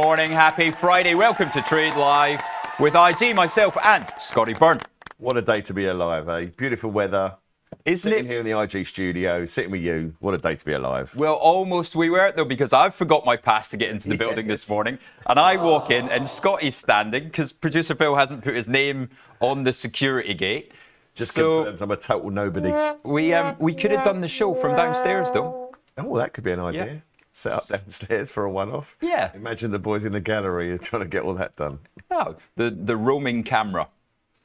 morning. Happy Friday. Welcome to Trade Live with IG, myself, and Scotty Byrne. What a day to be alive, eh? Beautiful weather. Isn't sitting it? here in the IG studio, sitting with you. What a day to be alive. Well, almost we weren't, though, because I forgot my pass to get into the building this morning. And I walk in, and Scotty's standing, because producer Phil hasn't put his name on the security gate. Just confirms I'm a total nobody. We could have done the show from downstairs, though. Oh, that could be an idea. Yeah. Set up downstairs for a one-off. Yeah. Imagine the boys in the gallery are trying to get all that done. Oh, the roaming camera.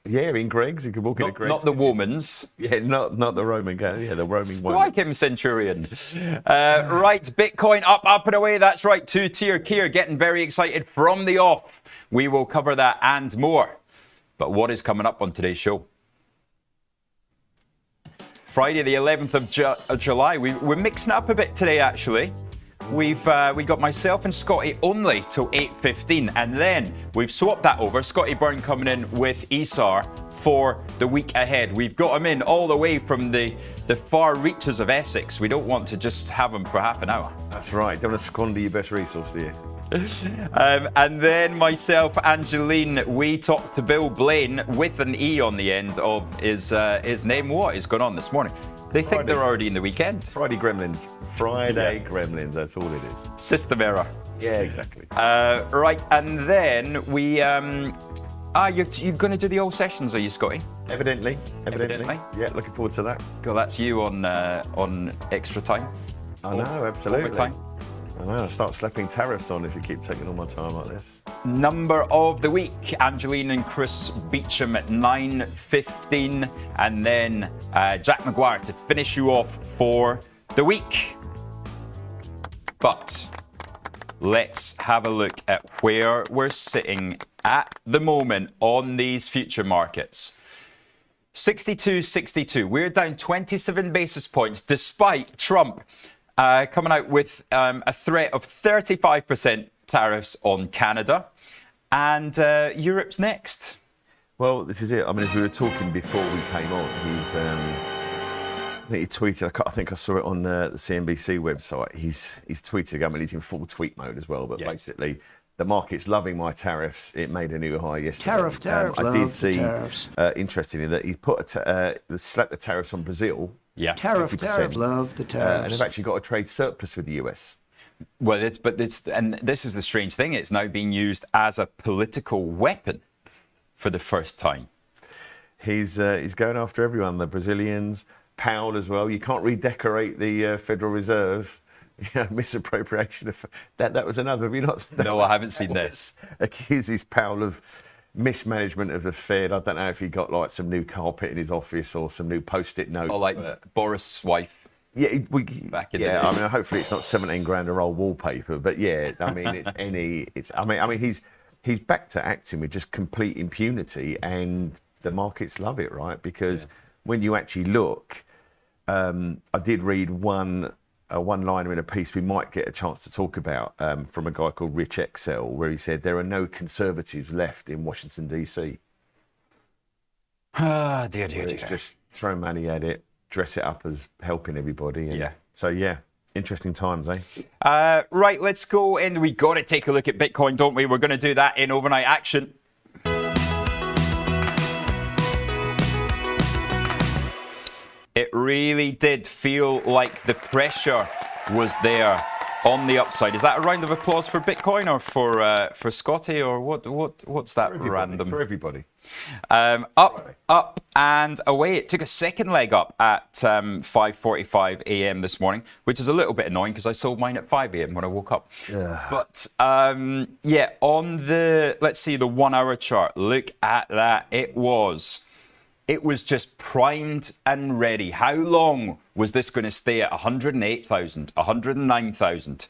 Yeah, in Greg's. You could walk into Greg's. Not the woman's. Yeah, not the roaming gallery. Yeah, the roaming one. Strike him, Centurion. Right, Bitcoin up and away. That's right, two-tier Kier getting very excited from the off. We will cover that and more. But what is coming up on today's show? Friday, the 11th of July. We're mixing up a bit today, actually. We got myself and Scotty only till 8:15, and then we've swapped that over. Scotty Byrne coming in with Esar for the week ahead. We've got him in all the way from the far reaches of Essex. We don't want to just have him for half an hour. That's right. Don't want to squander your best resource, do you? And then myself, Angeline, we talked to Bill Blaine with an E on the end of his name. What is going on this morning? They think Friday. they're already in the weekend. Friday Gremlins. Friday Gremlins. That's all it is. System error. Yeah, exactly. Right, and then we... you're going to do the old sessions, are you, Scotty? Evidently. Evidently. Yeah, looking forward to that. God, that's you on extra time. I know, absolutely. Overtime. I know, I'll start slapping tariffs on if you keep taking all my time like this. Number of the week, Angeline and Chris Beecham at 9:15, and then Jack McGuire to finish you off for the week. But let's have a look at where we're sitting at the moment on these future markets. 62.62. We're down 27 basis points despite Trump coming out with a threat of 35% tariffs on Canada. And Europe's next. Well, this is it. I mean, as we were talking before we came on, I think he tweeted, I think I saw it on the CNBC website. He's tweeted, I mean, he's in full tweet mode as well, but yes. Basically, the market's loving my tariffs. It made a new high yesterday. Tariff, I did see, tariffs. interestingly, that he put slapped the tariffs on Brazil. Yeah. Tariff, love the tariffs. And they've actually got a trade surplus with the US. Well, and this is the strange thing. It's now being used as a political weapon for the first time. He's going after everyone, the Brazilians, Powell as well. You can't redecorate the Federal Reserve. Misappropriation of that was another. Have you not? No, I haven't seen this. Accuses Powell of mismanagement of the Fed. I don't know if he got like some new carpet in his office or some new post-it notes. Or like Boris' wife. Yeah, Back in the day. I mean, hopefully it's not 17 grand a roll wallpaper, but yeah, I mean, I mean, he's back to acting with just complete impunity, and the markets love it, right? Because when you actually look, I did read one liner in a piece we might get a chance to talk about from a guy called Rich Excel, where he said there are no conservatives left in Washington DC. Ah, dear. It's just throw money at it, dress it up as helping everybody. And Yeah. So yeah, interesting times, eh? Right, let's go in. We got to take a look at Bitcoin, don't we? We're going to do that in overnight action. It really did feel like the pressure was there on the upside. Is that a round of applause for Bitcoin or for Scotty, or what's that random? For everybody. Up and away. It took a second leg up at 5:45 a.m. this morning, which is a little bit annoying because I sold mine at 5 a.m. when I woke up. But on the, let's see, the 1 hour chart, look at that. It was just primed and ready. How long was this going to stay at 108,000, 109,000?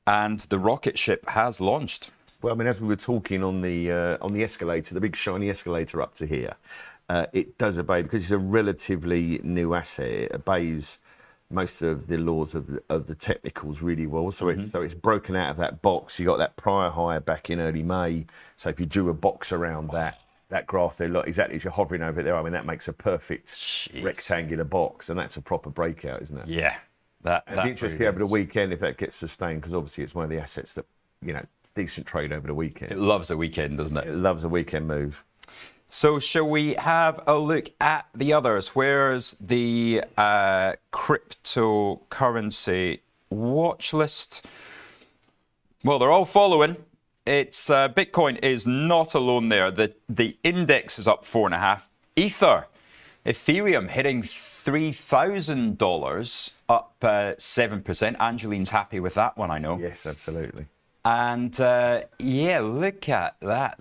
And the rocket ship has launched. Well, I mean, as we were talking on the escalator, the big shiny escalator up to here, it does obey, because it's a relatively new asset. It obeys most of the laws of the technicals really well. So it's broken out of that box. You got that prior high back in early May. So if you drew a box around that graph there, look, exactly as you're hovering over there, I mean, that makes a perfect rectangular box, and that's a proper breakout, isn't it? Yeah. It'd be interesting over the weekend if that gets sustained, because obviously it's one of the assets that, decent trade over the It weekend. loves a weekend, doesn't it? It loves a weekend move. So shall we have a look at the others? Where's the cryptocurrency watch list? Well, they're all following. It's Bitcoin is not alone there. The index is up 4.5. Ethereum hitting $3,000, up 7%. Angeline's happy with that one, I know. Yes, absolutely. And yeah, look at that.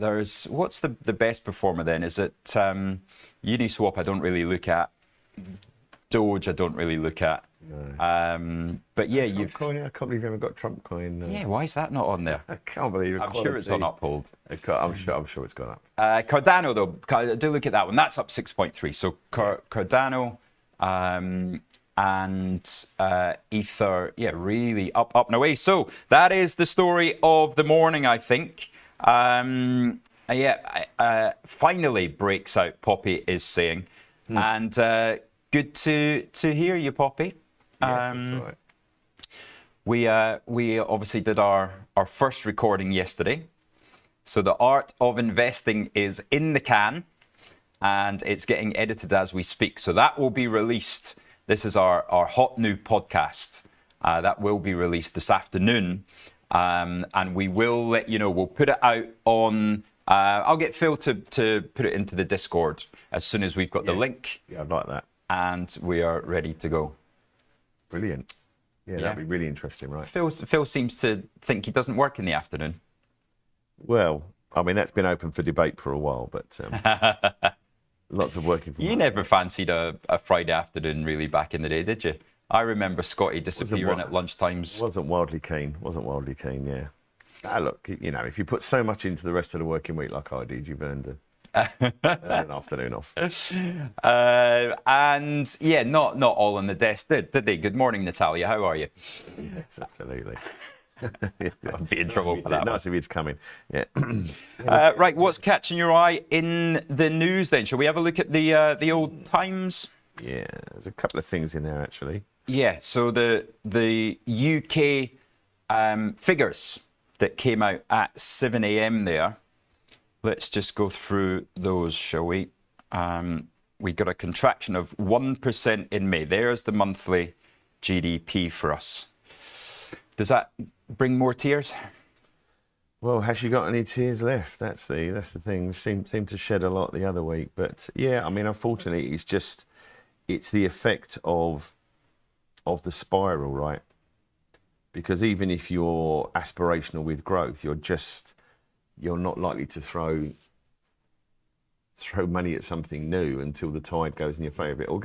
What's the best performer then? Is it Uniswap? I don't really look at. Doge, I don't really look at. No. But yeah, Trump coin. I can't believe you haven't got Trump coin. Yeah, why is that not on there? I can't believe it. I'm sure it's on Uphold. I'm sure it's gone up. Cardano though, do look at that one. That's up 6.3. So Cardano and Ether, yeah, really up and away. So that is the story of the morning, I think. Finally breaks out, Poppy is saying, and good to hear you, Poppy. Yes, that's right. We obviously did our first recording yesterday. So the art of investing is in the can, and it's getting edited as we speak. So that will be released. This is our hot new podcast. That will be released this afternoon. And we will let you know. We'll put it out on... I'll get Phil to put it into the Discord as soon as we've got the link. Yeah, I'd like that. And we are ready to go. Brilliant. Yeah, that'd be really interesting, right? Phil seems to think he doesn't work in the afternoon. Well, I mean, that's been open for debate for a while, but lots of working from home. You never fancied a Friday afternoon really back in the day, did you? I remember Scotty disappearing at lunchtimes. Wasn't wildly keen, yeah. Look, you know, if you put so much into the rest of the working week like I did, you've earned an afternoon off. And yeah, not all on the desk, did they? Good morning, Natalia. How are you? Yes, absolutely. I'll be in trouble for that. Nice of you to come in. Yeah. Right, what's catching your eye in the news then? Shall we have a look at the old Times? Yeah, there's a couple of things in there actually. Yeah, so the UK figures that came out at 7 a.m. there. Let's just go through those, shall we? We got a contraction of 1% in May. There's the monthly GDP for us. Does that bring more tears? Well, has she got any tears left? That's the thing. Seemed to shed a lot the other week, but yeah, I mean, unfortunately, it's the effect of the spiral, right? Because even if you're aspirational with growth, you're not likely to throw money at something new until the tide goes in your favour. It all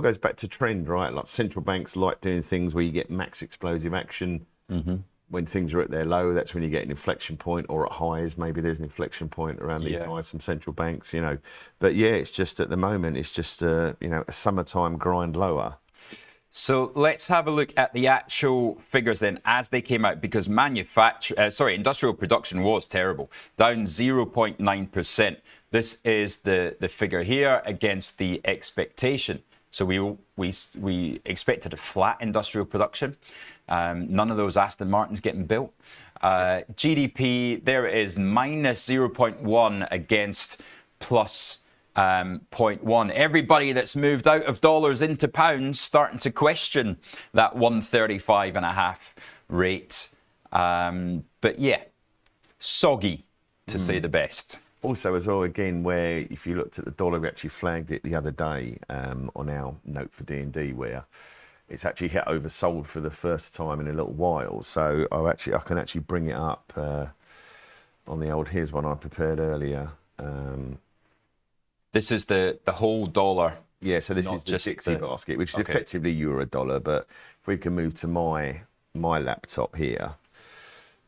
goes back to trend, right? Like central banks like doing things where you get max explosive action. Mm-hmm. When things are at their low, that's when you get an inflection point, or at highs, maybe there's an inflection point around these highs from central banks, you know. But yeah, it's just at the moment, it's just a summertime grind lower. So let's have a look at the actual figures then as they came out, because industrial production was terrible, down 0.9%. This is the figure here against the expectation. So we expected a flat industrial production. None of those Aston Martins getting built. GDP, there it is, minus 0.1 against plus 0.1. Everybody that's moved out of dollars into pounds starting to question that 135.5 rate. But yeah, soggy to say the best. Also as well, again, where if you looked at the dollar, we actually flagged it the other day on our note for D&D, where it's actually hit oversold for the first time in a little while. So I can actually bring it up on the old, here's one I prepared earlier. This is the whole dollar. Yeah, so this is the Dixie basket, which is effectively euro dollar. But if we can move to my laptop here,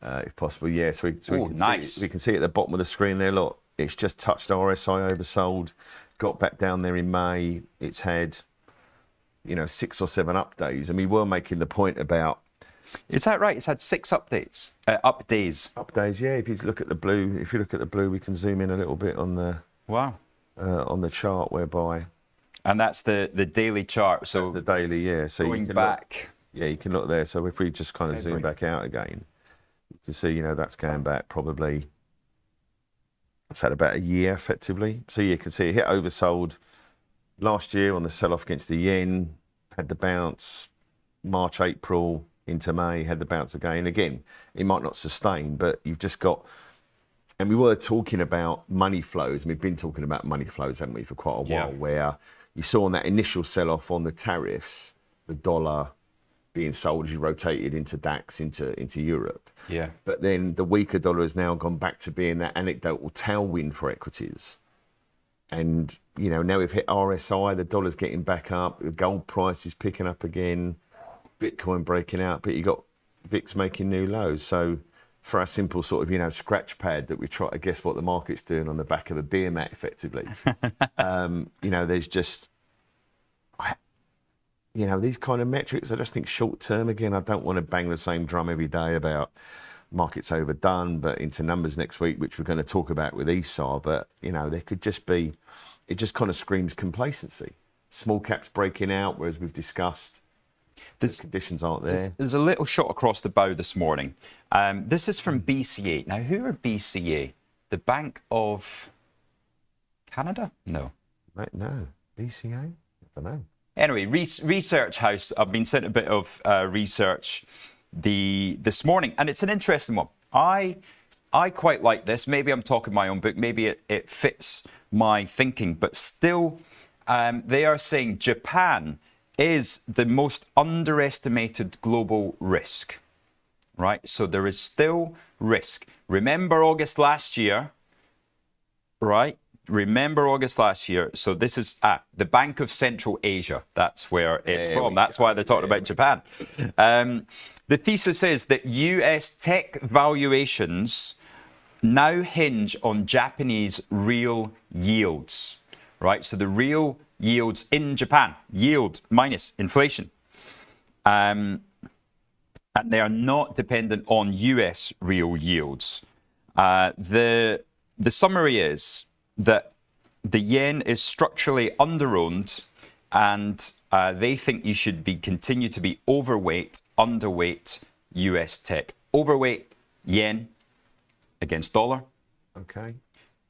if possible, yeah. So we can see at the bottom of the screen there, look, it's just touched RSI oversold, got back down there in May. It's had, 6 or 7 up days, and we were making the point about. Is that right? It's had 6 updates, up days. Up days, yeah. If you look at the blue, we can zoom in a little bit on the. Wow. On the chart, whereby. And that's the daily chart. So that's the daily, yeah. So going back. You can look there. So if we just kind of zoom back out again, You can see, that's going back probably, it's had about a year effectively. So you can see it hit oversold last year on the sell-off against the yen, had the bounce, March, April into May, had the bounce again. Again, it might not sustain, but you've just got, and we were talking about money flows, and we've been talking about money flows, haven't we, for quite a while, where you saw on that initial sell-off on the tariffs, the dollar being sold as you rotated into DAX, into Europe. Yeah. But then the weaker dollar has now gone back to being that anecdotal tailwind for equities. And, now we've hit RSI, the dollar's getting back up, the gold price is picking up again, Bitcoin breaking out, but you got VIX making new lows. So for our simple sort of, scratch pad that we try to guess what the market's doing on the back of a beer mat effectively, there's just, these kind of metrics, I just think short term, again, I don't want to bang the same drum every day about markets overdone, but into numbers next week, which we're going to talk about with ESAR, but, there could just be, it just kind of screams complacency. Small caps breaking out, whereas we've discussed, the conditions aren't there. There's a little shot across the bow this morning. This is from BCA. Now, who are BCA? The Bank of Canada? No. Right, no. BCA? I don't know. Anyway, Research House, I've been sent a bit of research this morning, and it's an interesting one. I quite like this. Maybe I'm talking my own book. Maybe it fits my thinking, but still, they are saying Japan is the most underestimated global risk, right? So there is still risk. Remember August last year, right? Remember August last year. So this is the Bank of Central Asia. That's where it's from. That's why they're talking about Japan. The thesis is that US tech valuations now hinge on Japanese real yields, right? So the real yields in Japan, yield minus inflation. And they are not dependent on US real yields. The summary is that the yen is structurally underowned, and they think you should continue to be underweight US tech. Overweight yen against dollar. Okay.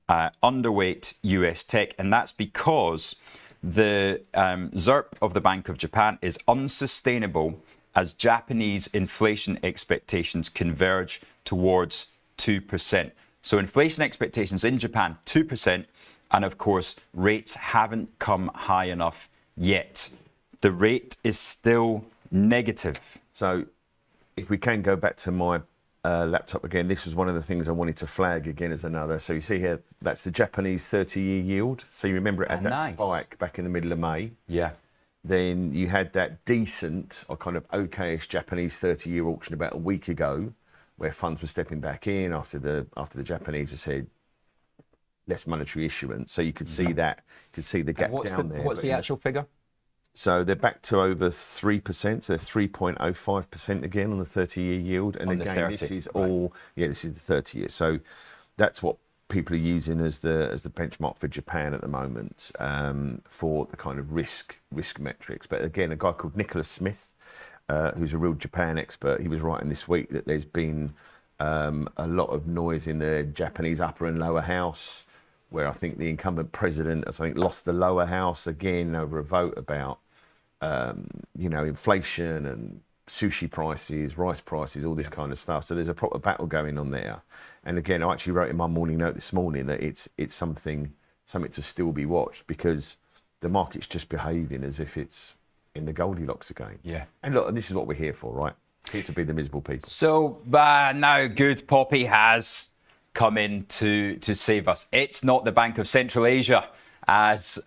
Underweight US tech, and that's because the ZIRP of the Bank of Japan is unsustainable as Japanese inflation expectations converge towards 2%. So inflation expectations in Japan, 2%, and of course, rates haven't come high enough yet. The rate is still negative. So if we can go back to my laptop again, this was one of the things I wanted to flag again as another. So you see here, that's the Japanese 30-year yield. So you remember it had that spike back in the middle of May. Yeah. Then you had that decent or kind of okayish Japanese 30-year auction about a week ago, where funds were stepping back in after the Japanese had said less monetary issuance. So you could see that, you could see the gap down there. What's the actual figure? So they're back to over 3%. So they're 3.05% again on the 30-year yield. And on again, 30, this is all, this is the 30-year. So that's what people are using as the benchmark for Japan at the moment for the kind of risk metrics. But again, a guy called Nicholas Smith, who's a real Japan expert, he was writing this week that there's been a lot of noise in the Japanese upper and lower house, where I think the incumbent president has, lost the lower house again over a vote about, inflation and sushi prices, rice prices, all this kind of stuff. So there's a proper battle going on there. And again, I actually wrote in my morning note this morning that it's something to still be watched, because the market's just behaving as if it's in the Goldilocks again. Yeah. And look, and this is what we're here for, right? Here to be the miserable people. So now good Poppy has come in to save us. It's not the Bank of Central Asia, as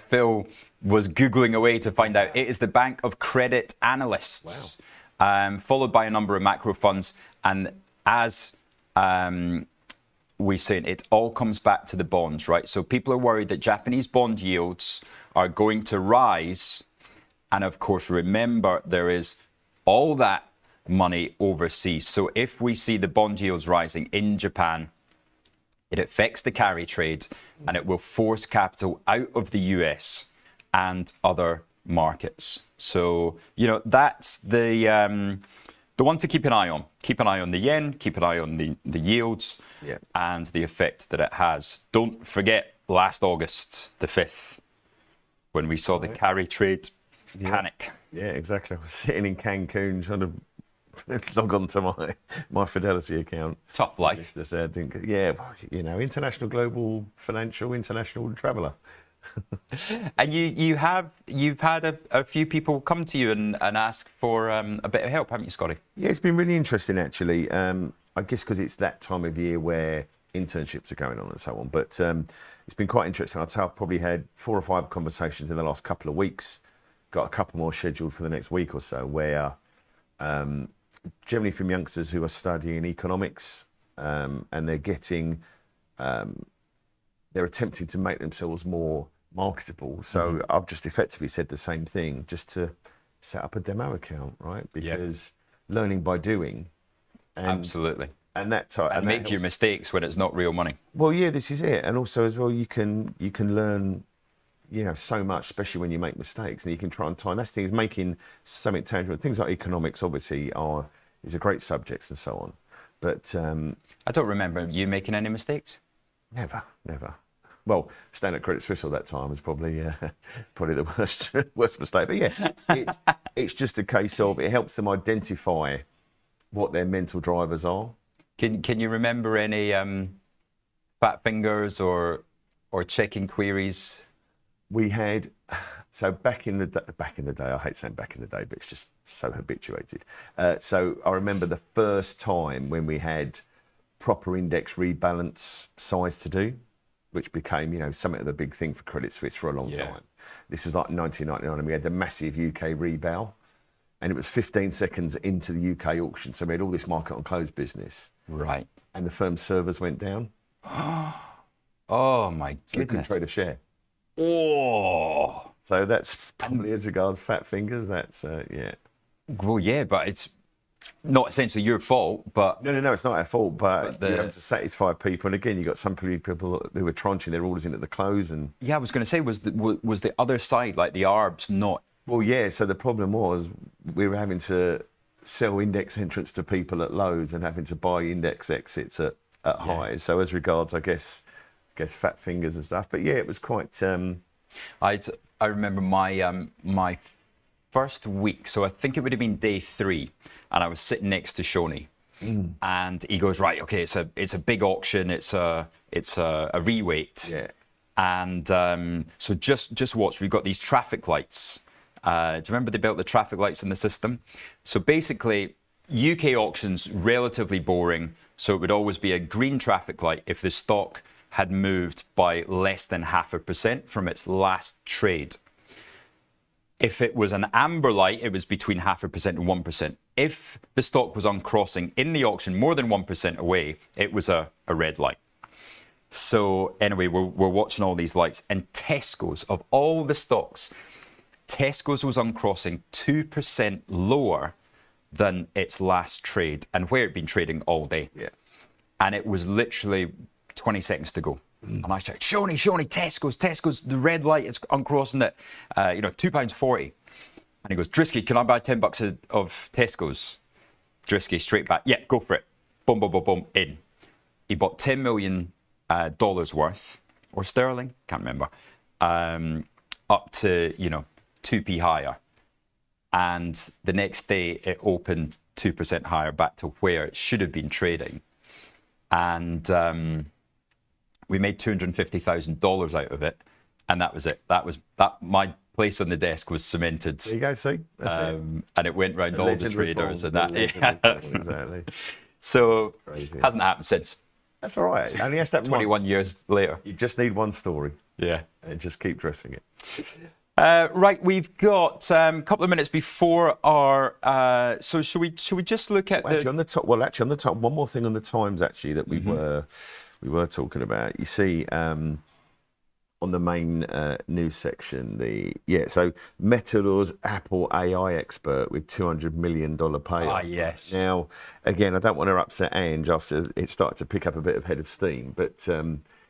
Phil was Googling away to find out. It is the Bank of Credit Analysts, followed by a number of macro funds. And as we said, it all comes back to the bonds, right? So people are worried that Japanese bond yields are going to rise. And of course, remember, there is all that money overseas. So if we see the bond yields rising in Japan, it affects the carry trade, and it will force capital out of the US and other markets. So, that's the one to keep an eye on. keep an eye on the yen, keep an eye on the yields, and the effect that it has. Don't forget last August the 5th, when we saw the carry trade panic. Yeah, exactly. I was sitting in Cancun trying to log on to my Fidelity account. Tough life. International global financial international traveller. And you've had a few people come to you and ask for a bit of help, haven't you, Scotty? Yeah, it's been really interesting actually. I guess because it's that time of year where internships are going on and so on. But it's been quite interesting. I've probably had 4 or 5 conversations in the last couple of weeks. Got a couple more scheduled for the next week or so, where generally from youngsters who are studying economics, and they're getting, they're attempting to make themselves more marketable. So I've just effectively said the same thing, just to set up a demo account, right? Because learning by doing. And, absolutely. And that type, and make your mistakes when it's not real money. Well, yeah, this is it. And also as well, you can learn, so much, especially when you make mistakes, and you can try and time. That's the thing, is making something tangible. Things like economics, obviously, is a great subject and so on. But I don't remember you making any mistakes. Never. Well, staying at Credit Suisse all that time was probably the worst mistake. But yeah, it's just a case of it helps them identify what their mental drivers are. Can you remember any fat fingers or checking queries? We had, so back in the day, I hate saying back in the day, but it's just so habituated. So I remember the first time when we had proper index rebalance size to do, which became, something of a big thing for Credit Suisse for a long time. This was like 1999, and we had the massive UK rebal, and it was 15 seconds into the UK auction. So we had all this market on close business. Right. And the firm's servers went down. Oh my goodness. So we couldn't trade a share. Oh. So that's probably as regards fat fingers, that's, Well, yeah, but it's not essentially your fault, but... No, it's not our fault, but you have to satisfy people. And again, you got some people who were tranching their orders in at the close. And yeah, I was going to say, was the other side, like the ARBs, not... Well, yeah, so the problem was we were having to sell index entrance to people at lows and having to buy index exits at highs. So as regards, I guess fat fingers and stuff. But yeah, it was quite... I remember my first week, so I think it would have been day 3, and I was sitting next to Shoney, and he goes, right, okay, it's a big auction, it's a reweight, and so just watch. We've got these traffic lights. Do you remember they built the traffic lights in the system? So basically, UK auctions relatively boring. So it would always be a green traffic light if the stock had moved by less than 0.5% from its last trade. If it was an amber light, it was between 0.5% and 1%. If the stock was uncrossing in the auction more than 1% away, it was a red light. So anyway, we're watching all these lights, and Tesco's, of all the stocks, Tesco's was uncrossing 2% lower than its last trade, and where it'd been trading all day. Yeah. And it was literally 20 seconds to go. And I shouted, Shoney, Tesco's, the red light is uncrossing at, £2.40. And he goes, Drisky, can I buy $10 of Tesco's? Drisky, straight back, yeah, go for it. Boom, boom, boom, boom, in. He bought $10 million worth, or sterling, can't remember, up to, 2p higher. And the next day it opened 2% higher back to where it should have been trading. And we made $250,000 out of it, and that was it. My place on the desk was cemented. There you go, see? That's it. And it went round all the traders and that. Exactly. So hasn't happened since. That's all right. Only has to happen 21 years later. You just need one story. Yeah. And just keep dressing it. Right, we've got a couple of minutes before our. So should we just look at on the top? Well, actually, on the top, one more thing on the Times actually that we were talking about. You see, on the main news section, so Meta's Apple AI expert with $200 million payout. Ah, yes. Now, again, I don't want to upset Ange after it started to pick up a bit of head of steam, but.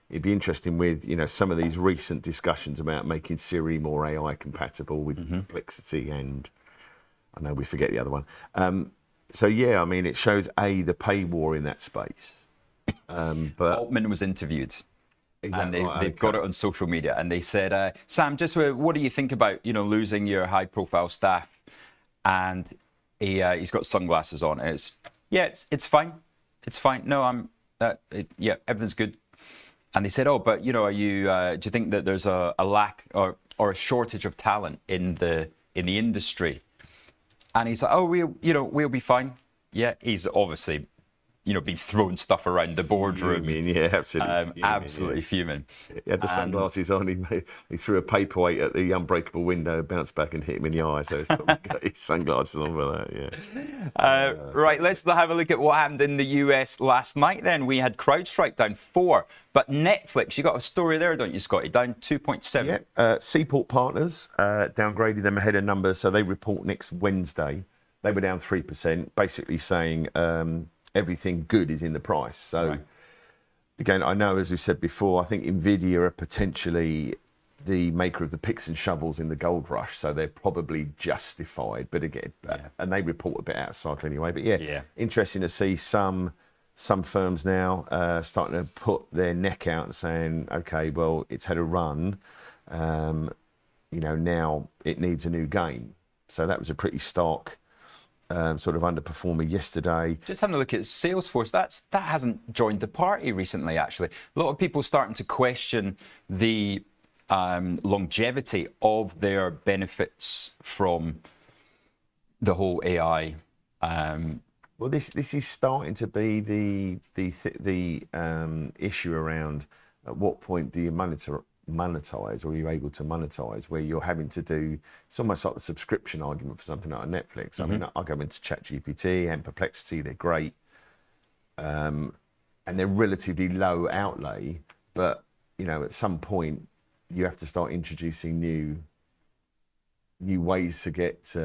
It'd be interesting with, some of these recent discussions about making Siri more AI compatible with Perplexity and I know we forget the other one. So yeah, I mean, it shows the pay war in that space. But Altman was interviewed. And they've got it on social media, and they said, Sam, just what do you think about losing your high-profile staff? And he's got sunglasses on. It's fine, it's fine. No, everything's good. And they said, oh, but are you? Do you think that there's a lack or a shortage of talent in the industry? And he's like, oh, we'll be fine. Yeah, he's obviously been throwing stuff around the boardroom. Yeah, absolutely. Absolutely fuming. He had the sunglasses on. He threw a paperweight at the unbreakable window, bounced back and hit him in the eye. So he's probably got his sunglasses on for that. Yeah. Right. Let's have a look at what happened in the US last night. Then we had CrowdStrike down 4, but Netflix. You got a story there, don't you, Scotty? Down 2.7. Yeah. Seaport Partners downgraded them ahead of numbers, so they report next Wednesday. They were down 3%, basically saying. Everything good is in the price. So, Again, I know, as we said before, I think NVIDIA are potentially the maker of the picks and shovels in the gold rush, so they're probably justified. But again, and they report a bit out of cycle anyway. But interesting to see some firms now starting to put their neck out and saying, okay, well, it's had a run. Now it needs a new game. So that was a pretty stark. Sort of underperformer yesterday. Just having a look at Salesforce, that hasn't joined the party recently, actually. A lot of people starting to question the longevity of their benefits from the whole AI. Well, this is starting to be the issue around at what point do you monetize, or are you able to monetize, where you're having to do, it's almost like the subscription argument for something like Netflix. I mean, I go into ChatGPT and Perplexity, they're great, and they're relatively low outlay, but at some point you have to start introducing new ways to get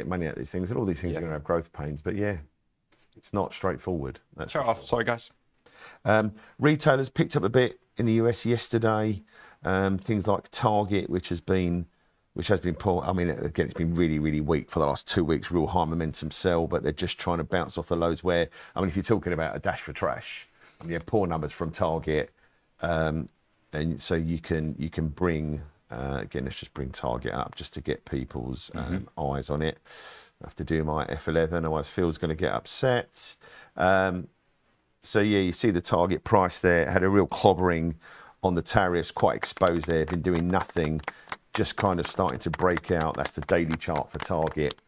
money out of these things, and all these things are going to have growth pains. But it's not straightforward. That's sorry, guys. Retailers picked up a bit in the US yesterday. Things like Target, which has been poor. I mean, again, it's been really, really weak for the last 2 weeks. Real high momentum sell, but they're just trying to bounce off the lows. Where, I mean, if you're talking about a dash for trash, I mean, you have poor numbers from Target, and so you can bring again. Let's just bring Target up just to get people's eyes on it. I have to do my F11, otherwise Phil's going to get upset. So you see the Target price there had a real clobbering on the tariffs, quite exposed there, been doing nothing, just kind of starting to break out. That's the daily chart for Target.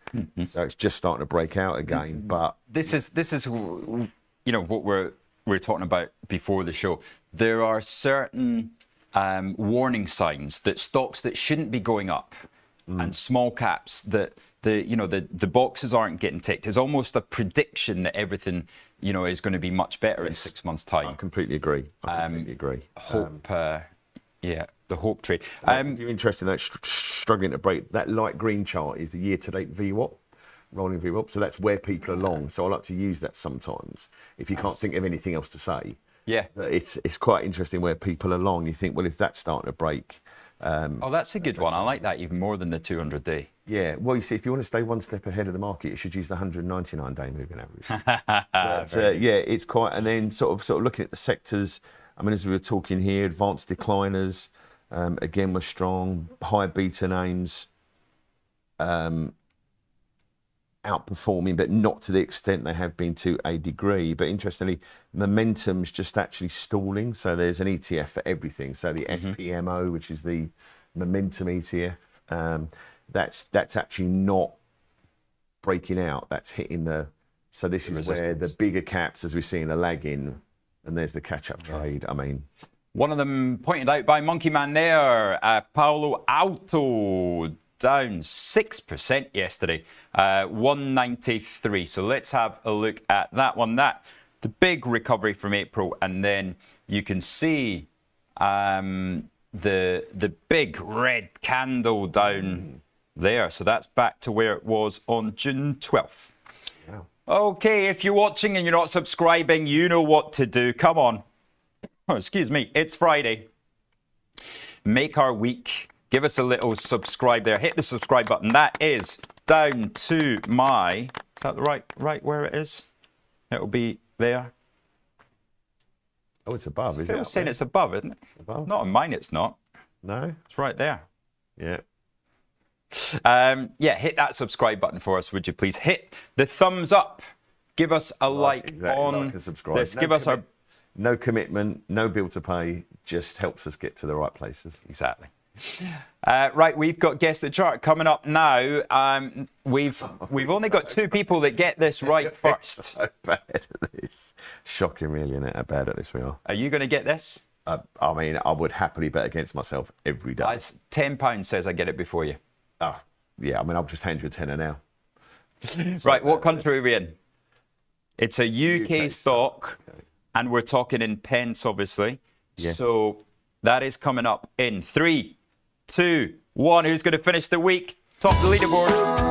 So it's just starting to break out again. But this is what we're talking about before the show. There are certain warning signs that stocks that shouldn't be going up and small caps that the boxes aren't getting ticked. It's almost a prediction that everything is going to be much better in 6 months' time. I completely agree. Hope, the hope trade. If you're interested in that, struggling to break, that light green chart is the year-to-date VWAP, rolling VWAP. So that's where people are long. So I like to use that sometimes if you can't think of anything else to say. Yeah, it's quite interesting where people are long. You think, well, if that's starting to break. That's a good one. I like that even more than the 200-day. Yeah, well, you see, if you want to stay one step ahead of the market, you should use the 199-day moving average. But, it's quite. And then sort of looking at the sectors. I mean, as we were talking here, advanced decliners again were strong. High beta names outperforming, but not to the extent they have been to a degree. But interestingly, momentum's just actually stalling. So there's an ETF for everything. So the SPMO, which is the momentum ETF. That's actually not breaking out. That's hitting the. So this is where the bigger caps, as we're seeing, are lagging, and there's the catch-up trade. I mean, one of them pointed out by Monkey Man there, Palo Alto down 6% yesterday, 193. So let's have a look at that one. The big recovery from April, and then you can see the big red candle down there. So that's back to where it was on June 12th. Wow. Okay, if you're watching and you're not subscribing, you know what to do. Come on. Oh, excuse me. It's Friday. Make our week. Give us a little subscribe there. Hit the subscribe button. That is down to my that the right where it is? It'll be there. Oh, it's above, is it? Phil's saying it's above, isn't it? Above? Not on mine, it's not. No? It's right there. Yeah. Yeah, hit that subscribe button for us, would you please? Hit the thumbs up. Give us a like on like and subscribe. this. Give us our... No commitment, no bill to pay, just helps us get to the right places. Exactly. Right, we've got Guess the Chart coming up now. We've only got 2 people that get this right first. So bad at this. Shocking, really, isn't it? How bad at this we are. Are you going to get this? I mean, I would happily bet against myself every day. It's £10 says I get it before you. Oh, yeah, I mean, I'll just hand you a tenner now. Right, what country are we in? It's a UK stock, okay. And we're talking in pence, obviously. Yes. So that is coming up in 3, 2, 1. Who's going to finish the week? Top the leaderboard.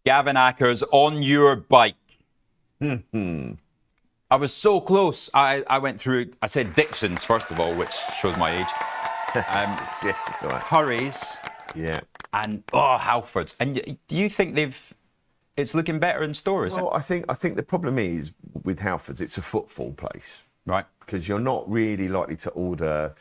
Gavin Ackers on your bike. I was so close. I went through, I said Dixon's first of all, which shows my age. Yes, it's all right. Curry's. Yeah. And, Halfords. And do you think it's looking better in store, is it? Well, I think the problem is with Halfords, it's a footfall place. Right. Because you're not really likely to order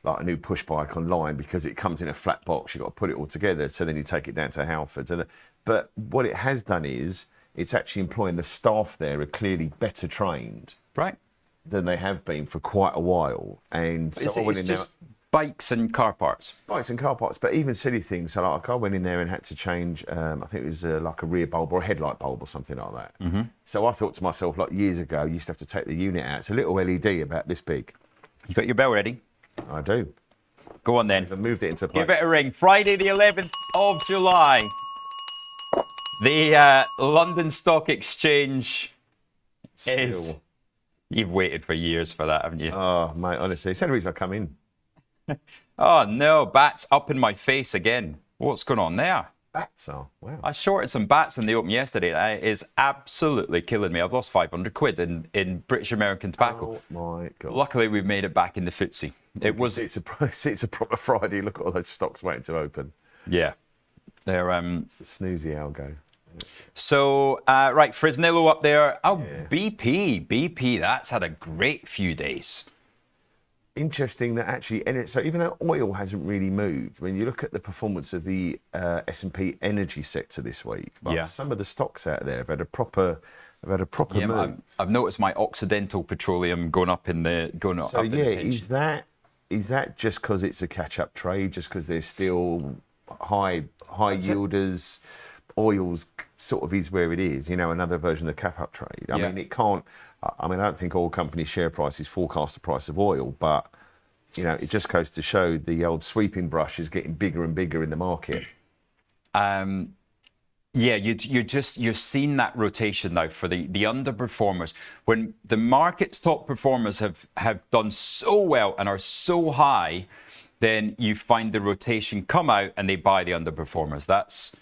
like a new push bike online because it comes in a flat box. You've got to put it all together. So then you take it down to Halfords. But what it has done is it's actually employing the staff there are clearly better trained. Right. Than they have been for quite a while. And so it's just bikes and car parts. Bikes and car parts, but even silly things. So like I went in there and had to change, I think it was like a rear bulb or a headlight bulb or something like that. Mm-hmm. So I thought to myself, like years ago, you used to have to take the unit out. It's a little LED about this big. You got your bell ready? I do. Go on then. I've moved it into place. Give it a ring. Friday the 11th of July. The London Stock Exchange is... You've waited for years for that, haven't you? Oh, mate, honestly. It's the only reason I come in. Oh, no. Bats up in my face again. What's going on there? Bats are. Wow. I shorted some bats in the open yesterday, and it is absolutely killing me. I've lost 500 quid in British American tobacco. Oh my God. Luckily, we've made it back in the FTSE. It was, It's a proper Friday. Look at all those stocks waiting to open. yeah. They're It's the snoozy algo. so right. Fresnillo up there. Oh, yeah. BP. That's had a great few days. Interesting that actually, so even though oil hasn't really moved, when you look at the performance of the S&P energy sector this week, some of the stocks out there have had a proper move. I've noticed my Occidental Petroleum going up. So up is that just because it's a catch-up trade? Just because there's still high yielders? Oil's sort of is where it is, another version of the cap-up trade. I mean, it can't. I don't think oil company share prices forecast the price of oil, but it just goes to show the old sweeping brush is getting bigger and bigger in the market. You're seeing that rotation now for the underperformers. When the market's top performers have done so well and are so high, then you find the rotation come out and they buy the underperformers. That's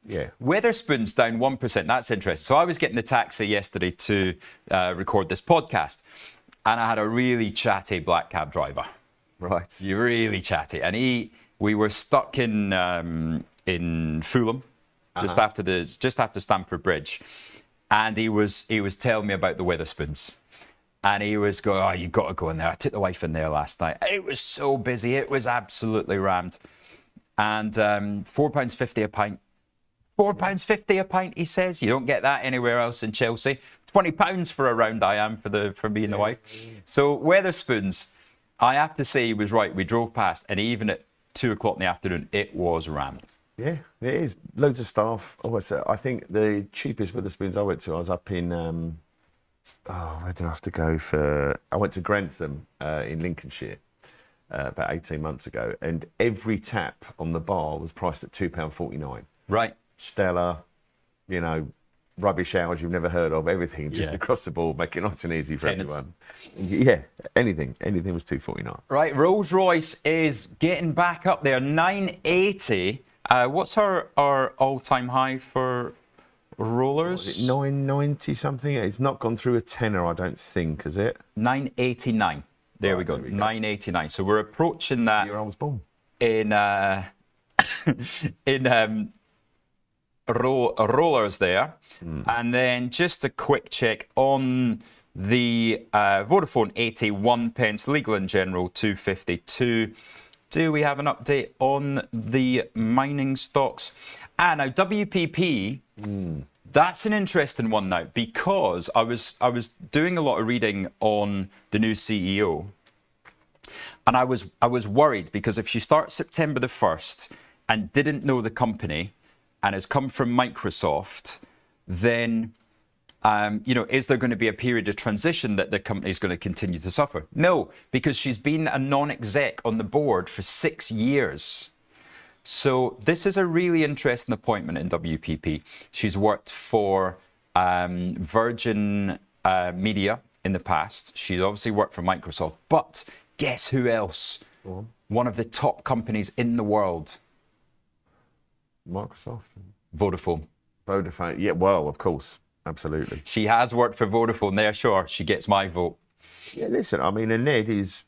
Yeah. Weatherspoon's down 1%. That's interesting. So I was getting the taxi yesterday to record this podcast, and I had a really chatty black cab driver. Right. You're really chatty, and we were stuck in Fulham, just after Stamford Bridge, and he was telling me about the Weatherspoons. And he was going, "Oh, you got to go in there." I took the wife in there last night. It was so busy. It was absolutely rammed. And £4.50 a pint. £4.50 a pint, he says. You don't get that anywhere else in Chelsea. £20 for a round I am for me and the wife. So Weatherspoons, I have to say he was right. We drove past, and even at 2 o'clock in the afternoon, it was rammed. Yeah, it is. Loads of staff. I think the cheapest Weatherspoons I went to, I was up in, where did I have to go for? I went to Grantham in Lincolnshire. About 18 months ago, and every tap on the bar was priced at £2.49. Right. Stella, rubbish hours you've never heard of, everything just across the board, make it nice and easy for everyone. Yeah, anything was £2.49. Right, Rolls Royce is getting back up there, 980. What's our all-time high for rollers? Is it 990 something? It's not gone through a tenner, I don't think, is it? 989. There we go. 989. So we're approaching that. Year I was born. In rollers there. And then just a quick check on the Vodafone, 81 pence, Legal and General 252. Do we have an update on the mining stocks? Now WPP. That's an interesting one now, because I was doing a lot of reading on the new CEO, and I was worried, because if she starts September the 1st and didn't know the company and has come from Microsoft, then is there going to be a period of transition that the company is going to continue to suffer? No, because she's been a non-exec on the board for 6 years. So this is a really interesting appointment in WPP. She's worked for Virgin Media in the past. She's obviously worked for Microsoft. But guess who else? One of the top companies in the world. Microsoft. Vodafone. Yeah, well, of course. Absolutely. She has worked for Vodafone there, sure. She gets my vote. Yeah, listen, I mean, a Ned is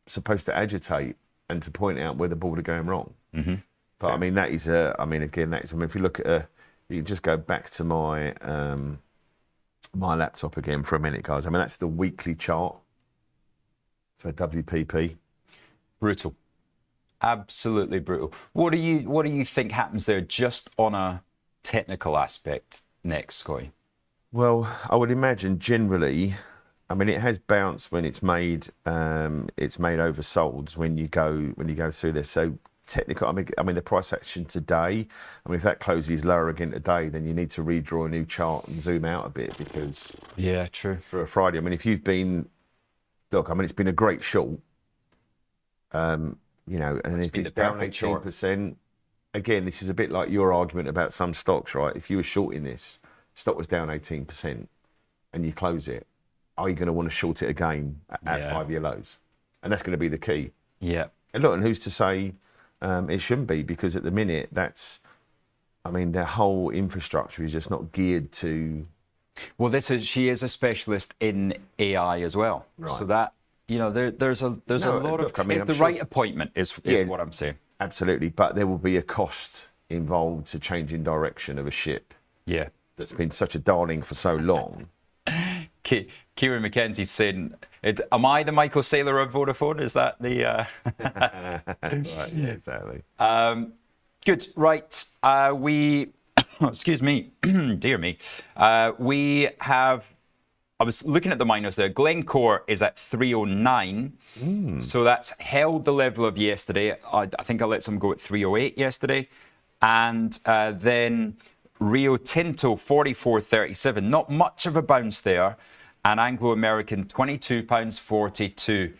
supposed to agitate and to point out where the board are going wrong. Mm-hmm. But I mean, that is if you look at you can just go back to my my laptop again for a minute, guys. I mean, that's the weekly chart for WPP. Brutal. Absolutely brutal. What do you think happens there, just on a technical aspect next, Scotty? Well, I would imagine generally, I mean, it has bounced when it's made oversold when you go through this. So technical, I mean, the price action today, I mean, if that closes lower again today, then you need to redraw a new chart and zoom out a bit, because true, for a Friday, I mean, if you've been, look, I mean, it's been a great short, and if it's down 18%, again, this is a bit like your argument about some stocks, right? If you were shorting this, stock was down 18%, and you close it, are you going to want to short it again at 5-year lows? And that's going to be the key. Yeah. And look, and who's to say it shouldn't be? Because at the minute, that's I mean, their whole infrastructure is just not geared to. Well, she is a specialist in AI as well. Right. So that, there's a lot look, of, I mean, it's I'm the sure right appointment is what I'm saying. Absolutely, but there will be a cost involved to changing direction of a ship Yeah. that's been such a darling for so long. Kieran McKenzie's saying, am I the Michael Saylor of Vodafone? Is that the... Right, yeah, exactly. Good, right. We, excuse me, dear me. We have, I was looking at the miners there. Glencore is at 309. So that's held the level of yesterday. I think I let some go at 308 yesterday. And then Rio Tinto, 44.37. Not much of a bounce there. And Anglo American, £22.42.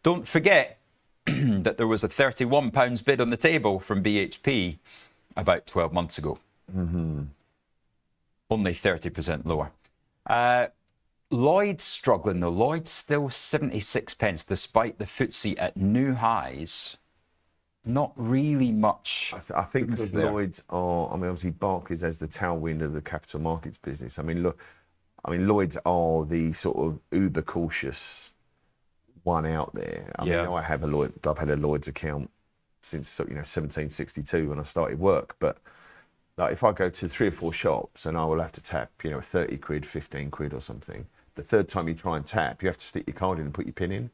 Don't forget that there was a £31 bid on the table from BHP about 12 months ago. Only 30% lower. Lloyd's struggling though. Lloyd's still 76 pence despite the FTSE at new highs. Not really much. I think because Lloyd's are, I mean, obviously Barclays has the tailwind of the capital markets business. I mean, look, Lloyd's are the sort of uber cautious one out there. I mean, I have I've had a Lloyd's account since 1762 when I started work. But like, if I go to 3 or 4 shops and I will have to tap, 30 quid, 15 quid or something. The third time you try and tap, you have to stick your card in and put your pin in.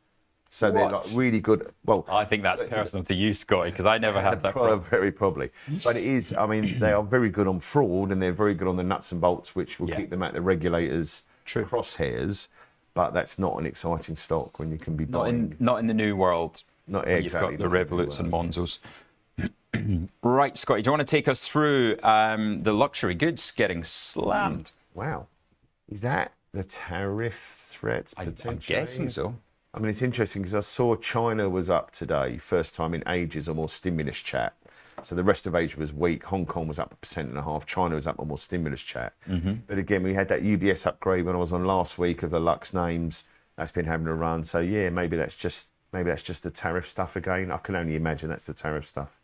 So they're like really good. Well, I think that's personal to you, Scotty, because I never had that problem. Very probably. But it is, I mean, they are very good on fraud and they're very good on the nuts and bolts, which will keep them at the regulators' crosshairs. But that's not an exciting stock when you can be buying. Not in the new world. Not exactly. You've got the Revoluts and Monzos. Right, Scotty, do you want to take us through the luxury goods getting slammed? Wow. Is that the tariff threats potentially? I'm guessing so. I mean, it's interesting because I saw China was up today, first time in ages, on more stimulus chat. So the rest of Asia was weak. Hong Kong was up 1.5%. China was up on more stimulus chat. But again, we had that UBS upgrade when I was on last week of the Lux names. That's been having a run. So yeah, maybe that's just the tariff stuff again. I can only imagine that's the tariff stuff.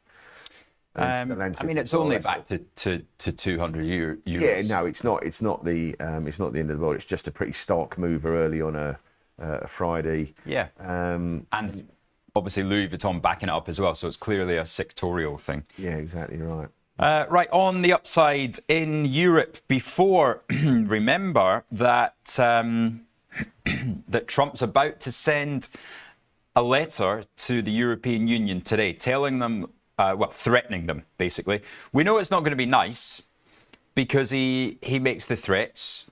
I mean, it's only back to 200 euros. Yeah, no, it's not. It's not the end of the world. It's just a pretty stark mover early on a Friday. Yeah. And obviously Louis Vuitton backing it up as well, so it's clearly a sectorial thing. Yeah, exactly right. Right, on the upside in Europe, before, remember that that Trump's about to send a letter to the European Union today, telling them, threatening them, basically. We know it's not going to be nice because he makes the threats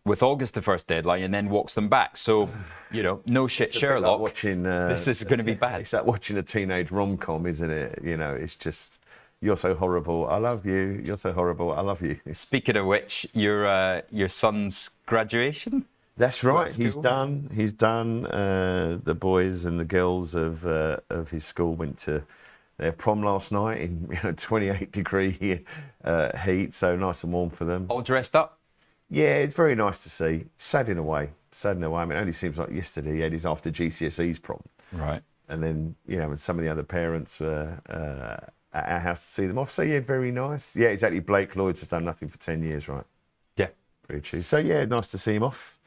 with August the 1st deadline and then walks them back. So, no shit, Sherlock. Like watching, this is going to be bad. It's like watching a teenage rom-com, isn't it? It's just, you're so horrible, I love you. You're so horrible, I love you. Speaking of which, your son's graduation? That's right. He's done. The boys and the girls of his school went to their prom last night in 28-degree heat, so nice and warm for them. All dressed up? Yeah, it's very nice to see. Sad in a way. I mean, it only seems like yesterday he had his after GCSEs prom. Right. And then, and some of the other parents were at our house to see them off. So, yeah, very nice. Yeah, exactly. Blake Lloyd's has done nothing for 10 years, right? Yeah. Pretty true. So, yeah, nice to see him off.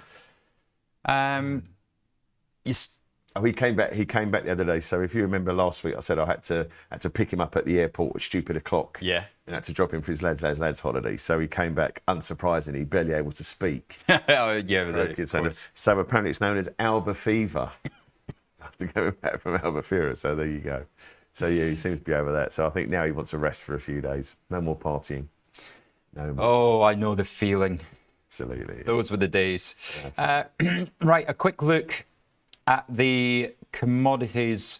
He came back the other day. So if you remember last week, I said I had to pick him up at the airport at stupid o'clock. Yeah. And had to drop him for his lads holiday. So he came back unsurprisingly, barely able to speak. Oh, yeah. So apparently it's known as Alba fever. After going back from Alba fever. So there you go. So yeah, he seems to be over that. So I think now he wants a rest for a few days. No more partying. No more. Oh, I know the feeling. Absolutely. Those were the days. Right, a quick look at the commodities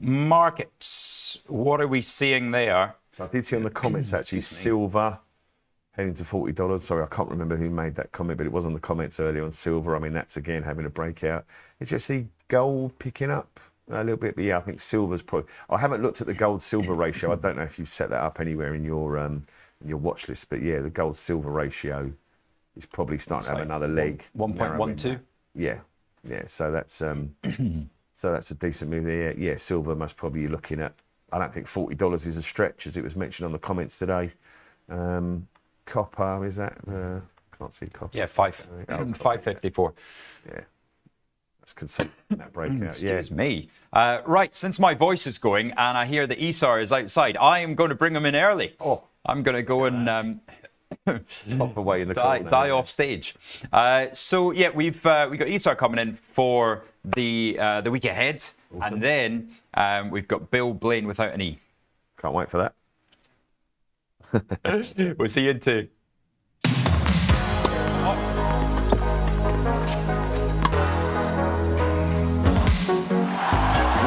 markets. What are we seeing there? So I did see on the comments actually silver heading to $40. Sorry, I can't remember who made that comment, but it was on the comments earlier on silver. I mean, that's again having a breakout. Did you see gold picking up a little bit? But yeah, I think silver's probably. I haven't looked at the gold-silver ratio. I don't know if you've set that up anywhere in your watch list, but yeah, the gold-silver ratio is probably starting to have another leg. 1.12. Yeah. So that's a decent move there. Yeah, silver must probably be looking at. I don't think $40 is a stretch, as it was mentioned on the comments today. Copper, is that? Can't see copper. Yeah, 554. Yeah. That's consistent, that breakout. Excuse me. Right, since my voice is going and I hear the Esar is outside, I am going to bring him in early. Oh. I'm going to go and Pop away in the die off stage. So yeah, we got Esar coming in for the week ahead, awesome. And then we've got Bill Blaine without an E. Can't wait for that. We'll see you in two.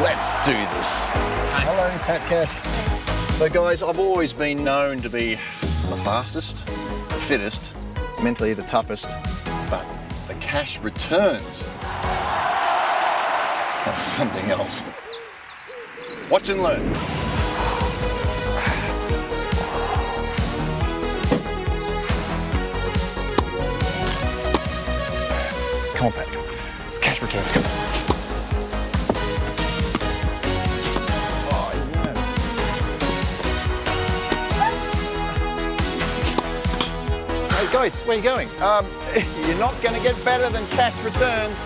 Let's do this. Hello, Pat Cash. So guys, I've always been known to be the fastest, the fittest, mentally the toughest, but the cash returns. That's something else. Watch and learn. Come on, Pat. Cash returns, come on. Hey guys, where are you going? You're not going to get better than cash returns.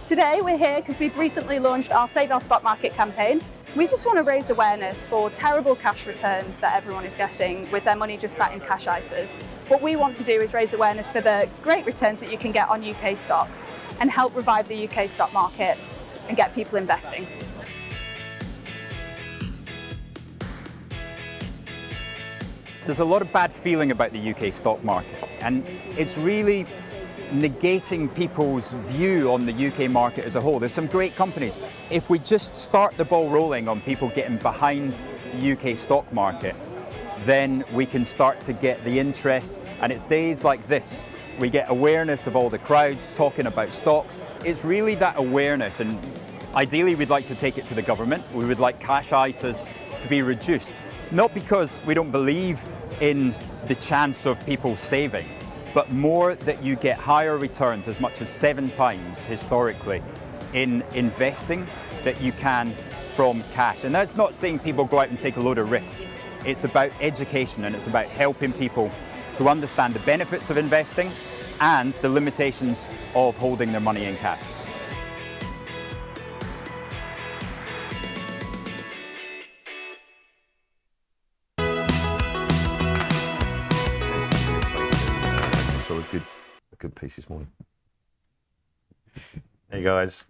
Today we're here because we've recently launched our Save Our Stock Market campaign. We just want to raise awareness for terrible cash returns that everyone is getting with their money just sat in cash ISAs. What we want to do is raise awareness for the great returns that you can get on UK stocks and help revive the UK stock market and get people investing. There's a lot of bad feeling about the UK stock market, and it's really negating people's view on the UK market as a whole. There's some great companies. If we just start the ball rolling on people getting behind the UK stock market, then we can start to get the interest, and it's days like this. We get awareness of all the crowds talking about stocks. It's really that awareness, and ideally we'd like to take it to the government. We would like cash ISAs to be reduced, not because we don't believe in the chance of people saving, but more that you get higher returns, as much as 7 times historically, in investing that you can from cash. And that's not saying people go out and take a load of risk. It's about education, and it's about helping people to understand the benefits of investing and the limitations of holding their money in cash. So a good piece this morning. Hey guys.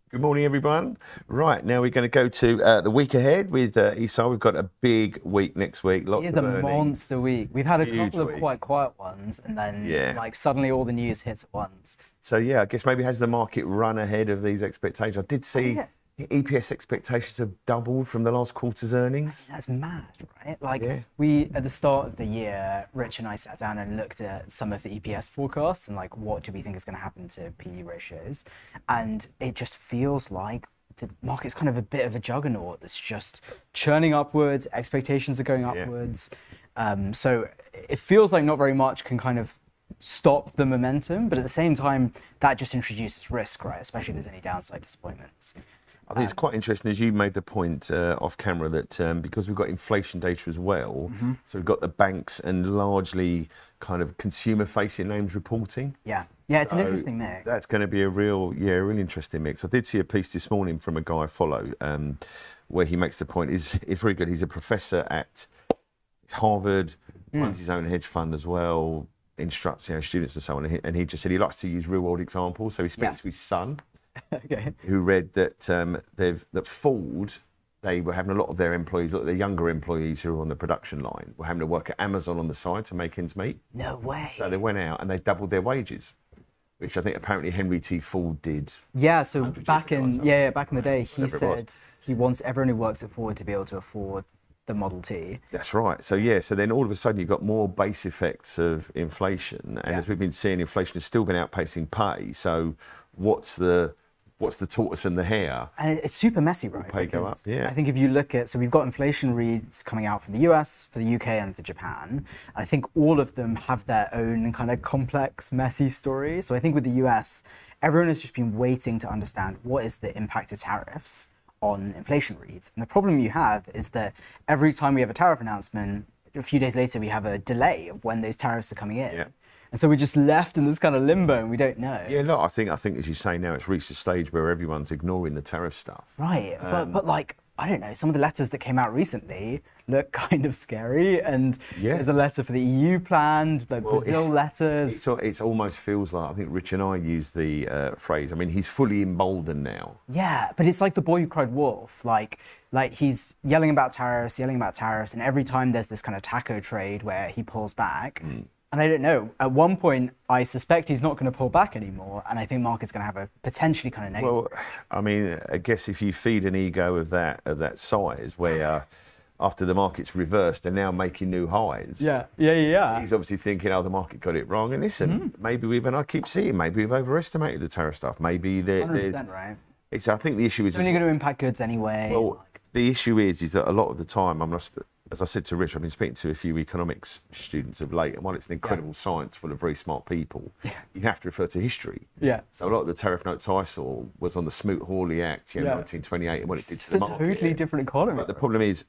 Good morning, everyone. Right, now we're going to go to the week ahead with Esar. We've got a big week next week. Lots It's of a earnings. monster week. We've had a Huge couple of week. quite quiet ones, and then like suddenly all the news hits at once. So yeah, I guess maybe has the market run ahead of these expectations? I did see EPS expectations have doubled from the last quarter's earnings. That's mad, right? Like we, at the start of the year, Rich and I sat down and looked at some of the EPS forecasts and like, what do we think is going to happen to PE ratios? And it just feels like the market's kind of a bit of a juggernaut that's just churning upwards, expectations are going upwards. So it feels like not very much can kind of stop the momentum, but at the same time, that just introduces risk, right? Especially if there's any downside disappointments. I think it's quite interesting, as you made the point off camera, that because we've got inflation data as well, so we've got the banks and largely kind of consumer-facing names reporting. Yeah, it's an interesting mix. That's going to be a really interesting mix. I did see a piece this morning from a guy I follow where he makes the point, it's very good. He's a professor at Harvard, runs his own hedge fund as well, instructs students and so on, and he just said he likes to use real-world examples. So he speaks to his son, who read that that Ford, they were having a lot of their employees, the younger employees who were on the production line, were having to work at Amazon on the side to make ends meet. No way. So they went out and they doubled their wages, which I think apparently Henry T. Ford did. Yeah, so back in the day, he said he wants everyone who works at Ford to be able to afford the Model T. That's right. So so then all of a sudden you've got more base effects of inflation, and as we've been seeing, inflation has still been outpacing pay. So what's the what's the tortoise and the hare? And it's super messy, right? Pay go Because up, yeah. I think if you look at, so we've got inflation reads coming out from the US, for the UK, and for Japan. I think all of them have their own kind of complex, messy story. So I think with the US, everyone has just been waiting to understand what is the impact of tariffs on inflation reads. And the problem you have is that every time we have a tariff announcement, a few days later we have a delay of when those tariffs are coming in. Yeah. And so we're just left in this kind of limbo and we don't know. Yeah, look, I think as you say now, it's reached a stage where everyone's ignoring the tariff stuff. Right, but like, I don't know, some of the letters that came out recently look kind of scary, and there's a letter for the EU planned, like Brazil letters. It almost feels like, I think Rich and I used the phrase, I mean, he's fully emboldened now. Yeah, but it's like the boy who cried wolf. Like he's yelling about tariffs, and every time there's this kind of taco trade where he pulls back. And I don't know, at one point, I suspect he's not going to pull back anymore, and I think market's going to have a potentially kind of negative. Well, I mean, I guess if you feed an ego of that size, where after the market's reversed, they're now making new highs. Yeah. He's obviously thinking, oh, the market got it wrong. And listen, maybe and I keep seeing, maybe we've overestimated the tariff stuff. Maybe 100%, right? I think the issue is... It's only going to impact goods anyway. Well, the issue is that a lot of the time, as I said to Rich, I've been speaking to a few economics students of late, and while it's an incredible science full of very smart people, you have to refer to history. Yeah. So a lot of the tariff notes I saw was on the Smoot-Hawley Act, 1928, and what it did to the market. It's a totally different economy. But the problem is,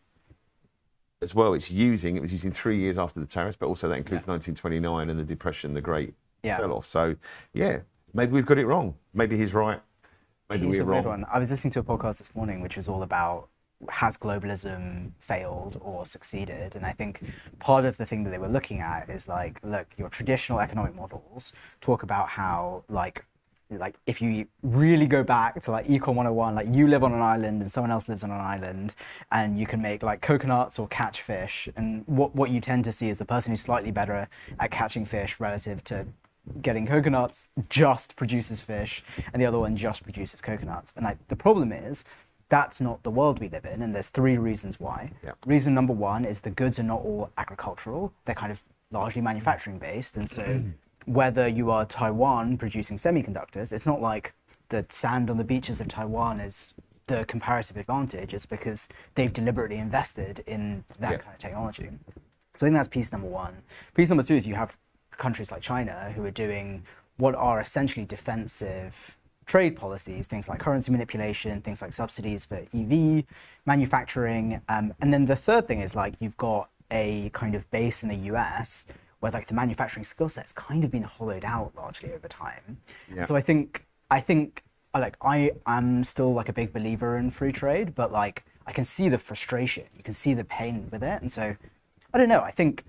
as well, it was using 3 years after the tariffs, but also that includes 1929 and the Depression, the Great Sell-off. So, maybe we've got it wrong. Maybe he's right. Maybe we're wrong. One. I was listening to a podcast this morning, which was all about has globalism failed or succeeded? And I think part of the thing that they were looking at is like, look, your traditional economic models talk about how like if you really go back to like Econ 101, like you live on an island and someone else lives on an island, and you can make like coconuts or catch fish. And what you tend to see is the person who's slightly better at catching fish relative to getting coconuts just produces fish, and the other one just produces coconuts. And like the problem is, that's not the world we live in, and there's 3 reasons why. Reason number 1 is the goods are not all agricultural. They're kind of largely manufacturing based, and so whether you are Taiwan producing semiconductors, it's not like the sand on the beaches of Taiwan is the comparative advantage. It's because they've deliberately invested in that kind of technology. So I think that's piece number 1. Piece number 2 is you have countries like China who are doing what are essentially defensive trade policies, things like currency manipulation, things like subsidies for EV manufacturing. And then the third thing is like you've got a kind of base in the US where like the manufacturing skill set's kind of been hollowed out largely over time. So I think like I am still like a big believer in free trade, but like I can see the frustration, you can see the pain with it. And so I don't know, I think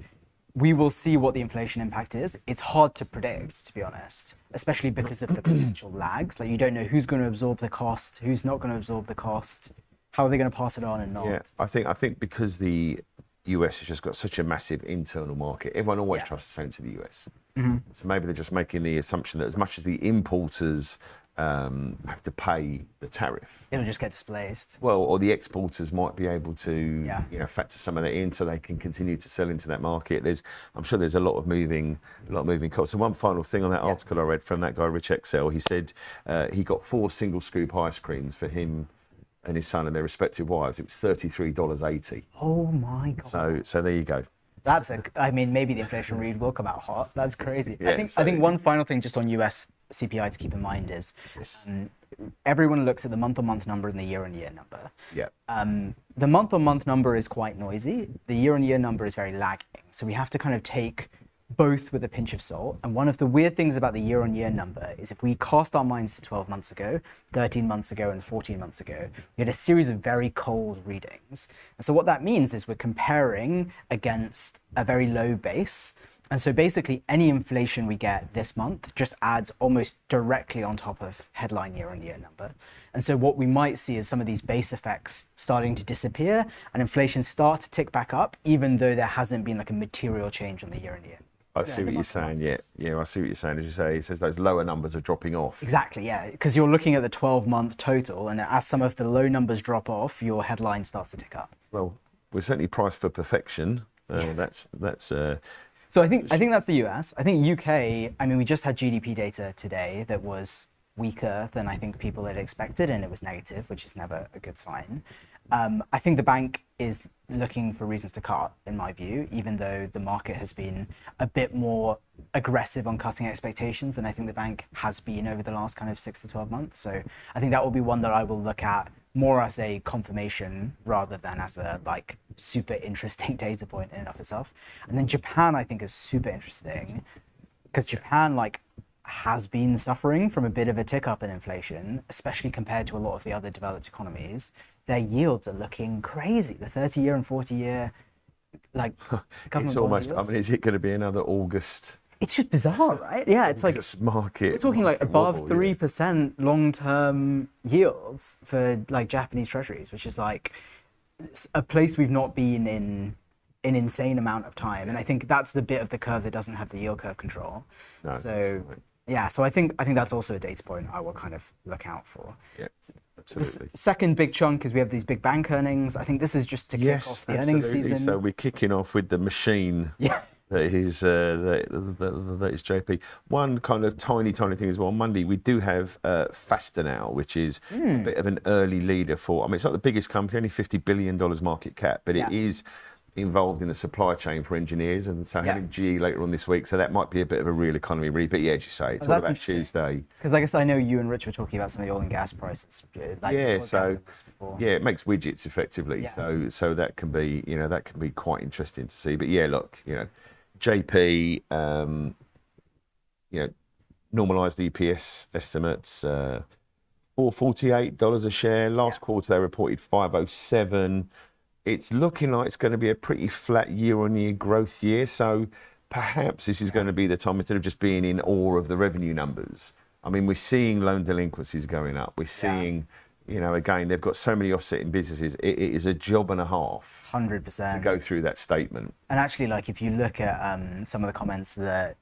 we will see what the inflation impact is. It's hard to predict, to be honest, especially because of the potential lags. Like you don't know who's going to absorb the cost, who's not going to absorb the cost, how are they going to pass it on and not. Yeah, I think because the US has just got such a massive internal market, everyone always trusts the same to the US. So maybe they're just making the assumption that as much as the importers have to pay the tariff, it'll just get displaced. Well, or the exporters might be able to factor some of that in so they can continue to sell into that market. I'm sure there's a lot of moving costs. So one final thing on that article I read from that guy Rich Excel, he said he got 4 single scoop ice creams for him and his son and their respective wives. It was $33.80. Oh my God. So there you go. I mean, maybe the inflation read will come out hot. That's crazy. I think one final thing just on US CPI to keep in mind is everyone looks at the month-on-month number and the year-on-year number. The month-on-month number is quite noisy. The year-on-year number is very lagging. So we have to kind of take both with a pinch of salt. And one of the weird things about the year-on-year number is if we cast our minds to 12 months ago, 13 months ago, and 14 months ago, we had a series of very cold readings. And so what that means is we're comparing against a very low base. And so basically any inflation we get this month just adds almost directly on top of headline year-on-year number. And so what we might see is some of these base effects starting to disappear and inflation start to tick back up, even though there hasn't been like a material change on the year-on-year. I see what you're saying, yeah, I see what you're saying. As you say, it says those lower numbers are dropping off. Exactly, yeah, because you're looking at the 12-month total, and as some of the low numbers drop off, your headline starts to tick up. Well, we're certainly priced for perfection. That's So I think that's the US. I think UK, I mean, we just had GDP data today that was weaker than I think people had expected, and it was negative, which is never a good sign. I think the bank is looking for reasons to cut, in my view, even though the market has been a bit more aggressive on cutting expectations than I think the bank has been over the last kind of 6 to 12 months. So I think that will be one that I will look at more as a confirmation rather than as a like super interesting data point in and of itself. And then Japan, I think, is super interesting because Japan like has been suffering from a bit of a tick up in inflation, especially compared to a lot of the other developed economies. Their yields are looking crazy. The 30-year and 40-year, like, government It's bond almost, I yields. mean, is it going to be another August It's just bizarre, right? Yeah, it's like market? we're talking like market above wobble, 3% long-term yields for like Japanese treasuries, which is like a place we've not been in an insane amount of time. And I think that's the bit of the curve that doesn't have the yield curve control. No, So right. yeah, so I think that's also a data point I will kind of look out for. Yeah, The absolutely. second big chunk is we have these big bank earnings. I think this is just to kick off the earnings absolutely. season. So we're kicking off with the machine. Yeah. That is that is JP. One kind of tiny thing as well. On Monday we do have Fentanyl, which is a bit of an early leader for. I mean, it's not the biggest company, only $50 billion market cap, but Yeah. it is involved in the supply chain for engineers, and so having GE later on this week, so that might be a bit of a real economy read. But yeah, as you say, it's all that's about interesting. Tuesday. Because I guess I know you and Rich were talking about some of the oil and gas prices. Like Yeah, oil and gas so numbers before. yeah, it makes widgets effectively. Yeah. So that can be, you know, that can be quite interesting to see. But yeah, look, you know, JP, you know, normalized EPS estimates, $448 a share. Last quarter they reported 507. It's looking like it's going to be a pretty flat year-on-year growth year. So perhaps this is going to be the time, instead of just being in awe of the revenue numbers. I mean, we're seeing loan delinquencies going up. We're seeing, you know, again, they've got so many offsetting businesses. It is a job and a half 100%. to go through that statement. And actually, like, if you look at some of the comments that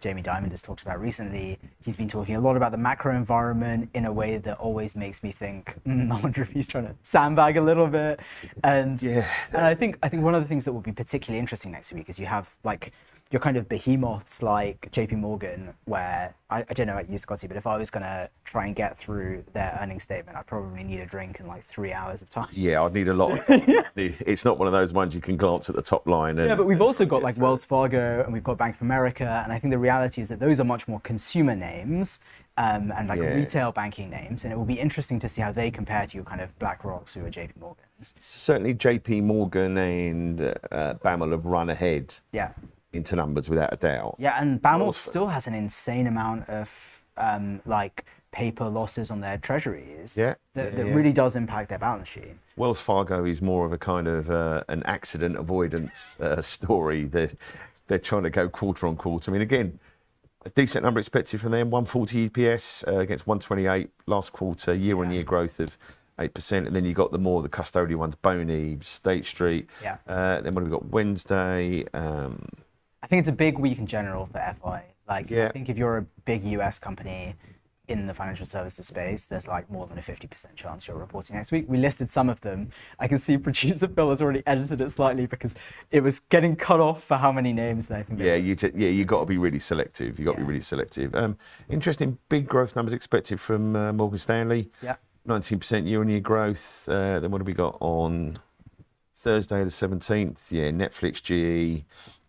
Jamie Dimon has talked about recently, he's been talking a lot about the macro environment in a way that always makes me think, I wonder if he's trying to sandbag a little bit. And and I think one of the things that will be particularly interesting next week is you have like your kind of behemoths like JP Morgan, where I don't know about you, Scotty, but if I was going to try and get through their earnings statement, I'd probably need a drink in like 3 hours of time. Yeah, I'd need a lot of time. It's not one of those ones you can glance at the top line. And, Yeah, but we've also got like Wells Fargo and we've got Bank of America, and I think the reality is that those are much more consumer names and like retail banking names, and it will be interesting to see how they compare to your kind of BlackRocks or JP Morgans. certainly JP Morgan and BAML have run ahead Yeah. into numbers without a doubt. Yeah, and BAML still has an insane amount of like paper losses on their treasuries that really does impact their balance sheet. Wells Fargo is more of a kind of an accident avoidance story. They're trying to go quarter on quarter. I mean, again, a decent number expected from them, 140 EPS against 128 last quarter, year-on-year growth of 8%. And then you got the custodial ones, Boney, State Street. Yeah. Then what have we got? Wednesday. I think it's a big week in general for FI. Like, I think if you're a big US company in the financial services space, there's like more than a 50% chance you're reporting next week. We listed some of them. I can see producer Phil has already edited it slightly because it was getting cut off for how many names they can get. You got to be really selective. You got to be really selective. Interesting big growth numbers expected from Morgan Stanley. Yeah. 19% year-on-year growth. Then what have we got on Thursday the 17th? Yeah, Netflix, GE,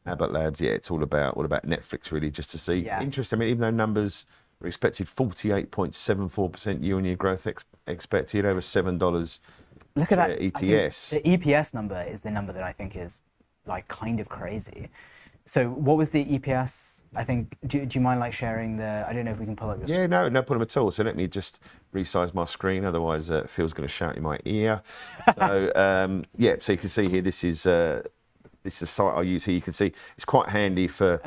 Abbott Labs. Yeah, it's all about Netflix really, just to see. Yeah. Interesting. I mean, even though numbers are expected 48.74% year-on-year growth expected, over $7. Look at that EPS. The EPS number is the number that I think is like kind of crazy. So what was the EPS? I think, do you mind like sharing the, I don't know if we can pull up your Yeah, no problem at all. So let me just resize my screen, otherwise Phil's going to shout in my ear. So so you can see here, this is the site I use here. You can see it's quite handy for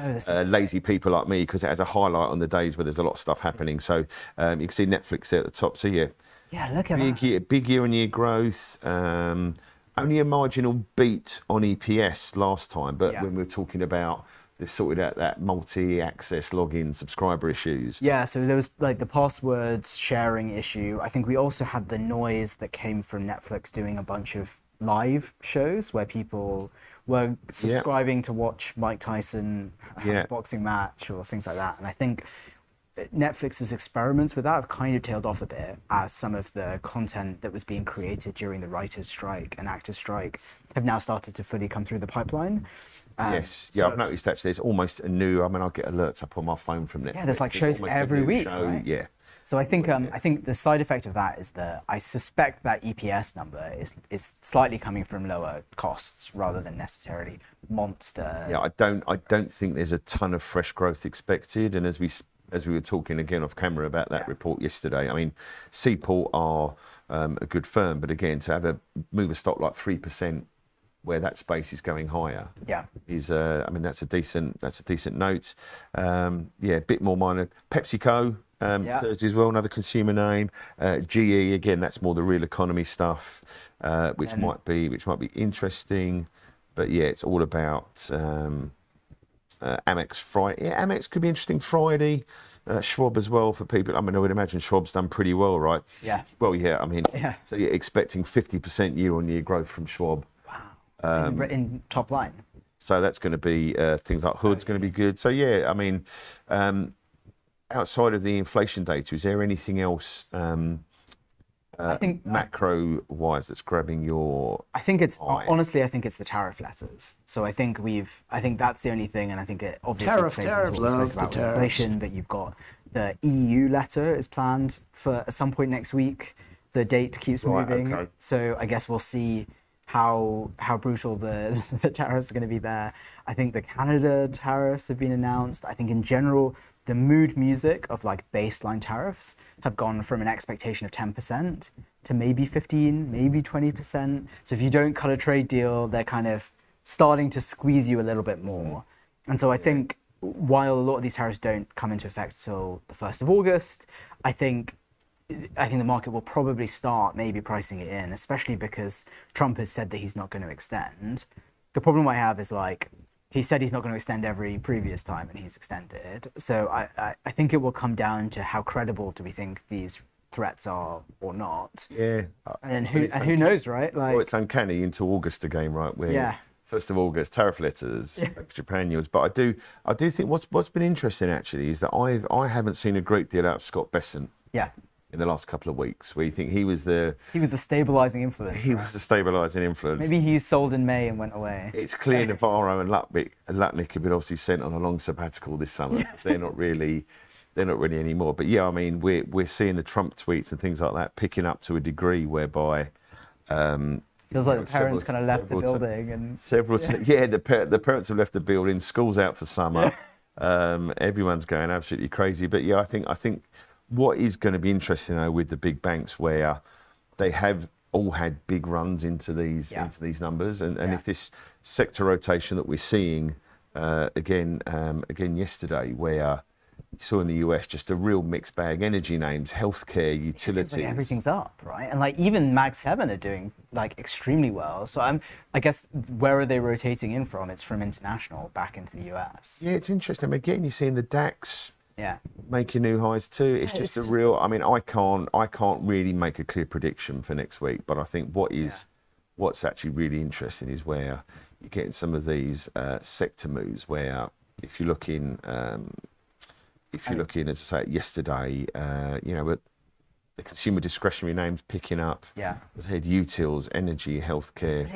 lazy people like me because it has a highlight on the days where there's a lot of stuff happening. So you can see Netflix there at the top. So yeah, look at that. Big year-on-year growth. Only a marginal beat on EPS last time, but when we were talking about they've sorted out that multi-access login subscriber issues. Yeah, so there was like the passwords sharing issue. I think we also had the noise that came from Netflix doing a bunch of live shows where people were subscribing to watch Mike Tyson have a boxing match or things like that. And I think Netflix's experiments with that have kind of tailed off a bit as some of the content that was being created during the writers' strike and actors' strike have now started to fully come through the pipeline. Yes, yeah, I've noticed actually there's almost a new, I mean, I get alerts up on my phone from Netflix. Yeah, there's like shows almost a every new week, show, right? Yeah. So I think I think the side effect of that is that I suspect that EPS number is slightly coming from lower costs rather than necessarily monster. Yeah, I don't think there's a ton of fresh growth expected. And as we were talking again off camera about that report yesterday, I mean, Seaport are a good firm, but again, to have move a stock like 3% where that space is going higher, is I mean that's a decent note. Yeah, a bit more minor. PepsiCo. Thursday as well, another consumer name. GE again, that's more the real economy stuff, which might be interesting. But yeah, it's all about Amex Friday. Yeah, Amex could be interesting Friday. Schwab as well for people. I mean, I would imagine Schwab's done pretty well, right? Yeah. Well, yeah. I mean, so you're expecting 50% year-on-year growth from Schwab. Wow. In top line. So that's going to be things like Hood's going to be good. So yeah, I mean. Outside of the inflation data, is there anything else I think macro-wise that's grabbing your I think it's eye? honestly, I think it's the tariff letters. So I think that's the only thing, and I think it obviously plays into what we spoke about with inflation. But you've got the EU letter is planned for at some point next week. The date keeps moving, okay. So I guess we'll see how brutal the tariffs are going to be there. I think the Canada tariffs have been announced. I think in general, the mood music of like baseline tariffs have gone from an expectation of 10% to maybe 15, maybe 20%. So if you don't cut a trade deal, they're kind of starting to squeeze you a little bit more. And so I think while a lot of these tariffs don't come into effect till the 1st of August, I think the market will probably start maybe pricing it in, especially because Trump has said that he's not going to extend. The problem I have is like, he said he's not going to extend every previous time and he's extended. So I think it will come down to how credible do we think these threats are or not. Yeah. And who knows, right? Like, well, it's uncanny into August again, right? Where 1st of August, tariff letters, Japan news. But I do think what's been interesting actually is that I haven't seen a great deal out of Scott Bessent. Yeah. In the last couple of weeks, where you think he was the stabilizing influence. He was the stabilizing influence. Maybe he sold in May and went away. It's clear Navarro and Lutnick have been obviously sent on a long sabbatical this summer. They're not really anymore. But yeah, I mean, we're seeing the Trump tweets and things like that picking up to a degree whereby feels like the parents kind of left the building and the parents have left the building. School's out for summer. Everyone's going absolutely crazy. But yeah, I think. What is going to be interesting though with the big banks where they have all had big runs into these numbers and if this sector rotation that we're seeing again yesterday where you saw in the US just a real mixed bag, energy names, healthcare, utilities. Like everything's up, right? And like even Mag 7 are doing like extremely well. So I guess where are they rotating in from? It's from international back into the US. Yeah, it's interesting. Again, you're seeing the DAX making new highs too. It's just a real. I mean, I can't really make a clear prediction for next week. But I think what's actually really interesting is where you're getting some of these sector moves. Where if you're looking, as I say, yesterday, the consumer discretionary names picking up. Yeah, as I said, utils, energy, healthcare.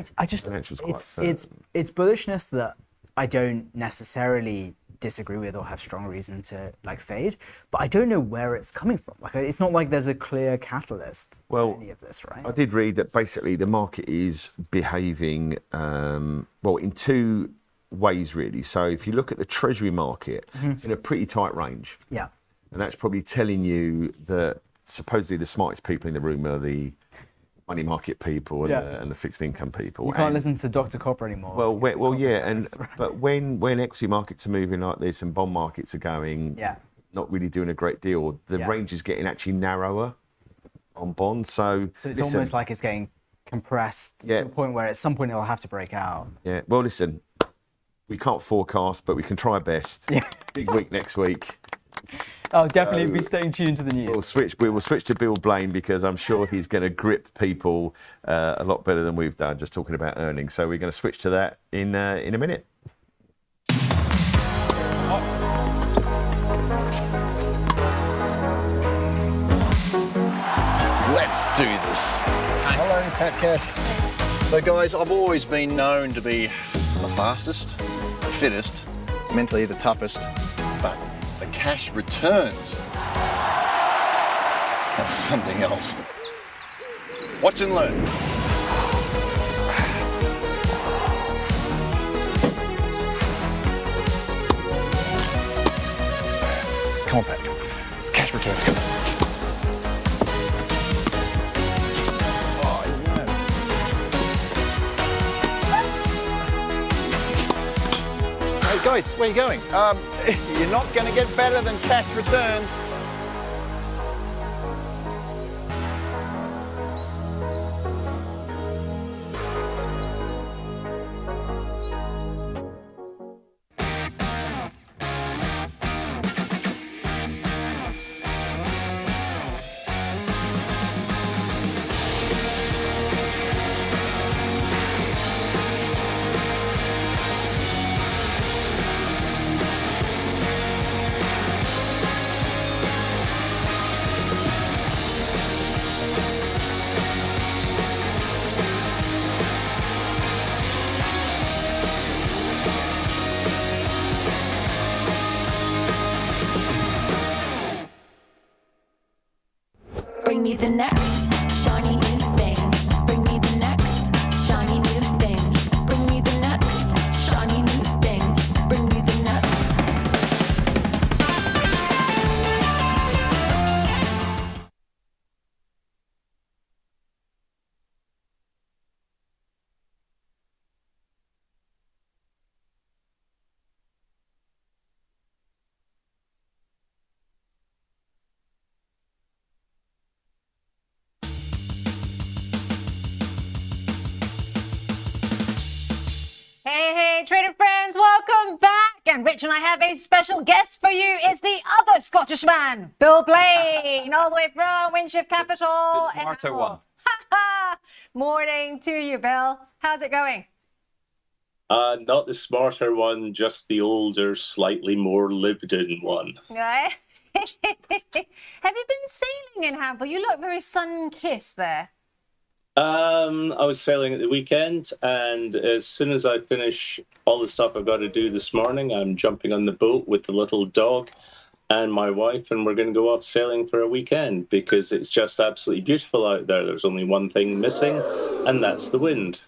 It's bullishness that I don't necessarily disagree with or have strong reason to like fade, but I don't know where it's coming from. Like, it's not like there's a clear catalyst for any of this, right? I did read that basically the market is behaving in two ways really. So if you look at the treasury market, it's in a pretty tight range. Yeah. And that's probably telling you that supposedly the smartest people in the room are the money market people and the fixed income people. You can't listen to Dr. Copper anymore. But when equity markets are moving like this and bond markets are going, not really doing a great deal, the range is getting actually narrower on bonds. So it's almost like it's getting compressed to the point where at some point it'll have to break out. Yeah. Well, listen, we can't forecast, but we can try our best. Yeah. Big week next week. I'll definitely be staying tuned to the news. We will switch to Bill Blaine because I'm sure he's going to grip people a lot better than we've done just talking about earnings. So we're going to switch to that in a minute. do this. Hello, Pat Cash. So guys, I've always been known to be the fastest, the fittest, mentally the toughest, but the cash returns, that's something else. Watch and learn. Come on, Pat. Cash returns, come on. Hey guys, where are you going? You're not going to get better than cash returns. Bring me the next shiny new thing. Bring me the next shiny new thing. Bring me the next shiny new thing. Bring me the next. Hey, trader friends, welcome back. And Rich and I have a special guest for you. It's the other Scottish man, Bill Blaine, all the way from Windshift Capital. The smarter one. Morning to you, Bill. How's it going? Not the smarter one, just the older, slightly more lived-in one. Right? Have you been sailing in Hamble? You look very sun-kissed there. I was sailing at the weekend, and as soon as I finish all the stuff I've got to do this morning, I'm jumping on the boat with the little dog and my wife, and we're going to go off sailing for a weekend because it's just absolutely beautiful out there. There's only one thing missing, and that's the wind.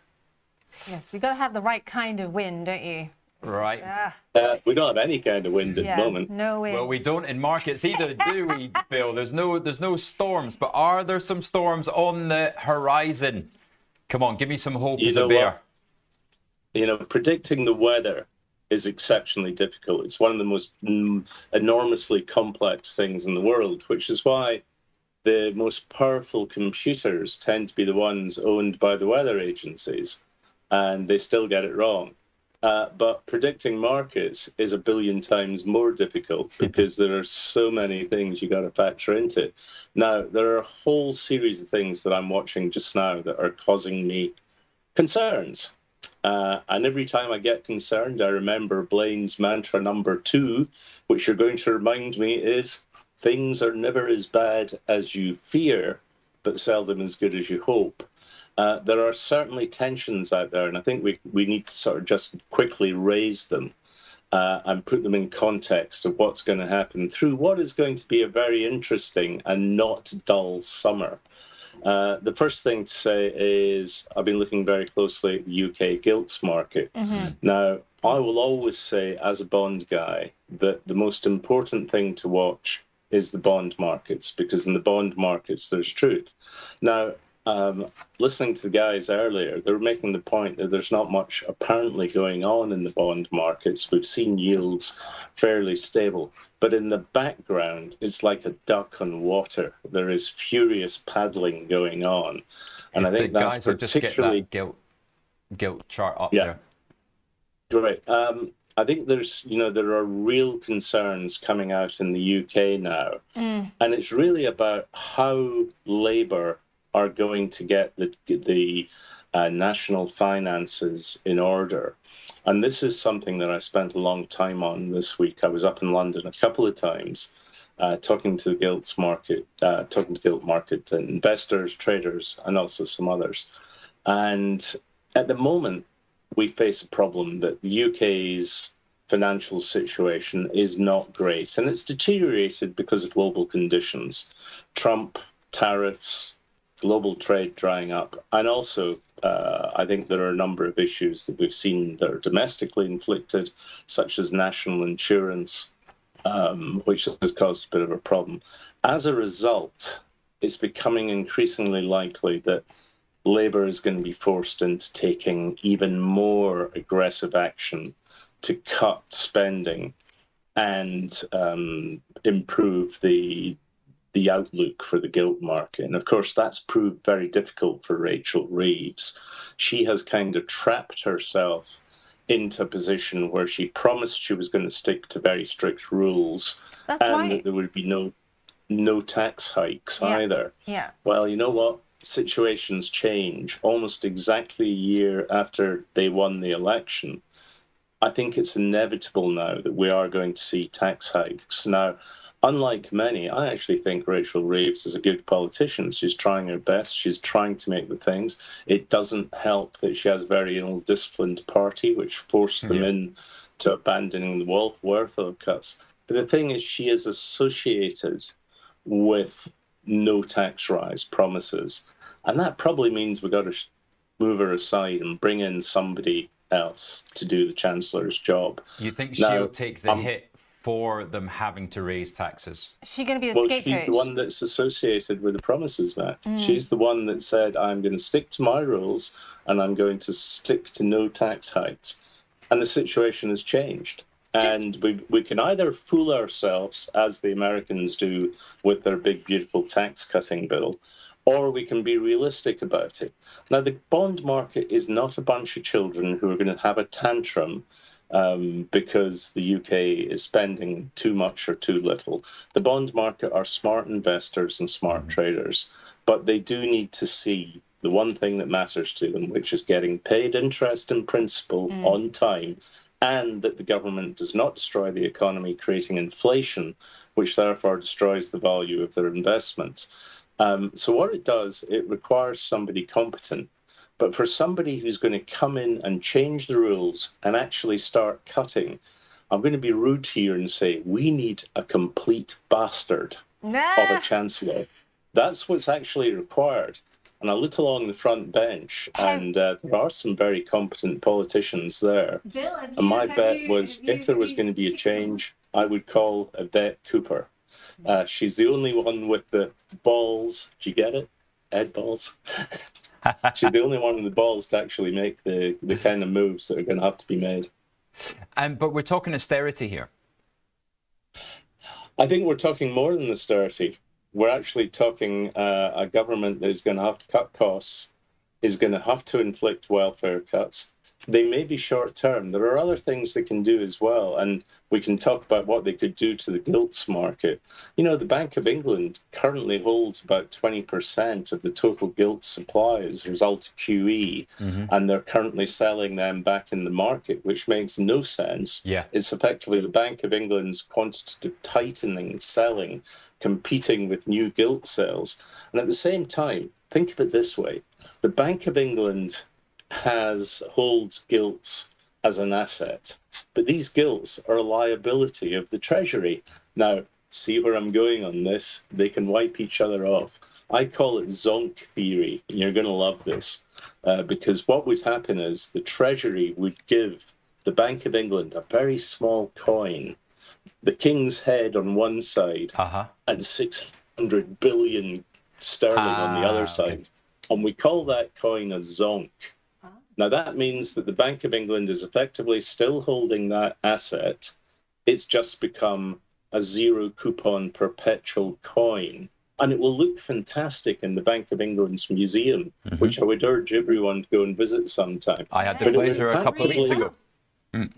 Yes, you've got to have the right kind of wind, don't you? Right. We don't have any kind of wind at the moment. No wind. Well, we don't in markets either, do we, Bill? There's no storms, but are there some storms on the horizon? Come on, give me some hope as a bear. Predicting the weather is exceptionally difficult. It's one of the most enormously complex things in the world, which is why the most powerful computers tend to be the ones owned by the weather agencies, and they still get it wrong. But predicting markets is a billion times more difficult because there are so many things you got to factor into. Now, there are a whole series of things that I'm watching just now that are causing me concerns. And every time I get concerned, I remember Blaine's mantra number 2, which you're going to remind me is things are never as bad as you fear, but seldom as good as you hope. There are certainly tensions out there, and I think we need to sort of just quickly raise them and put them in context of what's going to happen through what is going to be a very interesting and not dull summer. The first thing to say is I've been looking very closely at the UK gilts market. Now, I will always say as a bond guy that the most important thing to watch is the bond markets, because in the bond markets there's truth. Now, listening to the guys earlier, they were making the point that there's not much apparently going on in the bond markets. We've seen yields fairly stable, but in the background, it's like a duck on water. There is furious paddling going on, and I think that's guys are just particularly get that gilt chart up yeah. there. Great. I think there are real concerns coming out in the UK now, and it's really about how Labour are going to get the national finances in order. And this is something that I spent a long time on this week. I was up in London a couple of times, talking to the gilts market, talking to gilt market investors, traders, and also some others. And at the moment, we face a problem that the UK's financial situation is not great, and it's deteriorated because of global conditions. Trump, tariffs, global trade drying up, and also I think there are a number of issues that we've seen that are domestically inflicted, such as national insurance, which has caused a bit of a problem. As a result, it's becoming increasingly likely that Labour is going to be forced into taking even more aggressive action to cut spending and improve the outlook for the gilt market. And of course, that's proved very difficult for Rachel Reeves. She has kind of trapped herself into a position where she promised she was going to stick to very strict rules. That's and right. that there would be no tax hikes either. Yeah. Well, you know what? Situations change almost exactly a year after they won the election. I think it's inevitable now that we are going to see tax hikes. Now, unlike many, I actually think Rachel Reeves is a good politician. She's trying her best. She's trying to make the things. It doesn't help that she has a very ill-disciplined party, which forced them into abandoning the welfare cuts. But the thing is, she is associated with no tax rise promises. And that probably means we've got to move her aside and bring in somebody else to do the Chancellor's job. You think she'll take the hit for them having to raise taxes? Is she going to be the scapegoat? She's the one that's associated with the promises, Matt. She's the one that said, I'm going to stick to my rules and I'm going to stick to no tax hikes. And the situation has changed. And we can either fool ourselves, as the Americans do with their big, beautiful tax-cutting bill, or we can be realistic about it. Now, the bond market is not a bunch of children who are going to have a tantrum because the UK is spending too much or too little. The bond market are smart investors and smart traders, but they do need to see the one thing that matters to them, which is getting paid interest and principal on time, and that the government does not destroy the economy, creating inflation, which therefore destroys the value of their investments. So what it does, it requires somebody competent. But for somebody who's going to come in and change the rules and actually start cutting, I'm going to be rude here and say, we need a complete bastard of a chancellor. That's what's actually required. And I look along the front bench, and there are some very competent politicians there. Bill, and my bet was, if there was going to be a change, I would call Yvette Cooper. She's the only one with the balls. Do you get it? Ed balls. She's the only one with the balls to actually make the kind of moves that are going to have to be made. But we're talking austerity here. I think we're talking more than austerity. We're actually talking a government that is going to have to cut costs, is going to have to inflict welfare cuts. They may be short term. There are other things they can do as well. And we can talk about what they could do to the gilts market. You know, the Bank of England currently holds about 20% of the total gilt supply as a result of QE. And they're currently selling them back in the market, which makes no sense. It's effectively the Bank of England's quantitative tightening, selling, competing with new gilt sales. And at the same time, think of it this way. The Bank of England holds gilts as an asset, but these gilts are a liability of the Treasury. Now, see where I'm going on this? They can wipe each other off. I call it zonk theory, and you're going to love this, because what would happen is the Treasury would give the Bank of England a very small coin, the King's head on one side, and 600 billion sterling on the other side. And we call that coin a zonk. Now, that means that the Bank of England is effectively still holding that asset. It's just become a zero coupon perpetual coin. And it will look fantastic in the Bank of England's museum, which I would urge everyone to go and visit sometime. I had the pleasure a couple of weeks ago.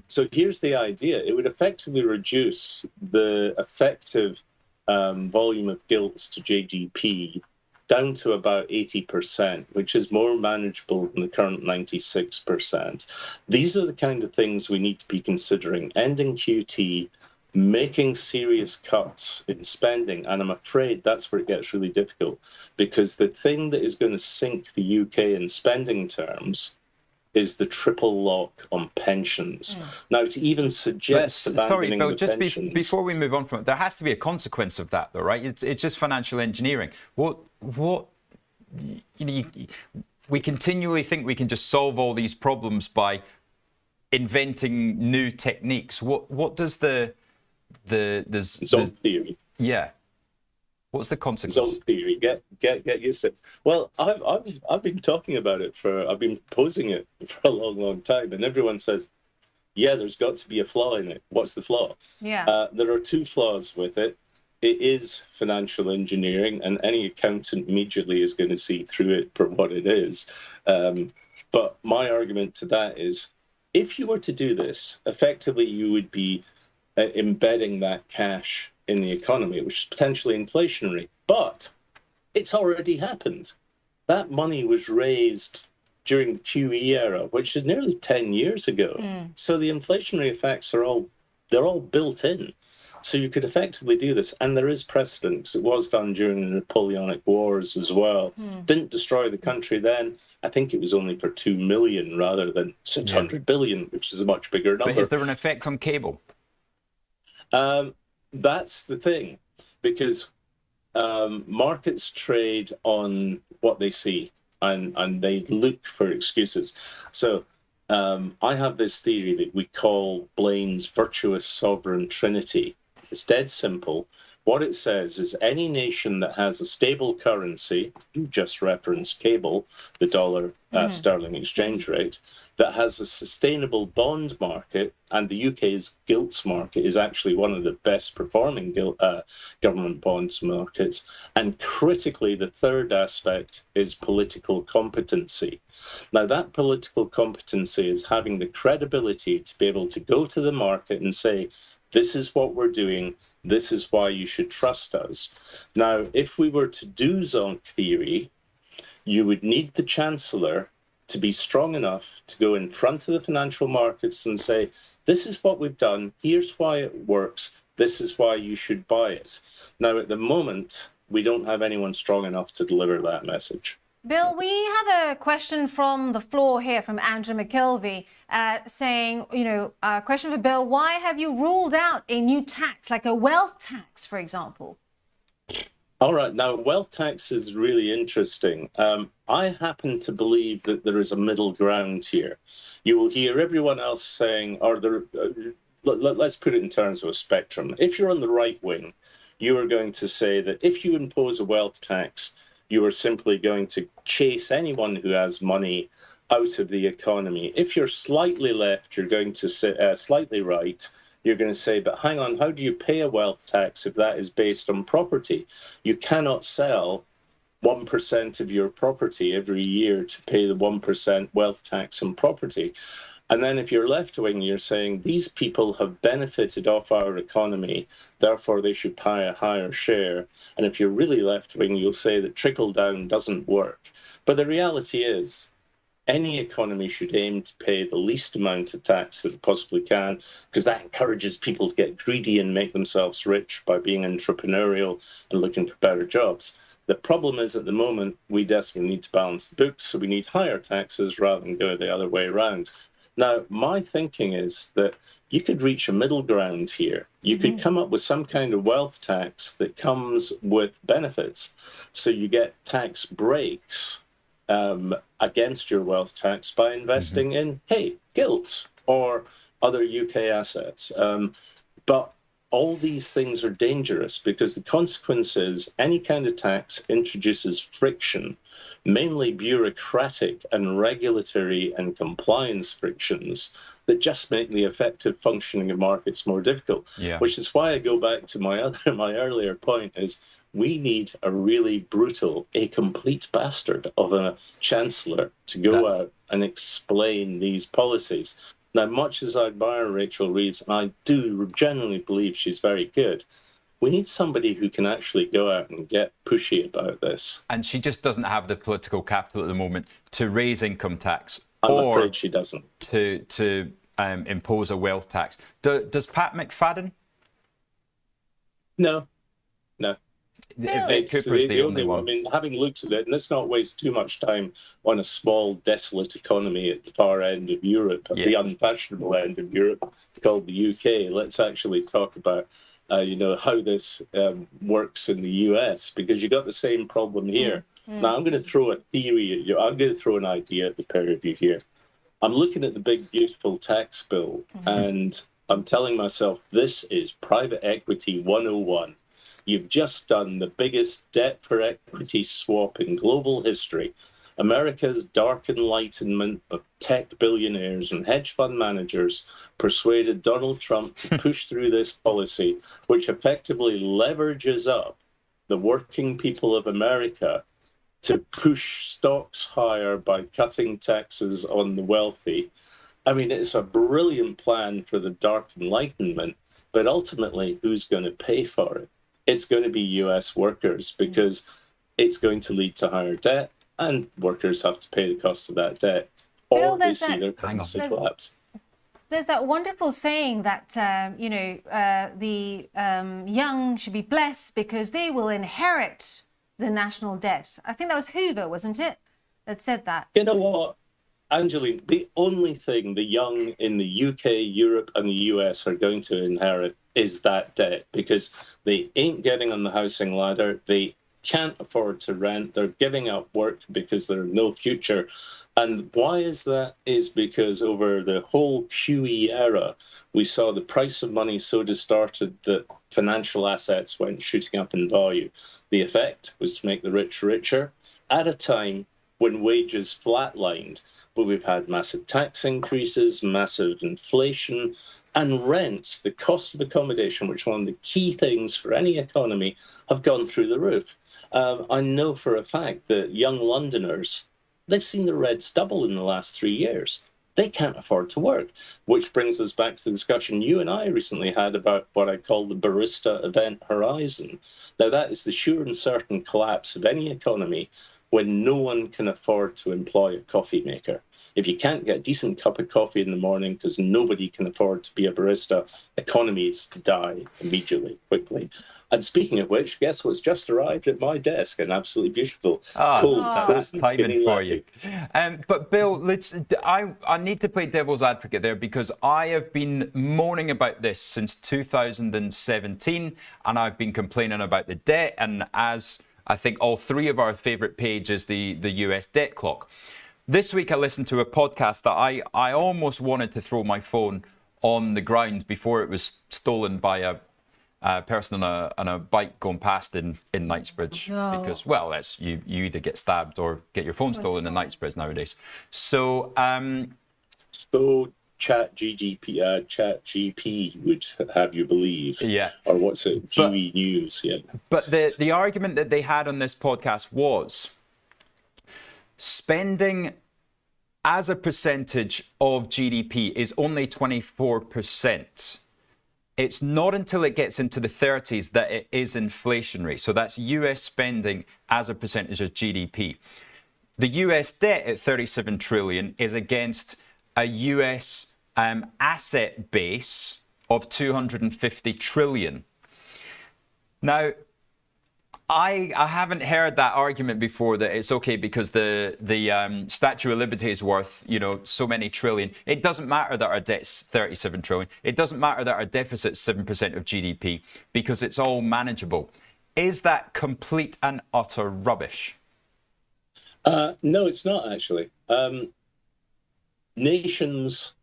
So here's the idea. It would effectively reduce the effective volume of gilts to GDP down to about 80%, which is more manageable than the current 96%. These are the kind of things we need to be considering. Ending QT, making serious cuts in spending. And I'm afraid that's where it gets really difficult, because the thing that is going to sink the UK in spending terms is the triple lock on pensions. Now, to even suggest abandoning Bill, the just pensions... before we move on from it, there has to be a consequence of that, though, right? It's just financial engineering. We continually think we can just solve all these problems by inventing new techniques. What does the Zone theory. Yeah. What's the consequence? Zone theory. Get used to it. Well, I've been talking about it I've been posing it for a long time, and everyone says, yeah, there's got to be a flaw in it. What's the flaw? Yeah. There are two flaws with it. It is financial engineering, and any accountant immediately is going to see through it for what it is. But my argument to that is, if you were to do this, effectively you would be embedding that cash in the economy, which is potentially inflationary. But it's already happened. That money was raised during the QE era, which is nearly 10 years ago. So the inflationary effects they're all built in. So you could effectively do this, and there is precedent, because it was done during the Napoleonic Wars as well. Didn't destroy the country then. I think it was only for 2 million rather than 600 billion, which is a much bigger number. But is there an effect on cable? That's the thing, because markets trade on what they see, and they look for excuses. So I have this theory that we call Blaine's virtuous sovereign trinity. It's dead simple. What it says is any nation that has a stable currency, you just referenced cable, the dollar sterling exchange rate, that has a sustainable bond market, and the UK's gilts market is actually one of the best performing government bonds markets. And critically, the third aspect is political competency. Now, that political competency is having the credibility to be able to go to the market and say, this is what we're doing, this is why you should trust us. Now, if we were to do zonk theory, you would need the Chancellor to be strong enough to go in front of the financial markets and say, this is what we've done, here's why it works, this is why you should buy it. Now, at the moment, we don't have anyone strong enough to deliver that message. Bill, we have a question from the floor here from Andrew McKelvey saying, question for Bill, why have you ruled out a new tax, like a wealth tax, for example? All right. Now, wealth tax is really interesting. I happen to believe that there is a middle ground here. You will hear everyone else saying, let's put it in terms of a spectrum. If you're on the right wing, you are going to say that if you impose a wealth tax, you are simply going to chase anyone who has money out of the economy. If you're slightly left, you're going to say, slightly right, you're going to say, but hang on, how do you pay a wealth tax if that is based on property? You cannot sell 1% of your property every year to pay the 1% wealth tax on property. And then if you're left-wing, you're saying these people have benefited off our economy, therefore they should pay a higher share. And if you're really left-wing, you'll say that trickle-down doesn't work. But the reality is, any economy should aim to pay the least amount of tax that it possibly can, because that encourages people to get greedy and make themselves rich by being entrepreneurial and looking for better jobs. The problem is, at the moment, we desperately need to balance the books, so we need higher taxes rather than go the other way around. Now, my thinking is that you could reach a middle ground here. You could come up with some kind of wealth tax that comes with benefits. So you get tax breaks against your wealth tax by investing in, gilts or other UK assets. But all these things are dangerous because the consequence is any kind of tax introduces friction, mainly bureaucratic and regulatory and compliance frictions that just make the effective functioning of markets more difficult. Which is why I go back to my earlier point is we need a really brutal, a complete bastard of a chancellor to go out and explain these policies. Now, much as I admire Rachel Reeves, and I do genuinely believe she's very good, we need somebody who can actually go out and get pushy about this. And she just doesn't have the political capital at the moment to raise income tax. I'm afraid she doesn't. To impose a wealth tax. Does Pat McFadden No, no. It's Cooper's the only one. I mean, having looked at it, and let's not waste too much time on a small, desolate economy at the far end of Europe, at the unfashionable end of Europe, called the UK. Let's actually talk about, how this works in the US, because you got the same problem here. Now, I'm going to throw a theory at you. I'm going to throw an idea at the pair of you here. I'm looking at the big, beautiful tax bill, and I'm telling myself, this is private equity 101. You've just done the biggest debt for equity swap in global history. America's dark enlightenment of tech billionaires and hedge fund managers persuaded Donald Trump to push through this policy, which effectively leverages up the working people of America to push stocks higher by cutting taxes on the wealthy. I mean, it's a brilliant plan for the dark enlightenment, but ultimately, who's going to pay for it? It's going to be US workers, because it's going to lead to higher debt, and workers have to pay the cost of that debt, or they see their currency collapse. There's that wonderful saying that, the young should be blessed because they will inherit the national debt. I think that was Hoover, wasn't it, that said that? You know what, Angeline, the only thing the young in the UK, Europe, and the US are going to inherit is that debt, because they ain't getting on the housing ladder. They can't afford to rent. They're giving up work because there's no future. And why is that? Is because over the whole QE era, we saw the price of money so distorted that financial assets went shooting up in value. The effect was to make the rich richer at a time when wages flatlined. But we've had massive tax increases, massive inflation, and rents, the cost of accommodation, which is one of the key things for any economy, have gone through the roof. I know for a fact that young Londoners, they've seen the rents double in the last 3 years. They can't afford to work, which brings us back to the discussion you and I recently had about what I call the barista event horizon. Now, that is the sure and certain collapse of any economy when no one can afford to employ a coffee maker. If you can't get a decent cup of coffee in the morning because nobody can afford to be a barista, economies die immediately, quickly. And speaking of which, guess what's just arrived at my desk? An absolutely beautiful, cold, that's timing for you. But Bill, I need to play devil's advocate there, because I have been moaning about this since 2017, and I've been complaining about the debt. And as I think all three of our favorite page is the US debt clock. This week I listened to a podcast that I almost wanted to throw my phone on the ground before it was stolen by a person on a bike going past in Knightsbridge. No. Because, well, that's you either get stabbed or get your phone stolen in Knightsbridge nowadays. So ChatGPT would have you believe. Yeah. Or what's it? GE News, yeah. But the argument that they had on this podcast was spending as a percentage of GDP is only 24%. It's not until it gets into the 30s that it is inflationary. So that's US spending as a percentage of GDP. The US debt at 37 trillion is against a US asset base of 250 trillion. Now, I haven't heard that argument before, that it's okay because the Statue of Liberty is worth, so many trillion. It doesn't matter that our debt's 37 trillion. It doesn't matter that our deficit's 7% of GDP, because it's all manageable. Is that complete and utter rubbish? No, it's not actually. Nations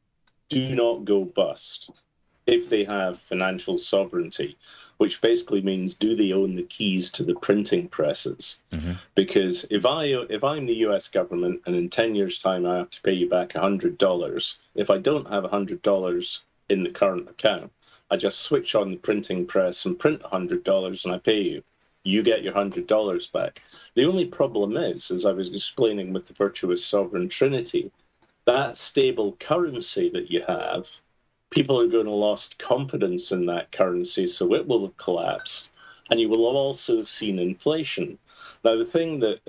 do not go bust if they have financial sovereignty, which basically means, do they own the keys to the printing presses? Mm-hmm. Because if I'm the US government and in 10 years' time I have to pay you back $100, if I don't have $100 in the current account, I just switch on the printing press and print $100 and I pay you. You get your $100 back. The only problem is, as I was explaining with the virtuous sovereign trinity, that stable currency that you have, people are going to lost confidence in that currency, so it will have collapsed. And you will have also seen inflation. Now, the thing that,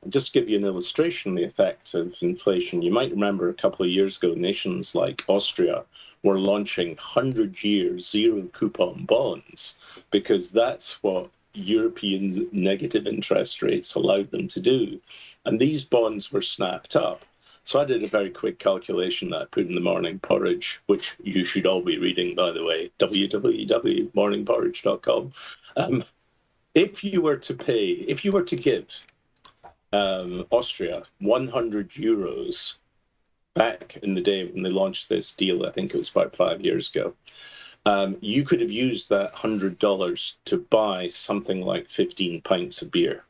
just to give you an illustration of the effect of inflation, you might remember a couple of years ago, nations like Austria were launching 100-year zero coupon bonds because that's what European negative interest rates allowed them to do. And these bonds were snapped up. So I did a very quick calculation that I put in the Morning Porridge, which you should all be reading, by the way, www.morningporridge.com. If you were to give Austria 100 euros back in the day when they launched this deal, I think it was about 5 years ago, you could have used that $100 to buy something like 15 pints of beer.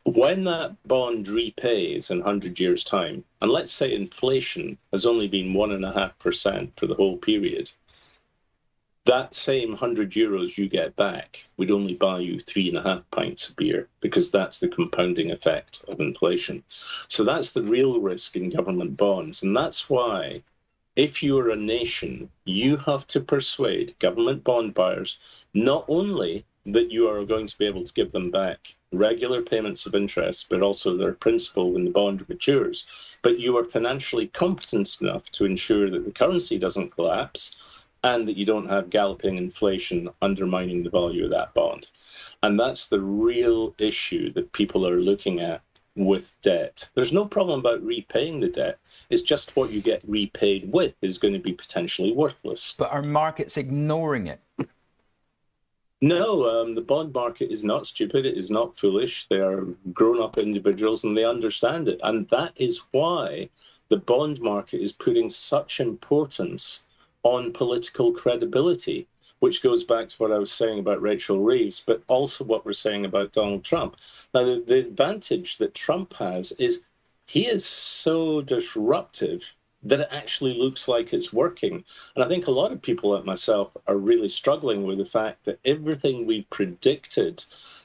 When that bond repays in 100 years' time, and let's say inflation has only been 1.5% for the whole period, that same 100 euros you get back would only buy you 3.5 pints of beer, because that's the compounding effect of inflation. So that's the real risk in government bonds. And that's why, if you're a nation, you have to persuade government bond buyers not only that you are going to be able to give them back regular payments of interest, but also their principal when the bond matures, but you are financially competent enough to ensure that the currency doesn't collapse and that you don't have galloping inflation undermining the value of that bond. And that's the real issue that people are looking at with debt. There's no problem about repaying the debt. It's just what you get repaid with is going to be potentially worthless. But are markets ignoring it? No, the bond market is not stupid. It is not foolish. They are grown-up individuals and they understand it. And that is why the bond market is putting such importance on political credibility, which goes back to what I was saying about Rachel Reeves, but also what we're saying about Donald Trump. Now, the advantage that Trump has is he is so disruptive that it actually looks like it's working. And I think a lot of people like myself are really struggling with the fact that everything we predicted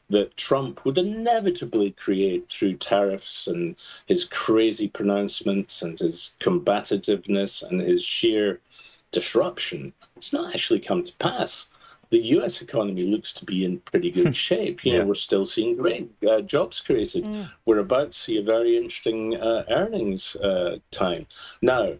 that Trump would inevitably create through tariffs and his crazy pronouncements and his combativeness and his sheer disruption, it's not actually come to pass. The US economy looks to be in pretty good shape. You know, we're still seeing great jobs created. We're about to see a very interesting earnings time. Now,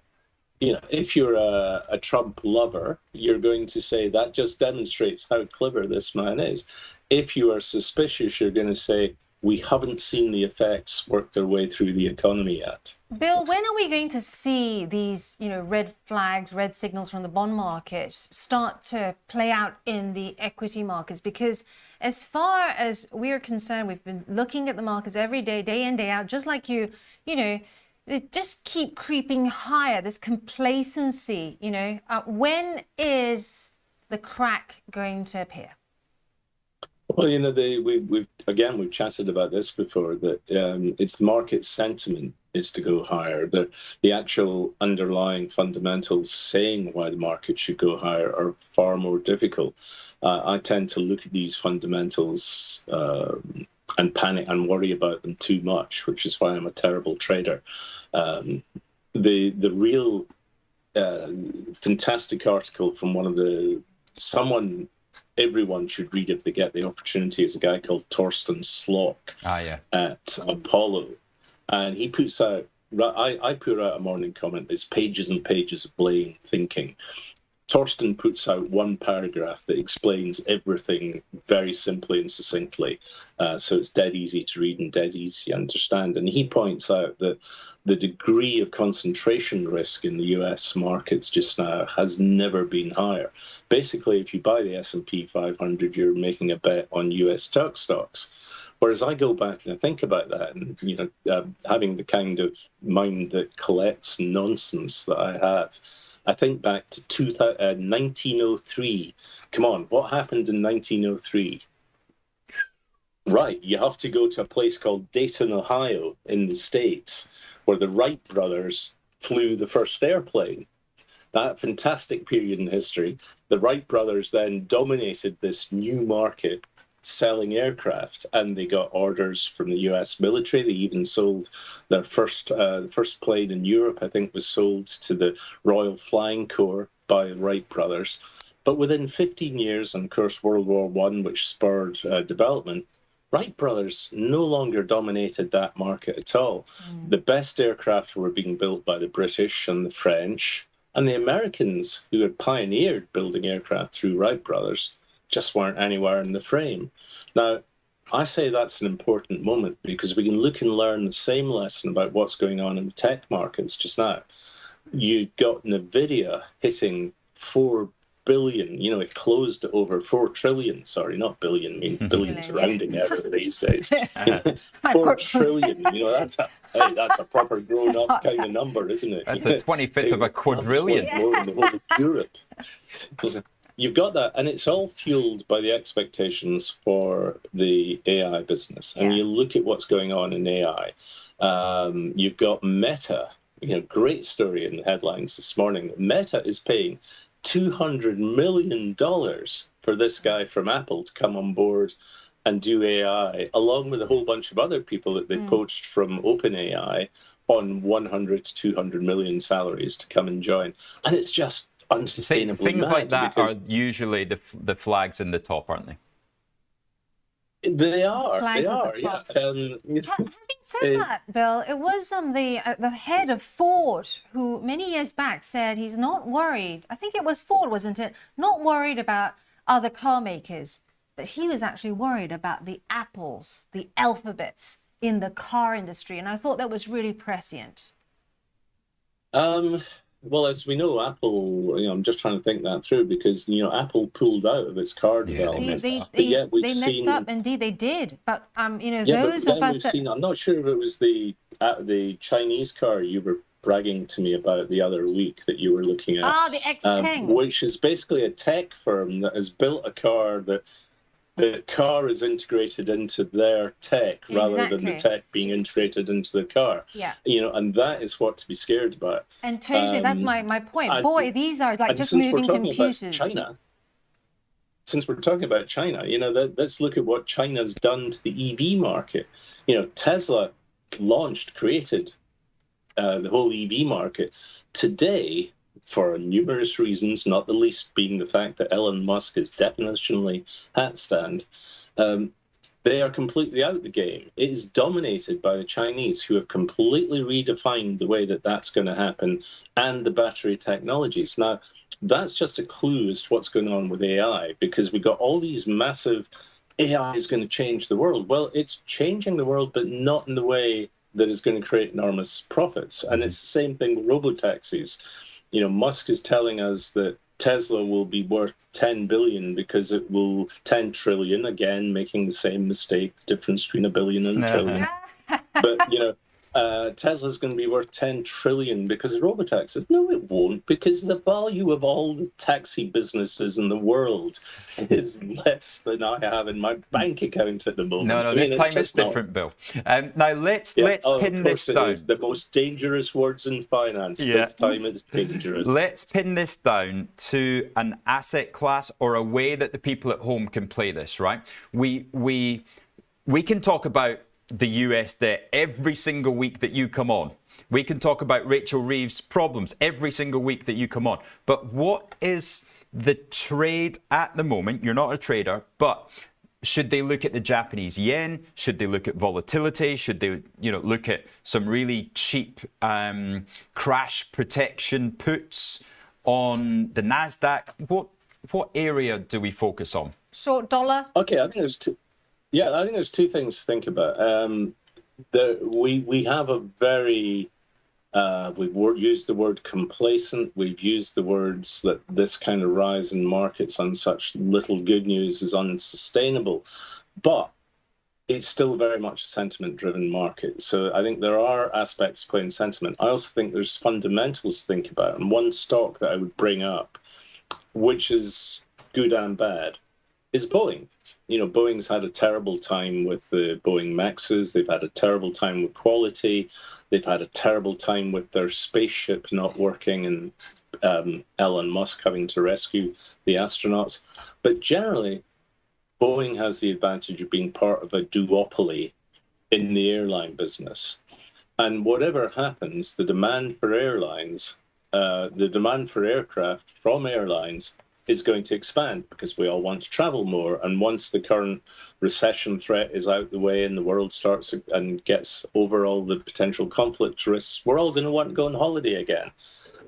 you know, if you're a Trump lover, you're going to say that just demonstrates how clever this man is. If you are suspicious, you're going to say, we haven't seen the effects work their way through the economy yet. Bill, when are we going to see these, you know, red flags, red signals from the bond market start to play out in the equity markets? Because as far as we're concerned, we've been looking at the markets every day, day in, day out, just like you know, they just keep creeping higher, this complacency, you know. When is the crack going to appear? Well, you know, we've chatted about this before, that it's the market sentiment is to go higher. The actual underlying fundamentals saying why the market should go higher are far more difficult. I tend to look at these fundamentals and panic and worry about them too much, which is why I'm a terrible trader. The real fantastic article from someone everyone should read if they get the opportunity, is a guy called Torsten Slok at Apollo. And he puts out, I put out a morning comment that's pages and pages of plain thinking. Torsten puts out one paragraph that explains everything very simply and succinctly. So it's dead easy to read and dead easy to understand. And he points out that the degree of concentration risk in the US markets just now has never been higher. Basically, if you buy the S&P 500, you're making a bet on US tech stocks. Whereas I go back and I think about that, and you know, having the kind of mind that collects nonsense that I have, I think back to 1903. Come on, what happened in 1903? Right, you have to go to a place called Dayton, Ohio in the States, where the Wright brothers flew the first airplane. That fantastic period in history, the Wright brothers then dominated this new market selling aircraft, and they got orders from the US military. They even sold their first plane in Europe, I think, was sold to the Royal Flying Corps by the Wright brothers. But within 15 years, and of course World War I, which spurred development, Wright brothers no longer dominated that market at all. The best aircraft were being built by the British and the French, and the Americans, who had pioneered building aircraft through Wright brothers, just weren't anywhere in the frame. Now, I say that's an important moment because we can look and learn the same lesson about what's going on in the tech markets just now. You got NVIDIA hitting 4 billion, it closed over 4 trillion, sorry, not billion, I mean billions rounding error these days. 4 trillion, that's a proper grown-up kind of number, isn't it? That's a 25th of a quadrillion. More than the whole of Europe. You've got that, and it's all fueled by the expectations for the AI business. And you look at what's going on in AI. You've got Meta, great story in the headlines this morning. Meta is paying $200 million for this guy from Apple to come on board and do AI, along with a whole bunch of other people that they poached from OpenAI on 100 to 200 million salaries to come and join. And it's just unsustainably Things mad like that because are usually the flags in the top, aren't they? they are. Flags They at are. the Yeah. Having said that, Bill, it was the head of Ford who many years back said he's not worried. I think it was Ford, wasn't it? Not worried about other car makers, but he was actually worried about the Apples, the Alphabets in the car industry, and I thought that was really prescient. Well, as we know, Apple, I'm just trying to think that through because, Apple pulled out of its car development. They But yet we've messed seen, up. Indeed, they did. But, yeah, those but of then us we've that... seen, I'm not sure if it was the Chinese car you were bragging to me about the other week that you were looking at. Ah, the Xpeng. Which is basically a tech firm that has built a car that the car is integrated into their tech rather than the tech being integrated into the car. Yeah. And that is what to be scared about. And totally, that's my point. Boy, these are like just moving computers. Since we're talking about China, let's look at what China's done to the EV market. Tesla created the whole EV market. Today, for numerous reasons, not the least being the fact that Elon Musk is definitionally hat stand, they are completely out of the game. It is dominated by the Chinese, who have completely redefined the way that that's going to happen and the battery technologies. Now, that's just a clue as to what's going on with AI, because we've got all these massive AI is going to change the world. Well, it's changing the world, but not in the way that is going to create enormous profits. And it's the same thing with robotaxis. Musk is telling us that Tesla will be worth 10 billion because it will 10 trillion, again, making the same mistake, the difference between a billion and a trillion. But, Tesla's going to be worth 10 trillion because of robotaxis. No, it won't, because the value of all the taxi businesses in the world is less than I have in my bank account at the moment. No, this time it's different, Bill. Now let's pin this down. It is the most dangerous words in finance. This time it's dangerous. Let's pin this down to an asset class or a way that the people at home can play this, right? We can talk about the US debt every single week that you come on. We can talk about Rachel Reeves' problems every single week that you come on. But what is the trade at the moment? You're not a trader, but should they look at the Japanese yen? Should they look at volatility? Should they, look at some really cheap crash protection puts on the Nasdaq? What area do we focus on? Short dollar. Okay, I think there's two. Yeah, I think there's two things to think about. We have a very we've used the word complacent. We've used the words that this kind of rise in markets on such little good news is unsustainable, but it's still very much a sentiment-driven market. So I think there are aspects playing sentiment. I also think there's fundamentals to think about, and one stock that I would bring up, which is good and bad, is Boeing. Boeing's had a terrible time with the Boeing Maxes. They've had a terrible time with quality. They've had a terrible time with their spaceship not working and Elon Musk having to rescue the astronauts. But generally, Boeing has the advantage of being part of a duopoly in the airline business. And whatever happens, the demand for airlines, the demand for aircraft from airlines is going to expand because we all want to travel more. And once the current recession threat is out the way and the world starts and gets over all the potential conflict risks, we're all going to want to go on holiday again.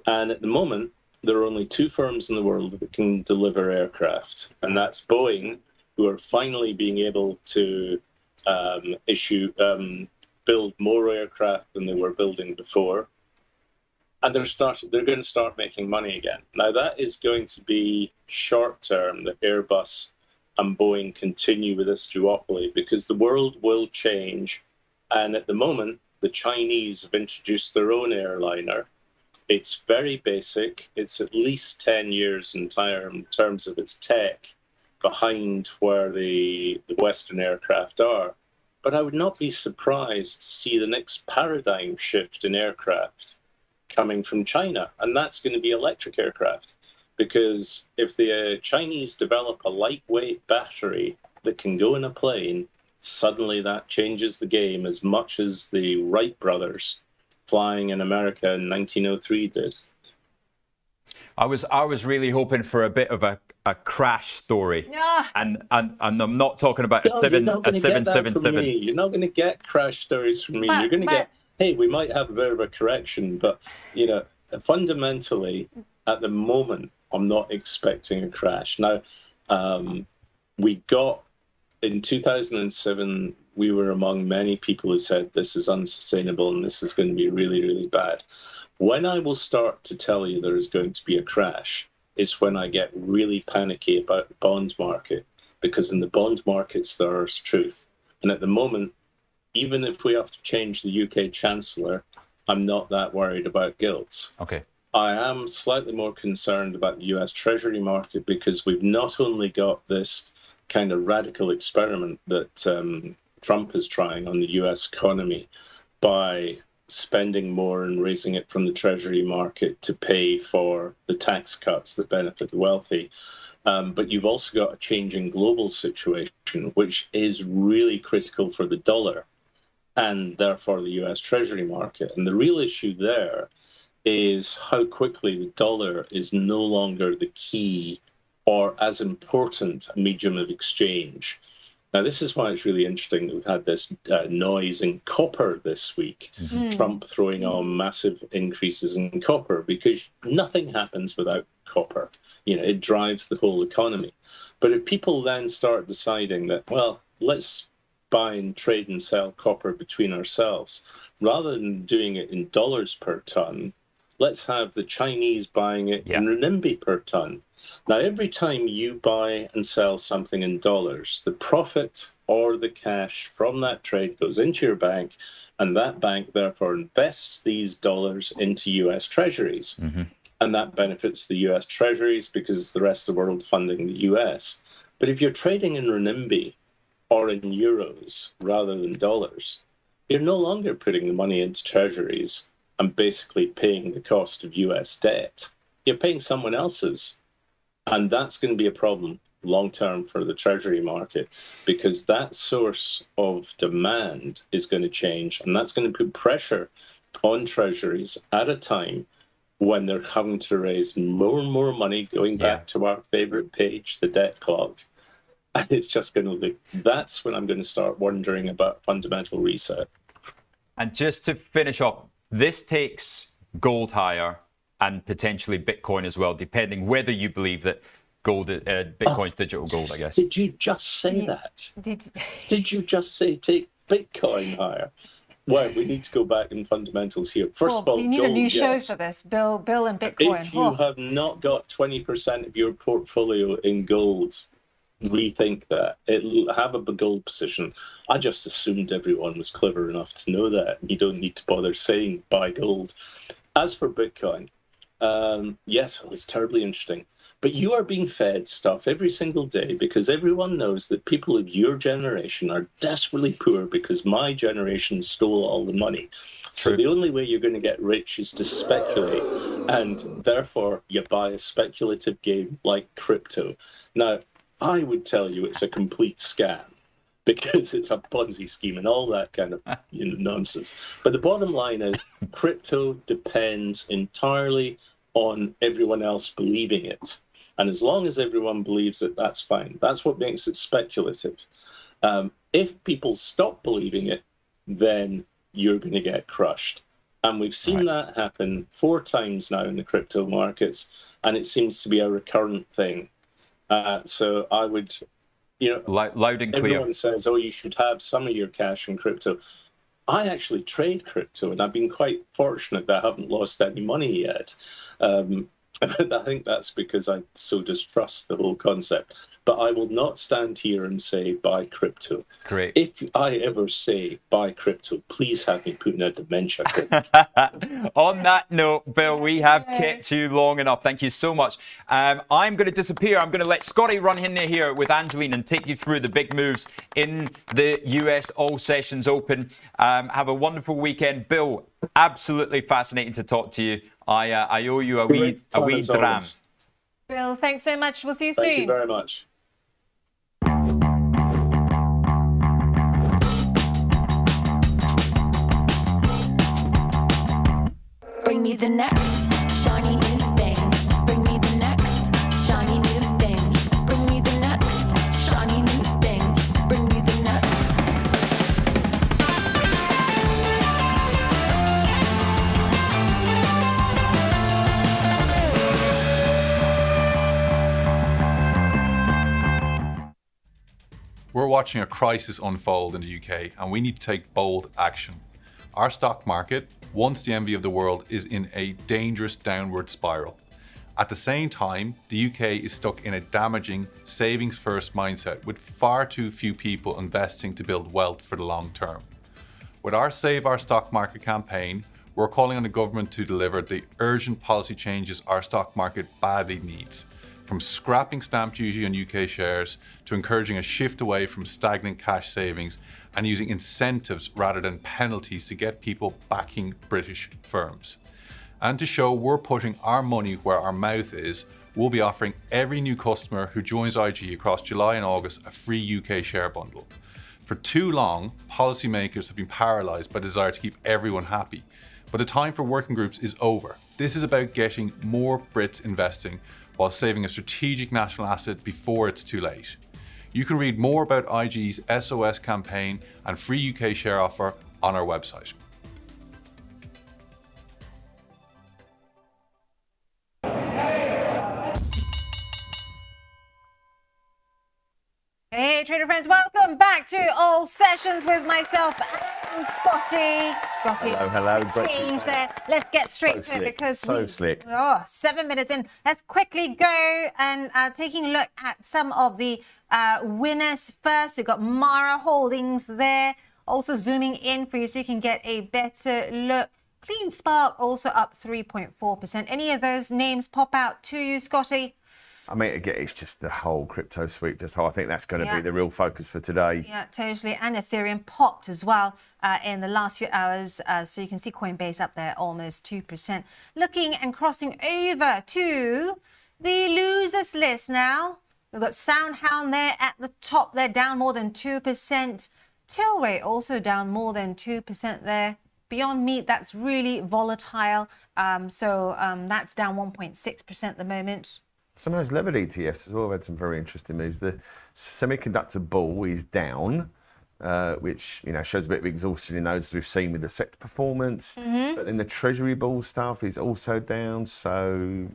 And at the moment, there are only two firms in the world that can deliver aircraft, and that's Boeing, who are finally being able to build more aircraft than they were building before. And they're going to start making money again. Now, that is going to be short term, that Airbus and Boeing continue with this duopoly, because the world will change. And at the moment, the Chinese have introduced their own airliner. It's very basic. It's at least 10 years in terms of its tech behind where the Western aircraft are. But I would not be surprised to see the next paradigm shift in aircraft coming from China, and that's going to be electric aircraft. Because if the Chinese develop a lightweight battery that can go in a plane, suddenly that changes the game as much as the Wright brothers flying in America in 1903 did. I was really hoping for a bit of a crash story, and I'm not talking about a 777. You're not going to get crash stories from me. You're going to get, hey, we might have a bit of a correction, but fundamentally, at the moment, I'm not expecting a crash. Now, we got in 2007. We were among many people who said this is unsustainable and this is going to be really, really bad. When I will start to tell you there is going to be a crash is when I get really panicky about the bond market, because in the bond markets there's truth. And at the moment, even if we have to change the UK Chancellor, I'm not that worried about gilts. Okay. I am slightly more concerned about the US Treasury market, because we've not only got this kind of radical experiment that Trump is trying on the US economy by spending more and raising it from the Treasury market to pay for the tax cuts that benefit the wealthy. But you've also got a changing global situation, which is really critical for the dollar and therefore the US Treasury market. And the real issue there is how quickly the dollar is no longer the key or as important a medium of exchange. Now, this is why it's really interesting that we've had this noise in copper this week. Trump throwing on massive increases in copper, because nothing happens without copper. It drives the whole economy. But if people then start deciding that, well, let's buy and trade and sell copper between ourselves, rather than doing it in dollars per ton, let's have the Chinese buying it in renminbi per ton. Now, every time you buy and sell something in dollars, the profit or the cash from that trade goes into your bank, and that bank therefore invests these dollars into US treasuries. And that benefits the US treasuries because it's the rest of the world funding the US. But if you're trading in renminbi or in euros rather than dollars, you're no longer putting the money into treasuries and basically paying the cost of US debt. You're paying someone else's. And that's going to be a problem long-term for the Treasury market, because that source of demand is going to change, and that's going to put pressure on treasuries at a time when they're having to raise more and more money, going back to our favorite page, the debt clock. And it's just going to be, that's when I'm going to start wondering about fundamental reset. And just to finish off, this takes gold higher and potentially Bitcoin as well, depending whether you believe that gold, Bitcoin's digital gold, I guess. Did you just say that? Did you just say take Bitcoin higher? Well, we need to go back in fundamentals here. First of all, we need gold, a new show for this, Bill and Bitcoin. If you have not got 20% of your portfolio in gold, rethink that. Have a gold position. I just assumed everyone was clever enough to know that. You don't need to bother saying buy gold. As for Bitcoin, yes, it's terribly interesting. But you are being fed stuff every single day, because everyone knows that people of your generation are desperately poor because my generation stole all the money. So the only way you're going to get rich is to speculate, and therefore you buy a speculative game like crypto. Now, I would tell you it's a complete scam, because it's a Ponzi scheme and all that kind of nonsense. But the bottom line is crypto depends entirely on everyone else believing it. And as long as everyone believes it, that's fine. That's what makes it speculative. If people stop believing it, then you're going to get crushed. And we've seen that happen 4 times now in the crypto markets, and it seems to be a recurrent thing. So I would, loud and clear. Everyone says, oh, you should have some of your cash in crypto. I actually trade crypto, and I've been quite fortunate that I haven't lost any money yet. I think that's because I so distrust the whole concept. But I will not stand here and say buy crypto. Great. If I ever say buy crypto, please have me put in a dementia clinic. On that note, Bill, we have kept you long enough. Thank you so much. I'm going to disappear. I'm going to let Scotty run in here with Angeline and take you through the big moves in the US All Sessions Open. Have a wonderful weekend. Bill, absolutely fascinating to talk to you. I owe you a wee dram. Bill, thanks so much. We'll see you soon. Thank you very much. Bring me the next shiny new thing. Bring me the next shiny new thing. Bring me the next shiny new thing. Bring me the next. We're watching a crisis unfold in the UK, and we need to take bold action. Our stock market, once the envy of the world, is in a dangerous downward spiral. At the same time, the UK is stuck in a damaging savings-first mindset with far too few people investing to build wealth for the long term. With our Save Our Stock Market campaign, we're calling on the government to deliver the urgent policy changes our stock market badly needs, from scrapping stamp duty on UK shares to encouraging a shift away from stagnant cash savings and using incentives rather than penalties to get people backing British firms. And to show we're putting our money where our mouth is, we'll be offering every new customer who joins IG across July and August a free UK share bundle. For too long, policymakers have been paralysed by the desire to keep everyone happy. But the time for working groups is over. This is about getting more Brits investing while saving a strategic national asset before it's too late. You can read more about IG's SOS campaign and free UK share offer on our website. Hey, trader friends, welcome back to All Sessions with myself and Scotty. Scotty, hello. change there. Let's get straight to it because slick. 7 minutes in. Let's quickly go and taking a look at some of the winners first. We've got Mara Holdings there. Also zooming in for you so you can get a better look. Clean Spark also up 3.4%. Any of those names pop out to you, Scotty? I mean, again, it's just the whole crypto sweep. I think that's going to be the real focus for today. Yeah, totally. And Ethereum popped as well in the last few hours. So you can see Coinbase up there almost 2%. Looking and crossing over to the losers list now. We've got Soundhound there at the top. They're down more than 2%. Tilray also down more than 2% there. Beyond Meat, that's really volatile. That's down 1.6% at the moment. Some of those levered ETFs as well have had some very interesting moves. The semiconductor bull is down, which shows a bit of exhaustion in those as we've seen with the sector performance. But then the Treasury bull stuff is also down. So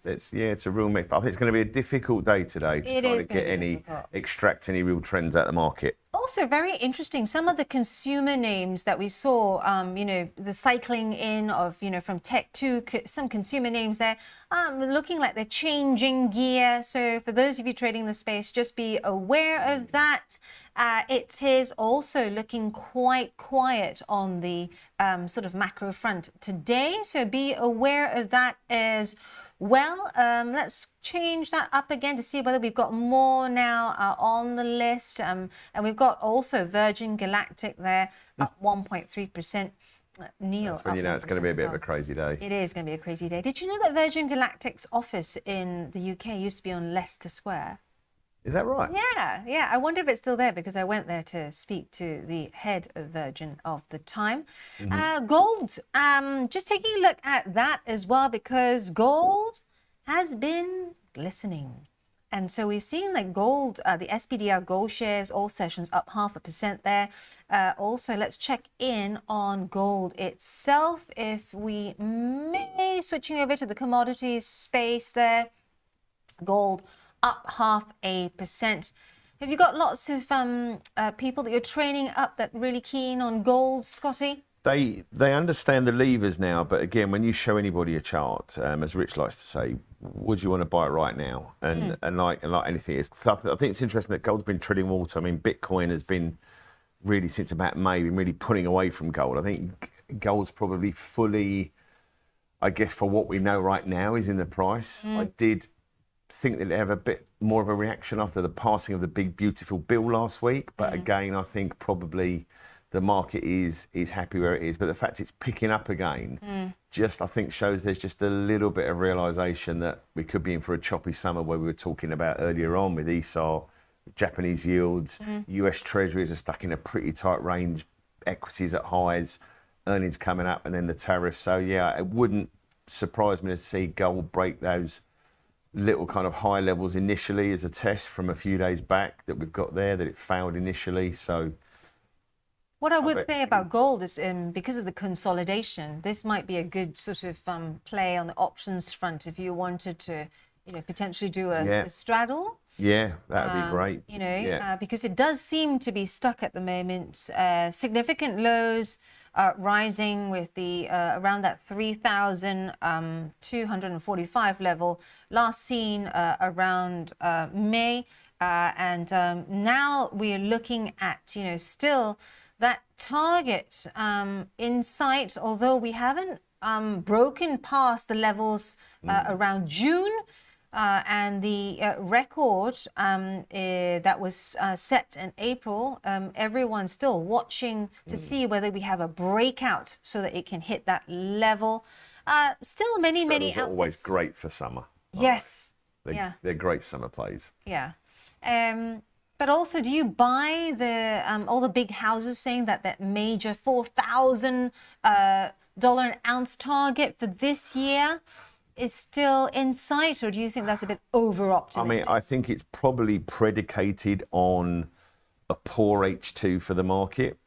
it's a real mix. I think it's going to be a difficult day today to try to extract any real trends out of the market. Also very interesting, some of the consumer names that we saw, the cycling in of, from tech to some consumer names there, looking like they're changing gear. So for those of you trading the space, just be aware of that. It is also looking quite quiet on the sort of macro front today. So be aware of that as well. Let's change that up again to see whether we've got more now on the list. And we've got also Virgin Galactic there up 1.3%. Neil. That's when you know it's going to be a bit of a crazy day. It is going to be a crazy day. Did you know that Virgin Galactic's office in the UK used to be on Leicester Square? Is that right? Yeah. I wonder if it's still there because I went there to speak to the head of Virgin of the time. Gold, just taking a look at that as well because gold has been listening. And so we're seeing like gold, the SPDR gold shares, all sessions up 0.5% there. Also, let's check in on gold itself. If we may, switching over to the commodities space there, gold up 0.5%. Have you got lots of people that you're training up that are really keen on gold, Scotty? They understand the levers now, but again, when you show anybody a chart, as Rich likes to say, would you want to buy it right now? And like anything, I think it's interesting that gold's been treading water. I mean, Bitcoin has been really, since about May, been really pulling away from gold. I think gold's probably fully, I guess, for what we know right now, is in the price. I did think that it'd have a bit more of a reaction after the passing of the big, beautiful bill last week. But again, I think probably the market is happy where it is, but the fact it's picking up again just, I think, shows there's just a little bit of realization that we could be in for a choppy summer, where we were talking about earlier on with ESA, Japanese yields, US treasuries are stuck in a pretty tight range, equities at highs, earnings coming up, and then the tariffs. So yeah, it wouldn't surprise me to see gold break those little kind of high levels initially as a test from a few days back that we've got there, that it failed initially. So what I would say about gold is, because of the consolidation, this might be a good sort of play on the options front if you wanted to, potentially do a straddle. Yeah, that would be great. Because it does seem to be stuck at the moment. Significant lows rising with the around that 3,245 level, last seen around May, and now we are looking at still that target in sight, although we haven't broken past the levels around June. And the record that was set in April, everyone's still watching to see whether we have a breakout so that it can hit that level. Still many outfits. Are always great for summer. Yes. They're great summer plays. Yeah. But also, do you buy the all the big houses saying that major $4,000 an ounce target for this year is still in sight, or do you think that's a bit over optimistic? I mean, I think it's probably predicated on a poor H2 for the market,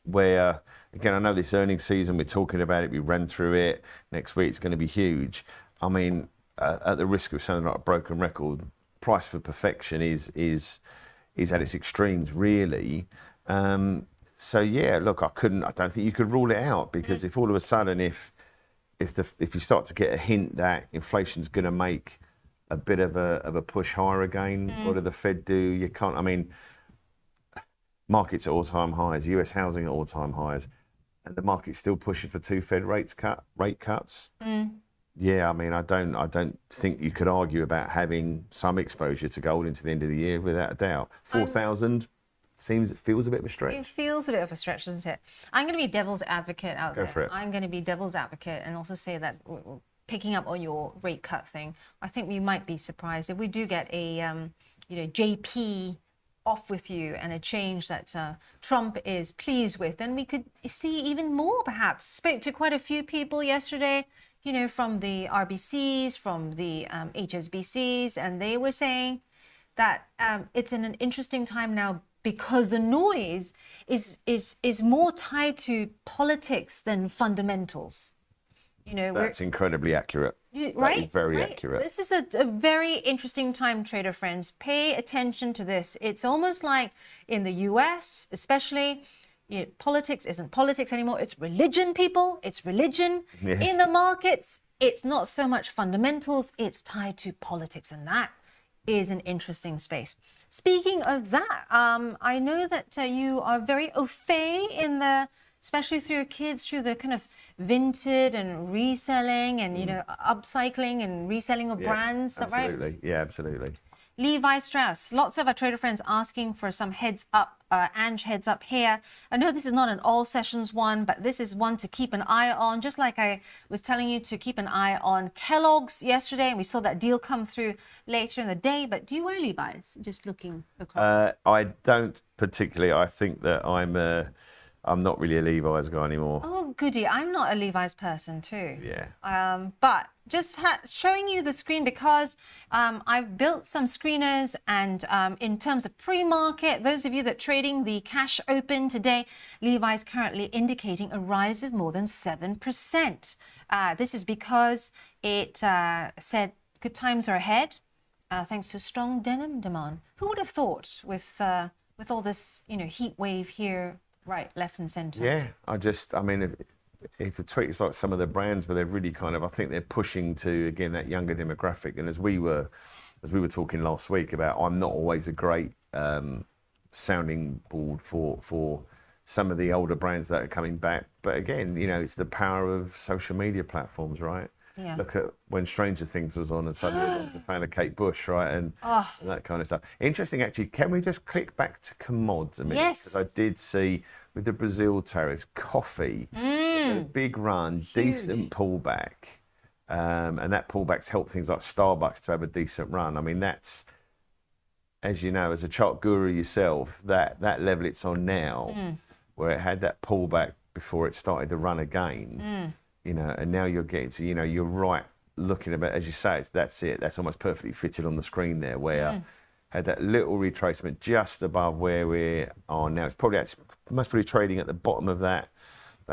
where, again, I know this earnings season, we're talking about it, we ran through it, next week it's going to be huge. I mean, at the risk of sounding like a broken record, price for perfection is at its extremes, really. So yeah, look, I don't think you could rule it out, because if all of a sudden, if you start to get a hint that inflation's going to make a bit of a push higher again, what do the Fed do? You can't. I mean, markets at all-time highs, US housing at all-time highs, and the market's still pushing for 2 Fed rate cuts. Yeah, I mean, I don't think you could argue about having some exposure to gold into the end of the year, without a doubt. 4,000 feels a bit of a stretch. It feels a bit of a stretch, doesn't it? I'm going to be devil's advocate out there. Go for it. I'm going to be devil's advocate and also say that, picking up on your rate cut thing, I think we might be surprised if we do get a JP off with you and a change that Trump is pleased with, then we could see even more, perhaps. Spoke to quite a few people yesterday, from the RBCs, from the HSBCs, and they were saying that it's in an interesting time now because the noise is more tied to politics than fundamentals. That's incredibly accurate. Right? That is very accurate. This is a very interesting time, trader friends. Pay attention to this. It's almost like in the US, especially, politics isn't politics anymore. It's religion, people. It's religion. Yes. In the markets, it's not so much fundamentals. It's tied to politics, and that is an interesting space. Speaking of that, I know that you are very au fait in the, especially through your kids, through the kind of vintage and reselling and upcycling and reselling of brands. Is that right? Absolutely. Yeah, absolutely. Levi Strauss, lots of our trader friends asking for some heads up, Ange heads up here. I know this is not an all sessions one, but this is one to keep an eye on, just like I was telling you to keep an eye on Kellogg's yesterday, and we saw that deal come through later in the day. But do you wear Levi's? Just looking across. I don't particularly. I think that I'm not really a Levi's guy anymore. Oh, goody. I'm not a Levi's person too. Yeah. But just showing you the screen because I've built some screeners, and in terms of pre-market, those of you that trading the cash open today, Levi's currently indicating a rise of more than 7%. This is because it said good times are ahead, thanks to strong denim demand. Who would have thought with all this, heat wave here, right, left and centre? Yeah, I mean, if the tweets like some of the brands where they're really I think they're pushing to, again, that younger demographic. And as we were talking last week about, I'm not always a great sounding board for some of the older brands that are coming back. But again, it's the power of social media platforms, right? Yeah. Look at when Stranger Things was on and suddenly everyone's a fan of Kate Bush, right? And that kind of stuff. Interesting, actually. Can we just click back to commods a minute? Yes. Because I did see with the Brazil tariffs, coffee, a big run, decent pullback. And that pullback's helped things like Starbucks to have a decent run. I mean, that's, as you know, as a chart guru yourself, that level it's on now, where it had that pullback before it started to run again. And now you're getting to, you're right looking about, as you say, that's it. That's almost perfectly fitted on the screen there, where had that little retracement just above where we are now. It's most probably trading at the bottom of that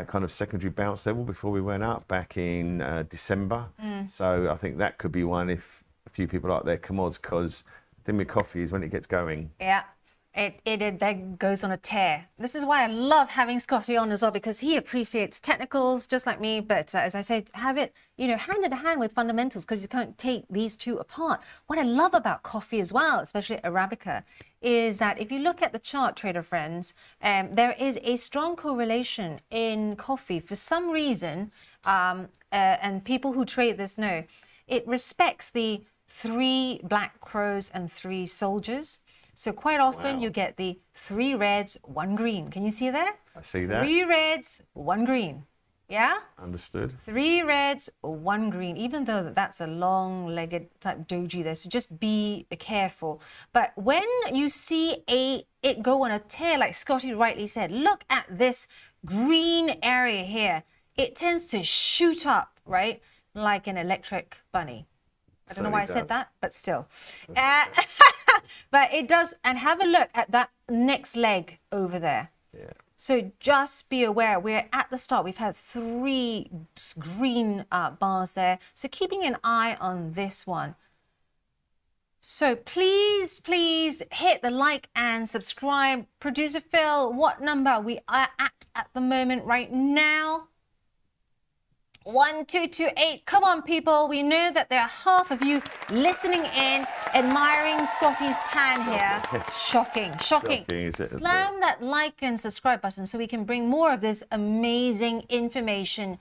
kind of secondary bounce level before we went up back in December. So I think that could be one if a few people like their commods, because the thing with coffee is when it gets going. Yeah. It that goes on a tear. This is why I love having Scotty on as well, because he appreciates technicals just like me. But as I say, have it, hand in hand with fundamentals, because you can't take these two apart. What I love about coffee as well, especially Arabica, is that if you look at the chart, trader friends, there is a strong correlation in coffee for some reason, and people who trade this know, it respects the 3 black crows and 3 soldiers. So quite often you get the 3 reds, 1 green. Can you see that? I see that. 3 reds, 1 green. Yeah? Understood. 3 reds, 1 green, even though that's a long-legged type doji there. So just be careful. But when you see it go on a tear, like Scotty rightly said, look at this green area here. It tends to shoot up, right? Like an electric bunny. I don't know why I said that, but still. But it does, and have a look at that next leg over there. Yeah. So just be aware, we're at the start. We've had 3 green bars there. So keeping an eye on this one. So please hit the like and subscribe. Producer Phil, what number we are at the moment right now? 1228. Come on, people. We know that there are half of you listening in, admiring Scotty's tan here. Shocking. Slam that like and subscribe button so we can bring more of this amazing information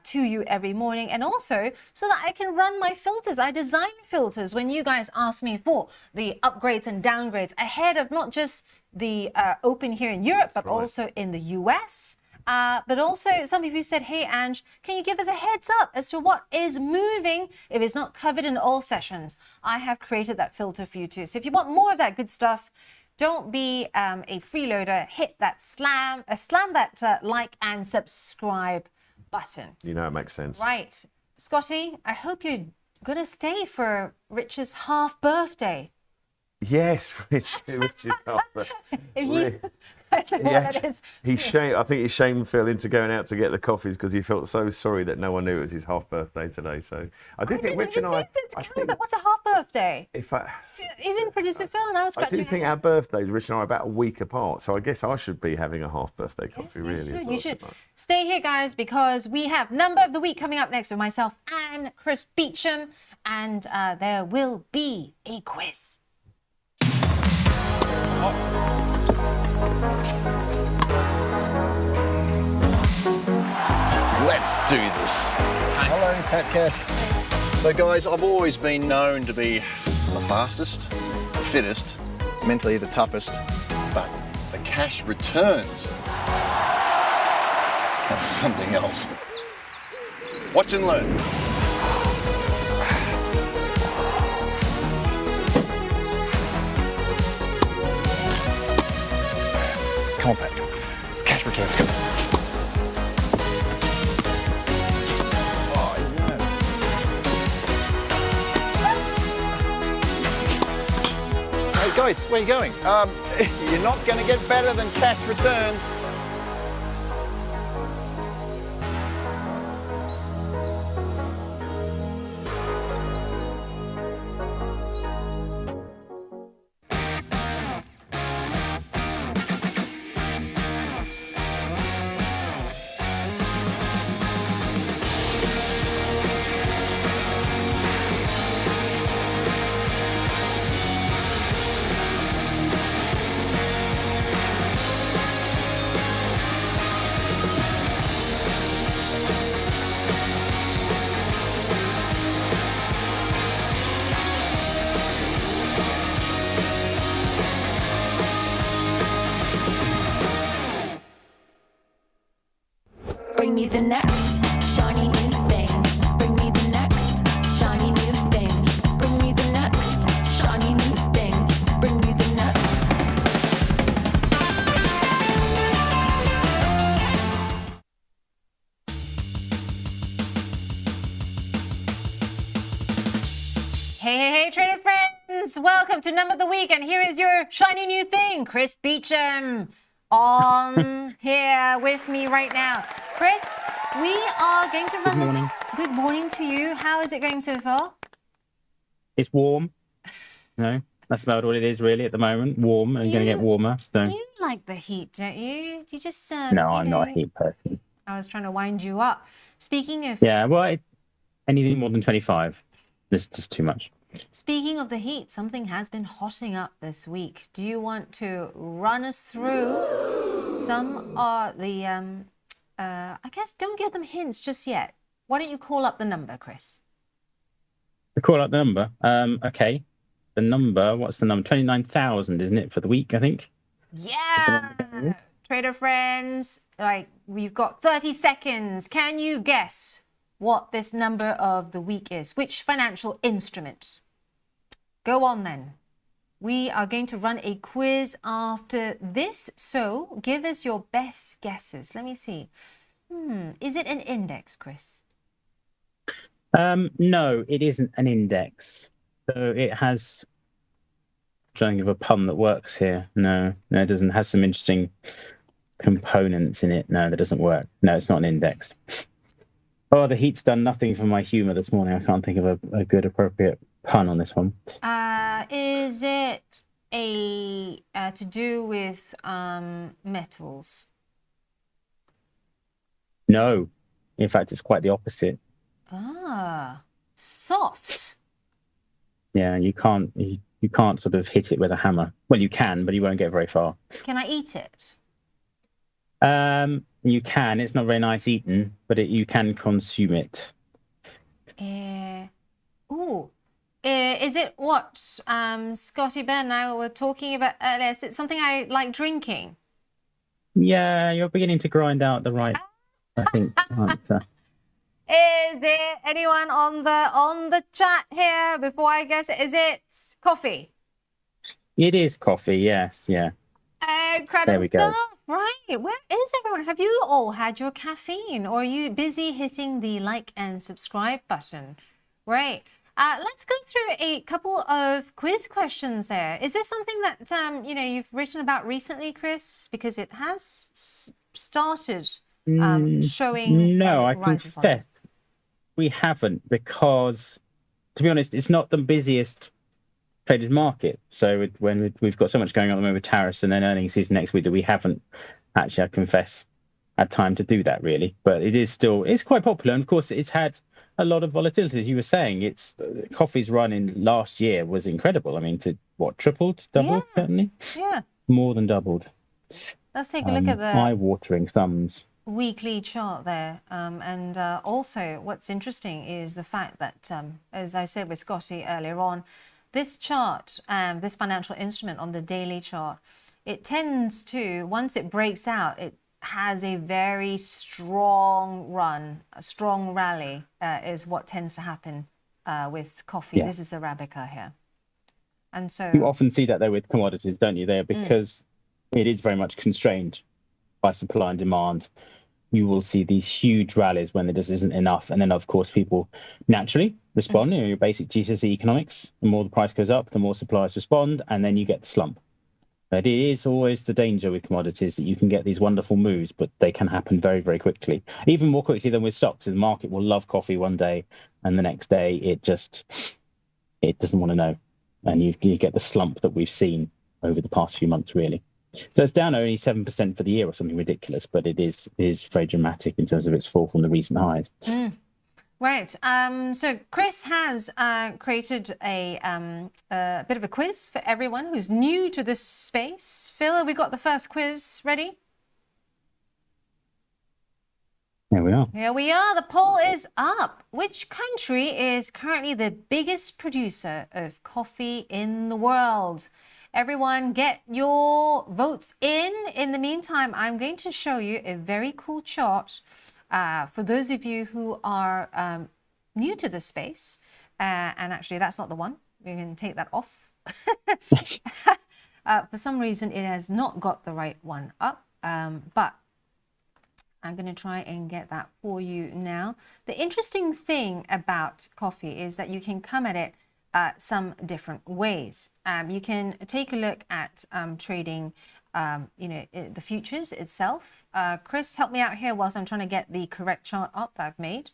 to you every morning, and also so that I can run my filters. I design filters when you guys ask me for the upgrades and downgrades ahead of not just the open here in Europe, but also in the US. But also, some of you said, hey, Ange, can you give us a heads up as to what is moving if it's not covered in all sessions? I have created that filter for you too. So if you want more of that good stuff, don't be a freeloader. Hit that slam that like and subscribe button. You know, it makes sense. Right. Scotty, I hope you're going to stay for Rich's half birthday. Yes, Rich is after. I think he shamed Phil into going out to get the coffees because he felt so sorry that no one knew it was his half birthday today. So I do think Rich and I. What's a half birthday? Even producer Phil and I was scratching. I do think our birthdays, Rich and I, are about a week apart. So I guess I should be having a half birthday coffee, really. You should. Stay here, guys, because we have number of the week coming up next with myself and Chris Beecham, and there will be a quiz. Let's do this. Hello, Pat Cash. So guys, I've always been known to be the fastest, the fittest, mentally the toughest, but the cash returns. That's something else. Watch and learn. Come on, Pat. Cash returns. Go. Hey guys, where are you going? You're not going to get better than cash returns. Bring me the next shiny new thing. Bring me the next shiny new thing. Bring me the next shiny new thing. Bring me the next. Hey, trader friends! Welcome to Number of the Week, and here is your shiny new thing, Chris Beecham, on here with me right now. Chris, we are going to run Good morning. Good morning to you. How is it going so far? It's warm. No, that's about all it is really at the moment. Warm and going to get warmer. So You like the heat, don't you? You just no, I'm not a heat person. I was trying to wind you up. Speaking of Yeah, well, anything more than 25, this is just too much. Speaking of the heat, something has been hotting up this week. Do you want to run us through some of the, I guess don't give them hints just yet. Why don't you call up the number, Chris? To call up the number. Okay. The number, what's the number? 29,000, isn't it, for the week, I think? Yeah! Trader friends, we've got 30 seconds. Can you guess what this number of the week is? Which financial instrument? Go on then. We are going to run a quiz after this, so give us your best guesses. Let me see. Is it an index, Chris? No, it isn't an index. So it has, I'm trying to give a pun that works here. No, it doesn't. It has some interesting components in it. No, that doesn't work. No, it's not an index. Oh, the heat's done nothing for my humour this morning. I can't think of a good, appropriate pun on this one. Is it to do with metals? No. In fact, it's quite the opposite. Softs. Yeah, you can't sort of hit it with a hammer. Well, you can, but you won't get very far. Can I eat it? You can. It's not very nice eaten, but you can consume it. Is it what Scotty Ben and I were talking about earlier? Is it something I like drinking? Yeah, you're beginning to grind out the right, I think, answer. Is there anyone on the chat here before I guess it? Is it coffee? It is coffee, yes, yeah. Incredible There we go. stuff. Right, where is everyone? Have you all had your caffeine, or are you busy hitting the like and subscribe button? Right. Let's go through a couple of quiz questions there. Is this something that you've written about recently, Chris? Because it has started showing. No, I rise and fall. confess we haven't, because, to be honest, it's not the busiest traded market. So when we've got so much going on at the moment with tariffs and then earnings season next week, that we haven't actually, I confess, had time to do that really. But it's quite popular, and of course it's had a lot of volatility. As you were saying, coffee's run in last year was incredible. I mean, tripled, doubled, certainly? Yeah. More than doubled. Let's take a look at the eye-watering sums. weekly chart there. And also what's interesting is the fact that, as I said with Scotty earlier on, this chart, this financial instrument on the daily chart, it tends to, once it breaks out, it has a very strong run, a strong rally is what tends to happen with coffee. Yeah. This is Arabica here. And so You often see that though with commodities, don't you? There, because it is very much constrained by supply and demand, you will see these huge rallies when there just isn't enough. And then, of course, people naturally respond. You know, your basic GCSE economics, the more the price goes up, the more suppliers respond, and then you get the slump. But it is always the danger with commodities that you can get these wonderful moves, but they can happen very, very quickly. Even more quickly than with stocks. The market will love coffee one day, and the next day it doesn't want to know. And you get the slump that we've seen over the past few months, really. So it's down only 7% for the year or something ridiculous, but it is very dramatic in terms of its fall from the recent highs. Right. So Chris has created a bit of a quiz for everyone who's new to this space. Phil, have we got the first quiz ready? There we are. Here we are. The poll is up. Which country is currently the biggest producer of coffee in the world? Everyone get your votes in. In the meantime, I'm going to show you a very cool chart for those of you who are new to the space. And actually, that's not the one. We can take that off. For some reason, it has not got the right one up. But I'm going to try and get that for you now. The interesting thing about coffee is that you can come at it some different ways. You can take a look at trading, the futures itself. Chris, help me out here whilst I'm trying to get the correct chart up that I've made.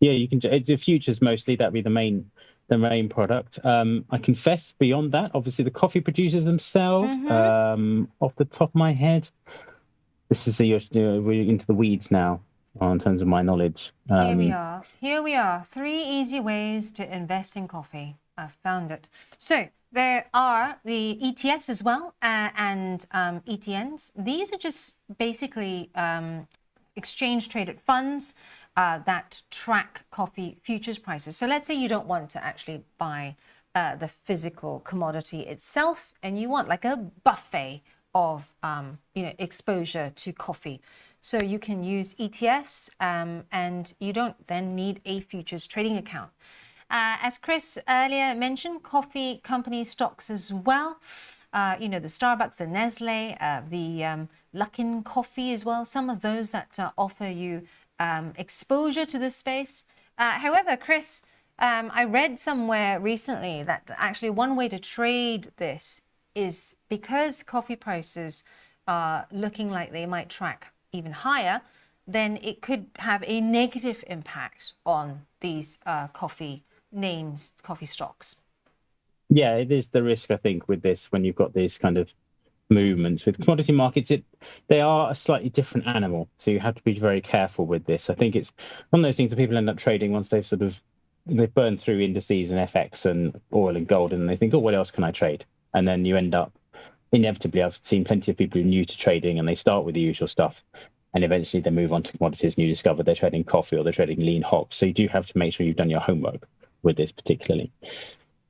Yeah, you can. The futures mostly, that'd be the main product. I confess, beyond that, obviously the coffee producers themselves. Off the top of my head, this is we're into the weeds now in terms of my knowledge. Here we are. 3 easy ways to invest in coffee. I've found it. So there are the ETFs as well and ETNs. These are just basically exchange traded funds that track coffee futures prices. So let's say you don't want to actually buy the physical commodity itself, and you want like a buffet of exposure to coffee. So you can use ETFs and you don't then need a futures trading account. As Chris earlier mentioned, coffee company stocks as well. The Starbucks, the Nestle, the Luckin Coffee as well. Some of those that offer you exposure to this space. However, Chris, I read somewhere recently that actually one way to trade this is because coffee prices are looking like they might track even higher, then it could have a negative impact on these coffee names, coffee stocks. Yeah, it is the risk, I think, with this when you've got these kind of movements with commodity markets. They are a slightly different animal, so you have to be very careful with this. I think it's one of those things that people end up trading once they've burned through indices and FX and oil and gold, and they think, oh, what else can I trade? And then you end up, inevitably, I've seen plenty of people who are new to trading and they start with the usual stuff and eventually they move on to commodities and you discover they're trading coffee or they're trading lean hops. So you do have to make sure you've done your homework with this particularly.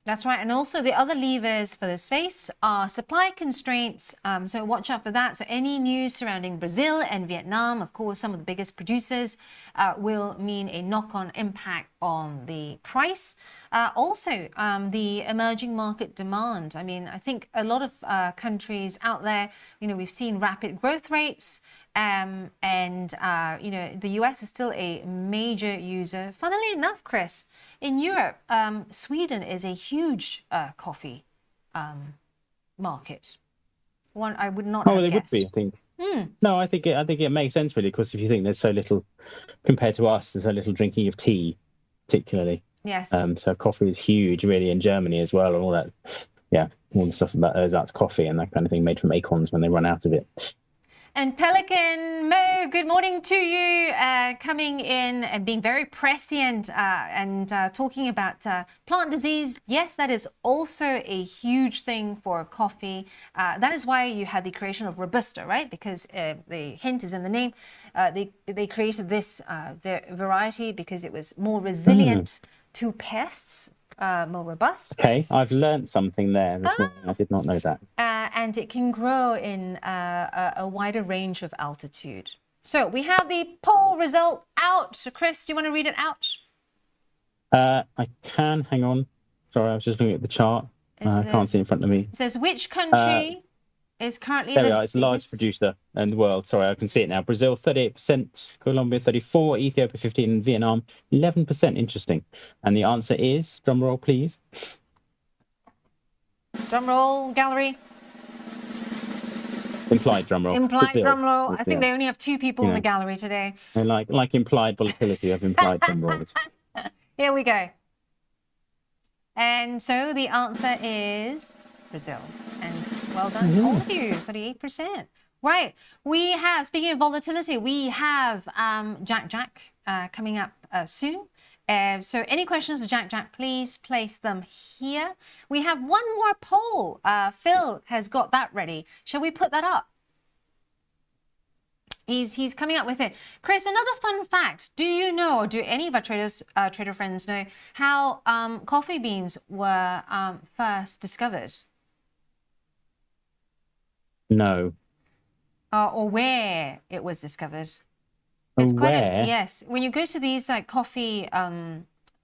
That's right. And also the other levers for the space are supply constraints. So watch out for that. So any news surrounding Brazil and Vietnam, of course, some of the biggest producers, will mean a knock-on impact on the price. Also, the emerging market demand. I mean, I think a lot of countries out there, we've seen rapid growth rates. The US is still a major user. Funnily enough, Chris, in Europe, Sweden is a huge coffee market. One I would not have they guessed. would be, I think. No, I think it makes sense really, because if you think there's so little compared to us, there's so little drinking of tea, particularly. Yes. So coffee is huge, really, in Germany as well, and all that. Yeah, all the stuff that goes out to coffee and that kind of thing, made from acorns when they run out of it. And Pelican Mo, good morning to you, coming in and being very prescient and talking about plant disease. Yes, that is also a huge thing for coffee. That is why you had the creation of Robusta, right? Because the hint is in the name. They created this variety because it was more resilient to pests. More robust. Okay, I've learned something there this morning. I did not know that. And it can grow in a wider range of altitude. So we have the poll result out. So Chris, do you want to read it out? I can. Hang on. Sorry, I was just looking at the chart. I can't see in front of me. It says, which country is currently There the we are. It's the largest producer in the world. Sorry, I can see it now. Brazil, 38%, Colombia, 34%, Ethiopia, 15%, and Vietnam, 11%. Interesting. And the answer is, drum roll, please. Drum roll, gallery. Implied drum roll. Implied Brazil drum roll. is I think they only have 2 people in the gallery today. I like implied volatility of implied drum rolls. Here we go. And so the answer is Brazil. And well done, all of you, 38%. Right. We have, speaking of volatility, we have Jack coming up soon. So any questions of Jack, please place them here. We have one more poll. Phil has got that ready. Shall we put that up? He's coming up with it. Chris, another fun fact. Do you know, or do any of our trader friends know, how coffee beans were first discovered? No. Or where it was discovered? Where? Yes. When you go to these coffee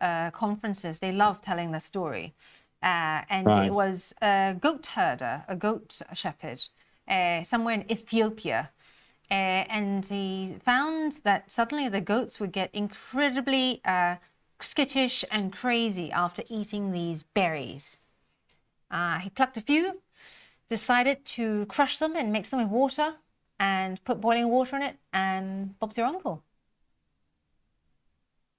conferences, they love telling the story. And Right. it was a goat herder, a goat shepherd, somewhere in Ethiopia. And he found that suddenly the goats would get incredibly skittish and crazy after eating these berries. He plucked a few, decided to crush them and mix them with water and put boiling water in it, and Bob's your uncle.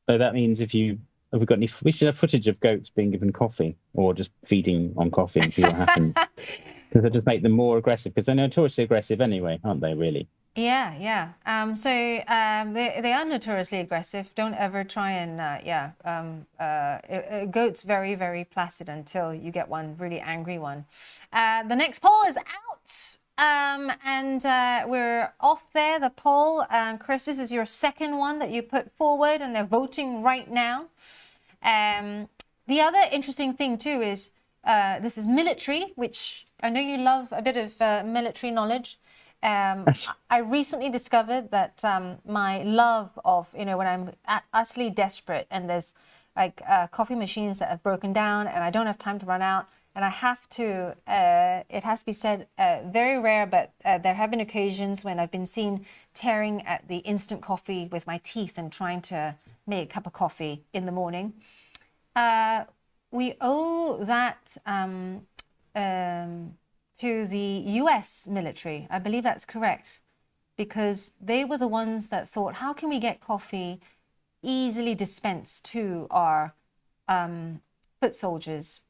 So that means have we got any? We should have footage of goats being given coffee or just feeding on coffee and see what happens. Because they just make them more aggressive, because they're notoriously aggressive anyway, aren't they? Really? Yeah. They are notoriously aggressive. Don't ever try and a goat's very, very placid until you get one really angry one. The next poll is out. And we're off there, the poll. Chris, this is your second one that you put forward, and they're voting right now. The other interesting thing too is this is military, which I know you love a bit of military knowledge. I recently discovered that my love of, when I'm utterly desperate and there's like coffee machines that have broken down and I don't have time to run out, and I have to, it has to be said, very rare, but there have been occasions when I've been seen tearing at the instant coffee with my teeth and trying to make a cup of coffee in the morning. We owe that to the US military. I believe that's correct, because they were the ones that thought, how can we get coffee easily dispensed to our foot soldiers?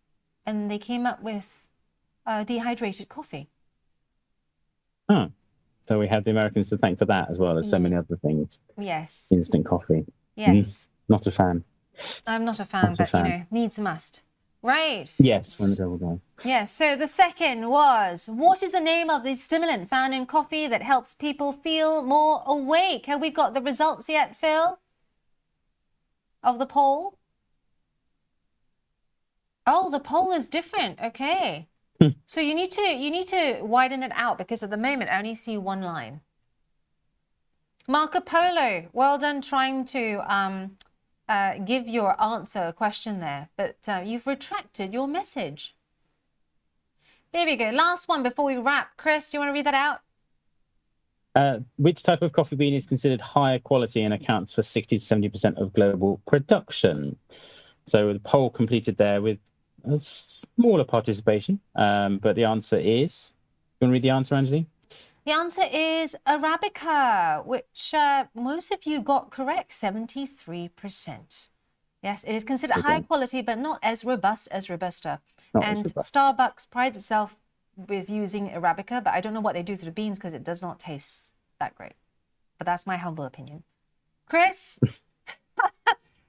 And they came up with dehydrated coffee. Oh, so we have the Americans to thank for that, as well as so many other things. Yes. Instant coffee. Yes. Not a fan. I'm not a fan, but needs must. Right. Yes, when the devil goes. Yes, so the second was, what is the name of the stimulant found in coffee that helps people feel more awake? Have we got the results yet, Phil? Of the poll? Oh, the poll is different. Okay. So you need to widen it out, because at the moment I only see one line. Marco Polo, well done trying to give your answer a question there, but you've retracted your message. There we go. Last one before we wrap. Chris, do you want to read that out? Which type of coffee bean is considered higher quality and accounts for 60 to 70% of global production? So the poll completed there with a smaller participation, but the answer is, you want to read the answer, Anjali? The answer is Arabica, which most of you got correct, 73%. Yes, it is considered high quality, but not as robust as Robusta. And Starbucks prides itself with using Arabica, but I don't know what they do to the beans because it does not taste that great. But that's my humble opinion. Chris,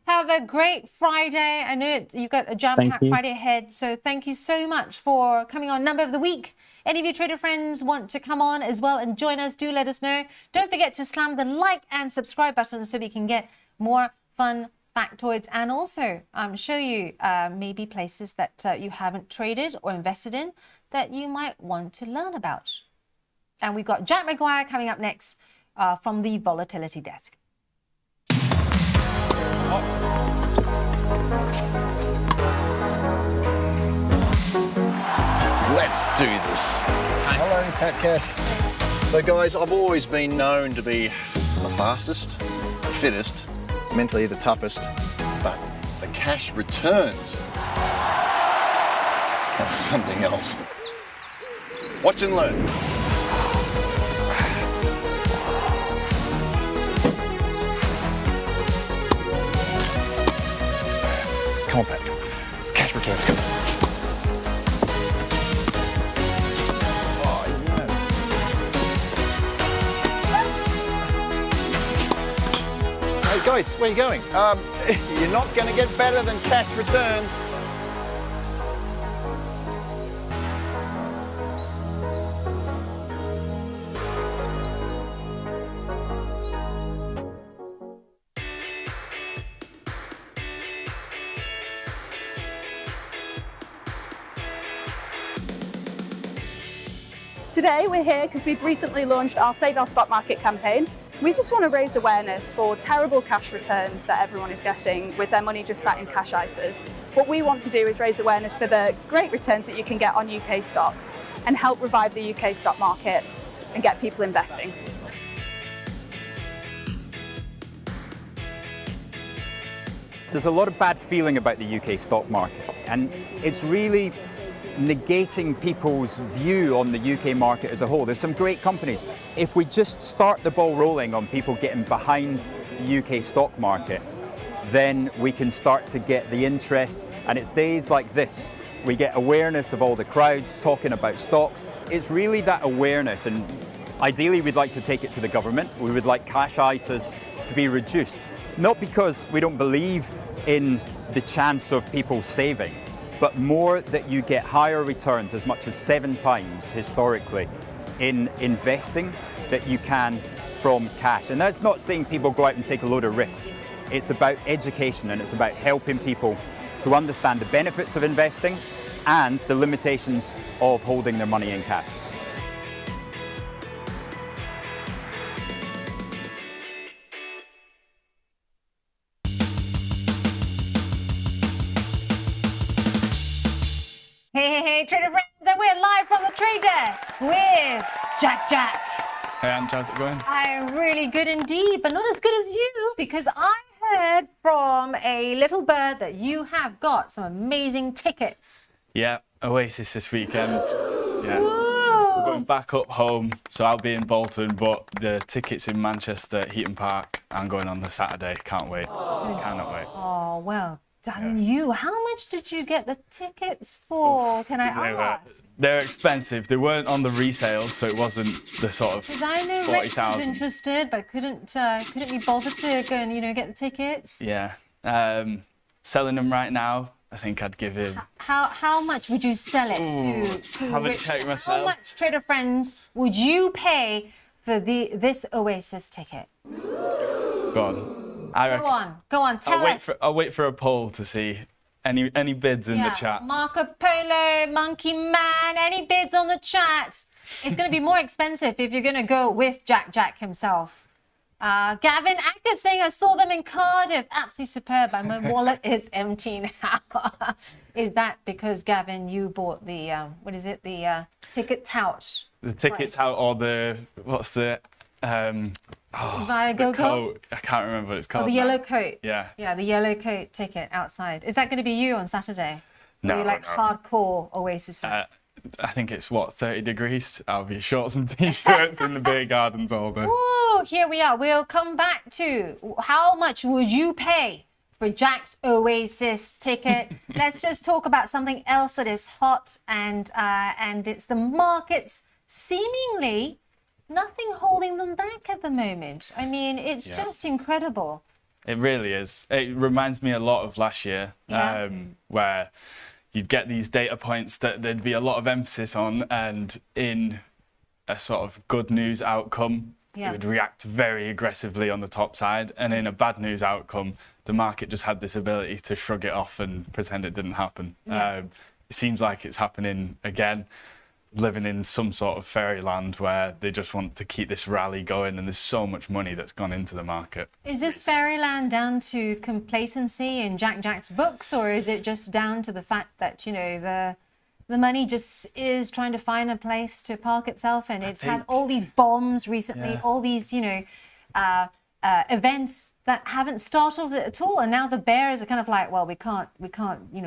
have a great Friday. I know you've got a jam-packed Friday ahead, so thank you so much for coming on Number of the Week. Any of your trader friends want to come on as well and join us, do let us know. Don't forget to slam the like and subscribe button so we can get more fun factoids, and also show you maybe places that you haven't traded or invested in that you might want to learn about. And we've got Jack McGuire coming up next from the Volatility Desk. Let's do this. Hello, Pat Cash. So guys, I've always been known to be the fastest, fittest, mentally the toughest, but the cash returns, that's something else. Watch and learn. Come on, Pat. Cash returns, come on. Hey guys, where are you going? You're not going to get better than cash returns. Today we're here because we've recently launched our Save Our Stock Market campaign. We just want to raise awareness for terrible cash returns that everyone is getting with their money just sat in cash ISAs. What we want to do is raise awareness for the great returns that you can get on UK stocks and help revive the UK stock market and get people investing. There's a lot of bad feeling about the UK stock market, and it's really negating people's view on the UK market as a whole. There's some great companies. If we just start the ball rolling on people getting behind the UK stock market, then we can start to get the interest. And it's days like this, we get awareness of all the crowds talking about stocks. It's really that awareness, and ideally we'd like to take it to the government. We would like cash ISAs to be reduced, not because we don't believe in the chance of people saving, but more that you get higher returns, as much as 7 times historically in investing that you can from cash. And that's not saying people go out and take a load of risk. It's about education, and it's about helping people to understand the benefits of investing and the limitations of holding their money in cash. Hey, trader friends, and we're live from the trade desk with Jack. Hey, Ant, how's it going? I'm really good indeed, but not as good as you, because I heard from a little bird that you have got some amazing tickets. Yeah, Oasis this weekend. Yeah. We're going back up home, so I'll be in Bolton, but the tickets in Manchester, Heaton Park, I'm going on the Saturday. Can't wait. Cannot wait. Oh, well done you. How much did you get the tickets for? Can I ask? They're expensive. They weren't on the resales, so it wasn't the sort of Because I know Rich was 40,000. interested, but couldn't be bothered to go and get the tickets. Yeah. Selling them right now, I think I'd give him. How much would you sell it to Haven't Rich? checked myself. How much, trader friends, would you pay for this Oasis ticket? Go on. Go on, tell us. I'll wait for a poll to see any bids in the chat. Marco Polo, Monkey Man, any bids on the chat? It's going to be more expensive if you're going to go with Jack himself. Gavin Acker saying, I saw them in Cardiff. Absolutely superb. And my wallet is empty now. Is that because, Gavin, you bought the, the ticket tout? The tickets out, or what's the... Via GoGo? coat. I can't remember what it's called. The yellow coat. Yeah. Yeah, the yellow coat ticket outside. Is that going to be you on Saturday? No, Are you like hardcore Oasis fan? I think it's 30 degrees. I'll be shorts and t-shirts in the beer gardens all day. Ooh, here we are. We'll come back to how much would you pay for Jack's Oasis ticket. Let's just talk about something else that is hot, and it's the markets seemingly nothing holding them back at the moment. I mean, it's just incredible. It really is. It reminds me a lot of last year, where you'd get these data points that there'd be a lot of emphasis on, and in a sort of good news outcome, it would react very aggressively on the top side, and in a bad news outcome, the market just had this ability to shrug it off and pretend it didn't happen. It seems like it's happening again. Living in some sort of fairyland where they just want to keep this rally going, and there's so much money that's gone into the market. Is this fairyland down to complacency in Jack's books, or is it just down to the fact that, the money just is trying to find a place to park itself, and it's had all these bombs recently, all these, events that haven't startled it at all, and now the bears are kind of like, well, we can't,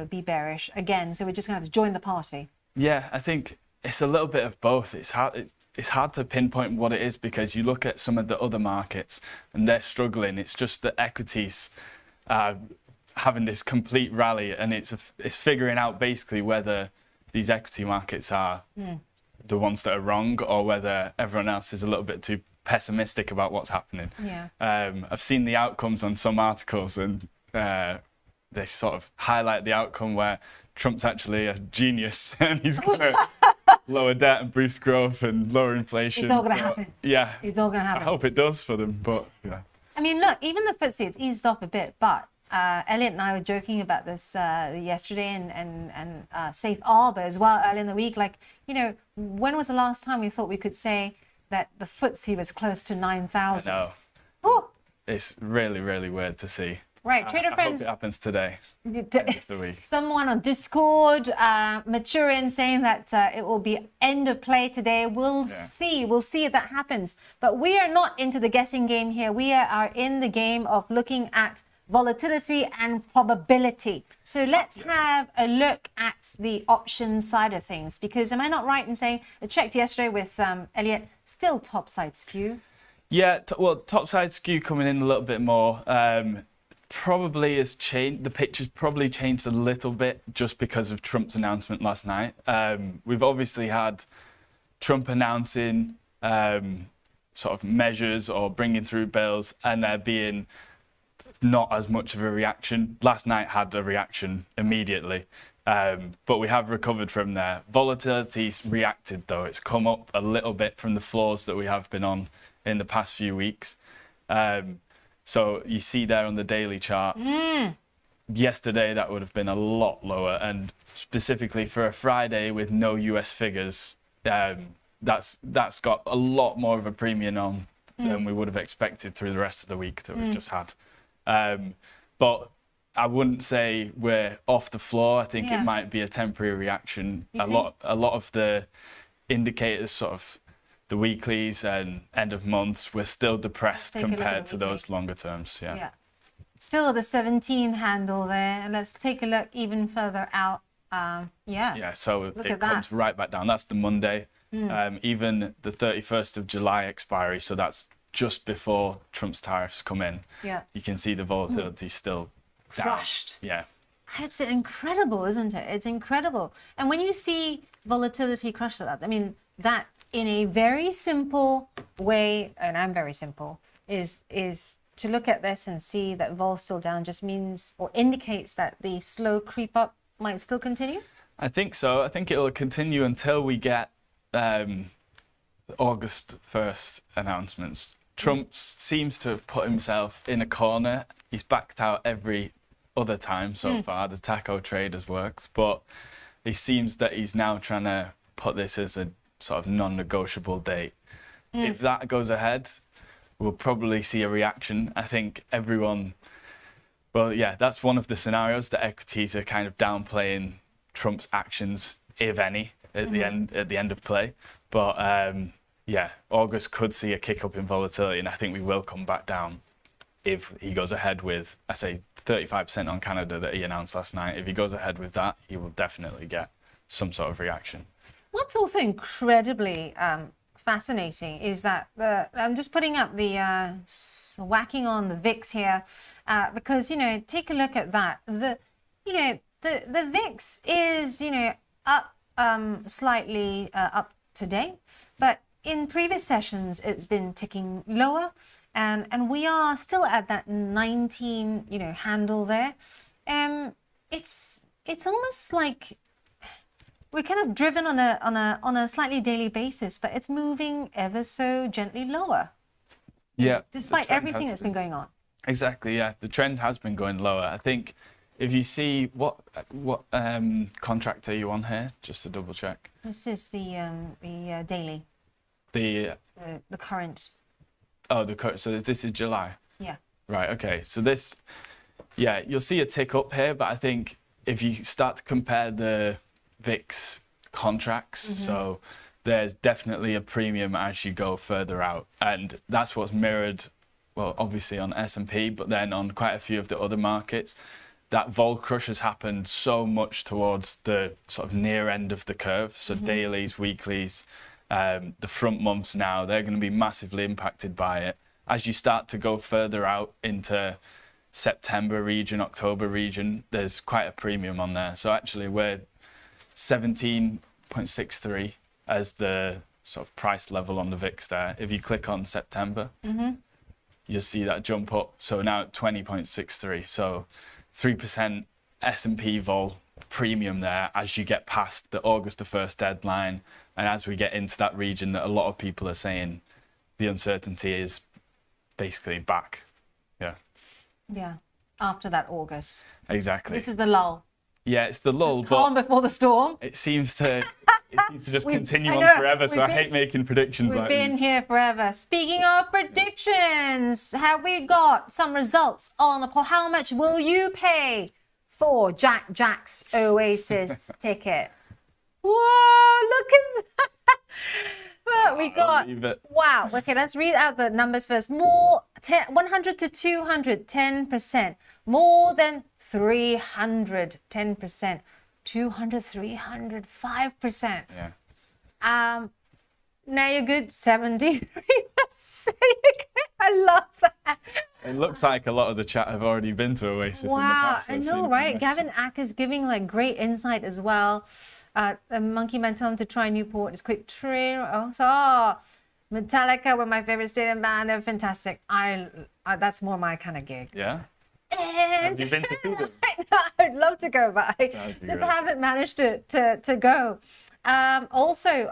be bearish again, so we're just going to have to join the party. Yeah, I think it's a little bit of both. It's hard to pinpoint what it is, because you look at some of the other markets and they're struggling. It's just that equities are having this complete rally, and it's figuring out basically whether these equity markets are the ones that are wrong, or whether everyone else is a little bit too pessimistic about what's happening. Yeah. I've seen the outcomes on some articles, and they sort of highlight the outcome where Trump's actually a genius and he's going to lower debt and boost growth and lower inflation. It's all going to happen. Yeah. It's all going to happen. I hope it does for them, but yeah. I mean, look, even the FTSE, it's eased off a bit, but Elliot and I were joking about this yesterday, and Safe Arbor as well early in the week. Like, when was the last time we thought we could say that the FTSE was close to 9,000? I know. Ooh. It's really, really weird to see. Right, trader I friends. hope it happens today. End of the week. Someone on Discord, Maturin, saying that it will be end of play today. We'll see. We'll see if that happens. But we are not into the guessing game here. We are in the game of looking at volatility and probability. So let's have a look at the options side of things, because am I not right in saying I checked yesterday with Elliot, still topside skew? Yeah, topside skew coming in a little bit more. Probably has changed. The picture's probably changed a little bit just because of Trump's announcement last night. We've obviously had Trump announcing sort of measures or bringing through bills, and there being not as much of a reaction. Last night had a reaction immediately, but we have recovered from there. Volatility's reacted though. It's come up a little bit from the floors that we have been on in the past few weeks. So you see there on the daily chart, yesterday that would have been a lot lower, and specifically for a Friday with no US figures, that's got a lot more of a premium on than we would have expected through the rest of the week that we've just had. But I wouldn't say we're off the floor. I think it might be a temporary reaction. A lot of the indicators, sort of the weeklies and end of months, we're still depressed compared to those longer terms. Yeah. Still the 17 handle there. And let's take a look even further out. Yeah, so it comes right back down. That's the Monday. Even the 31st of July expiry, so that's just before Trump's tariffs come in. Yeah. You can see the volatility still down. Crushed. Yeah. It's incredible, isn't it? It's incredible. And when you see volatility crushed like that, I mean, that in a very simple way, and I'm very simple, is to look at this and see that vol's still down just means or indicates that the slow creep up might still continue? I think so. I think it'll continue until we get August 1st announcements. Trump seems to have put himself in a corner. He's backed out every other time so far. The taco trade has worked, but it seems that he's now trying to put this as a sort of non-negotiable date. If that goes ahead, we'll probably see a reaction. I think everyone, well, yeah, that's one of the scenarios that equities are kind of downplaying Trump's actions, if any, at the end of play. But yeah, August could see a kick up in volatility, and I think we will come back down if he goes ahead with, I say, 35% on Canada that he announced last night. If he goes ahead with that, he will definitely get some sort of reaction. What's also incredibly fascinating is that I'm just putting up the whacking on the VIX here because, take a look at that. The VIX is, up slightly up today, but in previous sessions it's been ticking lower, and we are still at that 19, handle there. It's almost like we're kind of driven on a slightly daily basis, but it's moving ever so gently lower. Yeah. Despite everything that's been going on. Exactly. Yeah, the trend has been going lower. I think if you see what contract are you on here, just to double check. This is the daily. The current. Oh, the current. So this is July. Yeah. Right. Okay. So this, yeah, you'll see a tick up here, but I think if you start to compare the VIX contracts. So there's definitely a premium as you go further out. And that's what's mirrored, well, obviously on S&P, but then on quite a few of the other markets. That vol crush has happened so much towards the sort of near end of the curve. So dailies, weeklies, the front months now, they're going to be massively impacted by it. As you start to go further out into September region, October region, there's quite a premium on there. So actually we're 17.63 as the sort of price level on the VIX there. If you click on September, you'll see that jump up. So now at 20.63. So 3% S&P vol premium there as you get past the August the 1st deadline. And as we get into that region that a lot of people are saying the uncertainty is basically back. Yeah, after that August. Exactly. This is the lull. Yeah, it's the lull, It's calm before the storm. it seems to just continue on forever. So I hate making predictions like We've been these. here forever. Speaking of predictions, have we got some results on the poll? How much will you pay for Jack's Oasis ticket? Whoa, look at that. Well, we got, wow. Okay, let's read out the numbers first. More, 100 to 200, 10%. More than 300, 10%. 200, 300, 5%. Yeah. Now you're good, 73%. I love that. It looks like a lot of the chat have already been to Oasis in the Wow, past. I I've seen know, a few right? messages. Gavin Acker's giving like great insight as well. Monkey Man tell him to try Newport. It's quick train. Oh, Metallica were my favorite stadium band. They're fantastic. That's more my kind of gig. Yeah. And Have you been to see them? I'd love to go, but I That'd be just great. haven't managed to go. Also,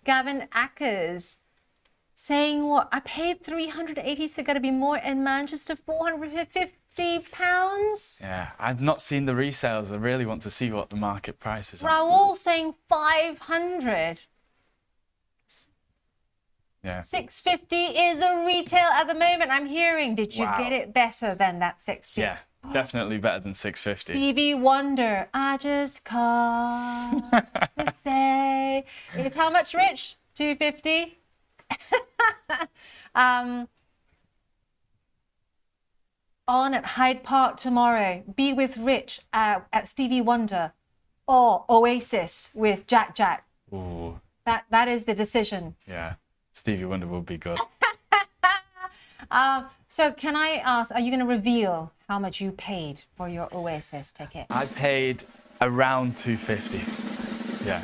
Gavin Ackers saying what? I paid 380, so got to be more in Manchester, 450 pounds. Yeah, I've not seen the resales. I really want to see what the market price is. Raoul saying 500. Yeah. 650 is a retail at the moment. I'm hearing. Did you Wow. get it better than that 650? Yeah, definitely better than 650. Stevie Wonder, I just called to say it's how much, Rich? 250. On at Hyde Park tomorrow. Be with Rich at Stevie Wonder, or Oasis with Jack. Ooh, That is the decision. yeah. Stevie Wonder would be good. So can I ask, are you going to reveal how much you paid for your Oasis ticket? I paid around 250. Yeah.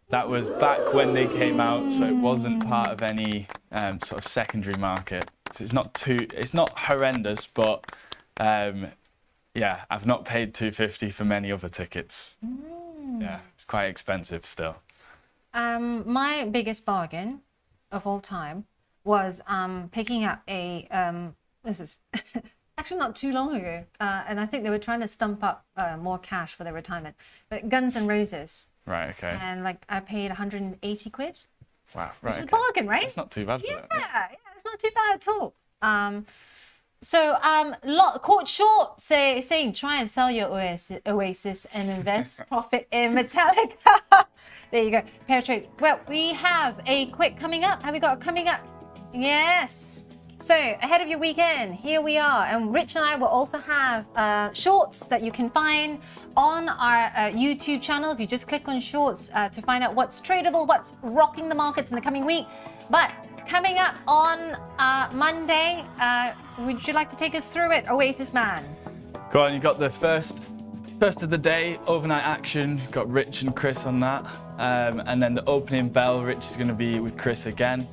That was back when they came out, so it wasn't part of any sort of secondary market. So it's not horrendous, but yeah, I've not paid 250 for many other tickets. Yeah, it's quite expensive still. My biggest bargain of all time was picking up a, this is actually not too long ago, and I think they were trying to stump up more cash for their retirement, but Guns N' Roses. Right, okay. And like I paid 180 quid. Wow, right. It's a bargain, right? It's not too bad for that. Yeah, it's not too bad at all. Caught short saying try and sell your Oasis and invest profit in Metallica. There you go. Pair trade. Well, we have a quick coming up. Have we got a coming up? Yes. So ahead of your weekend, here we are. And Rich and I will also have shorts that you can find on our YouTube channel. If you just click on shorts to find out what's tradable, what's rocking the markets in the coming week. But coming up on Monday, would you like to take us through it, Oasis Man? Go on, you got the first of the day, overnight action. You've got Rich and Chris on that. And then the opening bell, Rich is going to be with Chris again.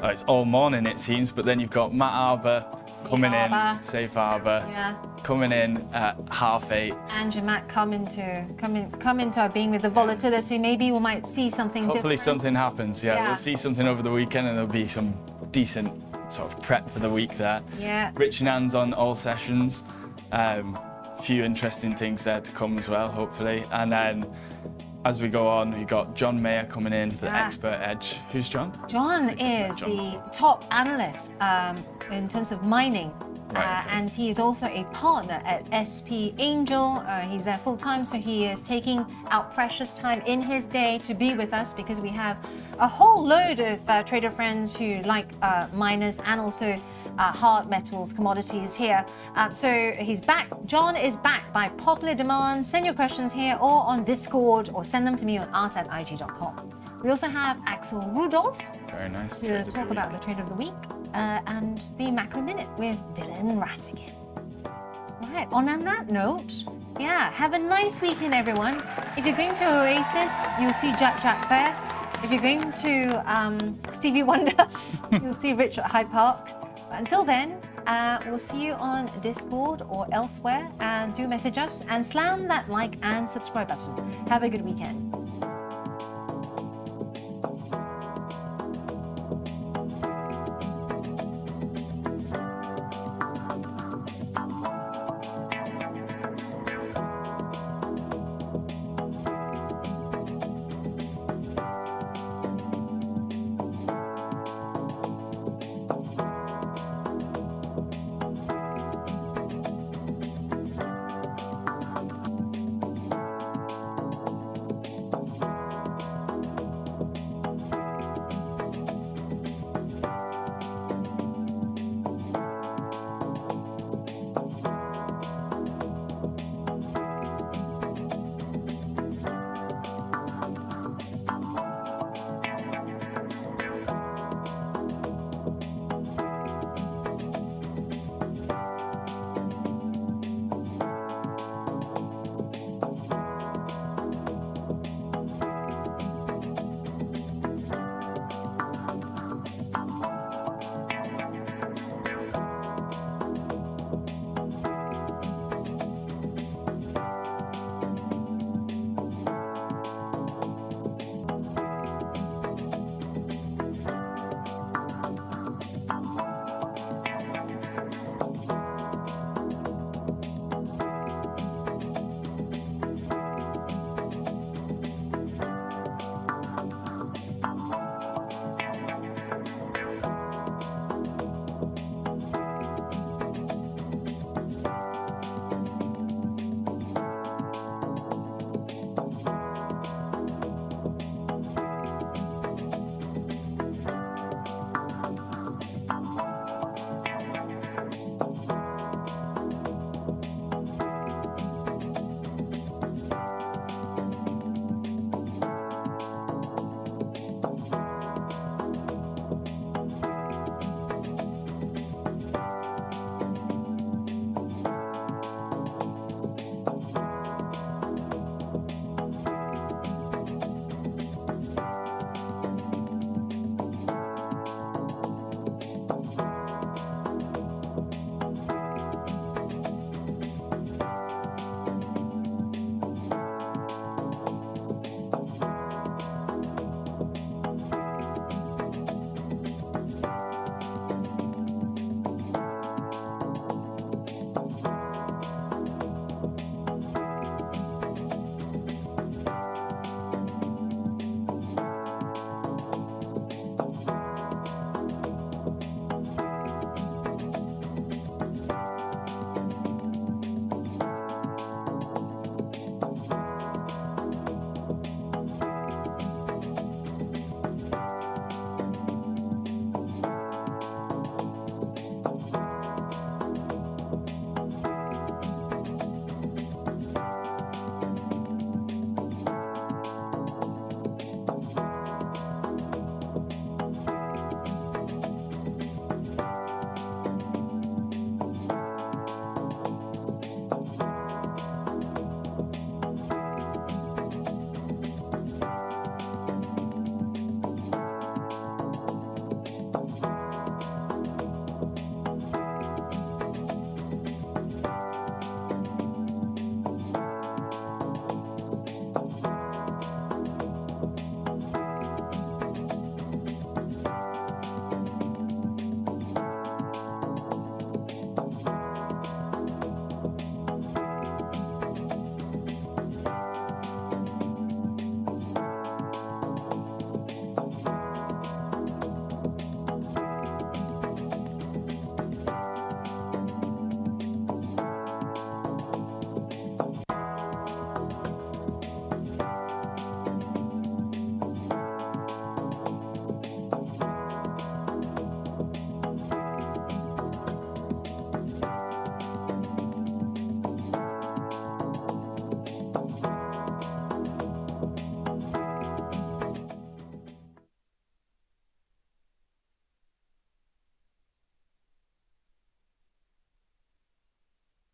It's all morning, it seems, but then you've got Matt Arbour coming in, Safe Harbour, Yeah. coming in at 8:30. Andrew Matt come into our being with the volatility. Maybe we might see something Hopefully different. something happens. Yeah, Yeah. we'll see something over the weekend, and there'll be some decent sort of prep for the week there. Yeah. Rich and Anne's on all sessions. Few interesting things there to come as well, hopefully. And then as we go on, we've got John Mayer coming in for the Yeah. Expert Edge. Who's John? John is the top analyst in terms of mining And he is also a partner at SP Angel. He's there full time, so he is taking out precious time in his day to be with us because we have a whole load of trader friends who like miners and also hard metals, commodities here. So he's back. John is back by popular demand. Send your questions here or on Discord or send them to me on ask@ig.com. We also have Axel Rudolph Very nice. to talk about the trade of the week and the macro minute with Dylan Rattigan. All right, on that note, yeah, have a nice weekend, everyone. If you're going to Oasis, you'll see Jack there. If you're going to Stevie Wonder, you'll see Rich at Hyde Park. But until then, we'll see you on Discord or elsewhere. And do message us and slam that like and subscribe button. Have a good weekend.